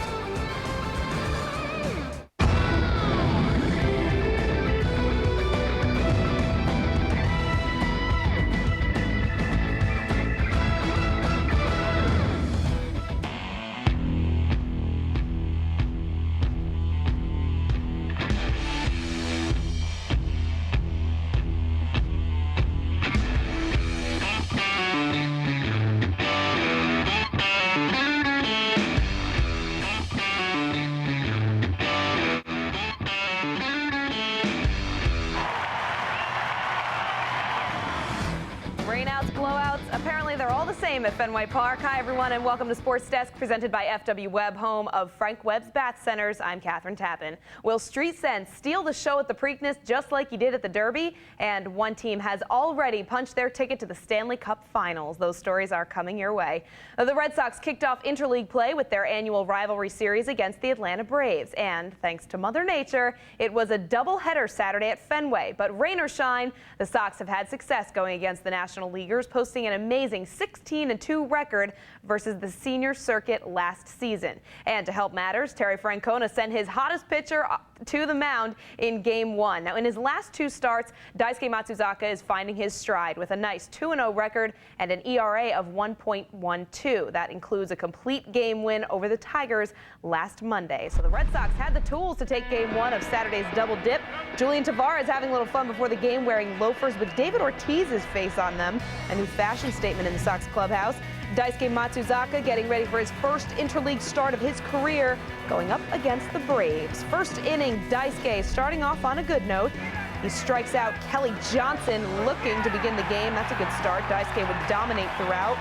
apparently they're all the same at Fenway Park. Hi, everyone, and welcome to Sports Desk, presented by FW Webb, home of Frank Webb's Bath Centers. I'm Catherine Tappan. Will Street Sense steal the show at the Preakness just like he did at the Derby? And one team has already punched their ticket to the Stanley Cup Finals. Those stories are coming your way. The Red Sox kicked off interleague play with their annual rivalry series against the Atlanta Braves. And thanks to Mother Nature, it was a doubleheader Saturday at Fenway. But rain or shine, the Sox have had success going against the National Leaguers, posting an amazing 16-2 record versus the senior circuit last season. And to help matters, Terry Francona sent his hottest pitcher to the mound in Game 1. Now, in his last 2 starts, Daisuke Matsuzaka is finding his stride with a nice 2-0 record and an ERA of 1.12. That includes a complete game win over the Tigers last Monday. So the Red Sox had the tools to take Game 1 of Saturday's double dip. Julian Tavares having a little fun before the game, wearing loafers with David Ortiz's face on them, a new fashion statement in the Sox clubhouse. Daisuke Matsuzaka getting ready for his first interleague start of his career, going up against the Braves. First inning, Daisuke starting off on a good note. He strikes out Kelly Johnson, looking to begin the game. That's a good start. Daisuke would dominate throughout.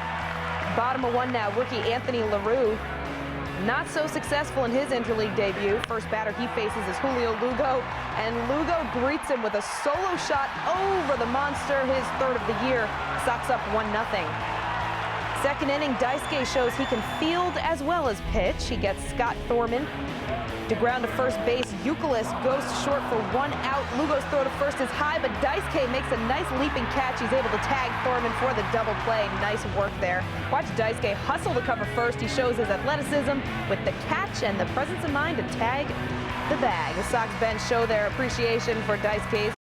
Bottom of 1 now, rookie Anthony LaRue. Not so successful in his interleague debut. First batter he faces is Julio Lugo, and Lugo greets him with a solo shot over the monster, his 3rd of the year. Sox up 1-0. Second inning, Daisuke shows he can field as well as pitch. He gets Scott Thorman to ground to first base. Euclid goes short for 1 out. Lugo's throw to first is high, but Daisuke makes a nice leaping catch. He's able to tag Thorman for the double play. Nice work there. Watch Daisuke hustle to cover first. He shows his athleticism with the catch and the presence of mind to tag the bag. The Sox bench show their appreciation for Daisuke's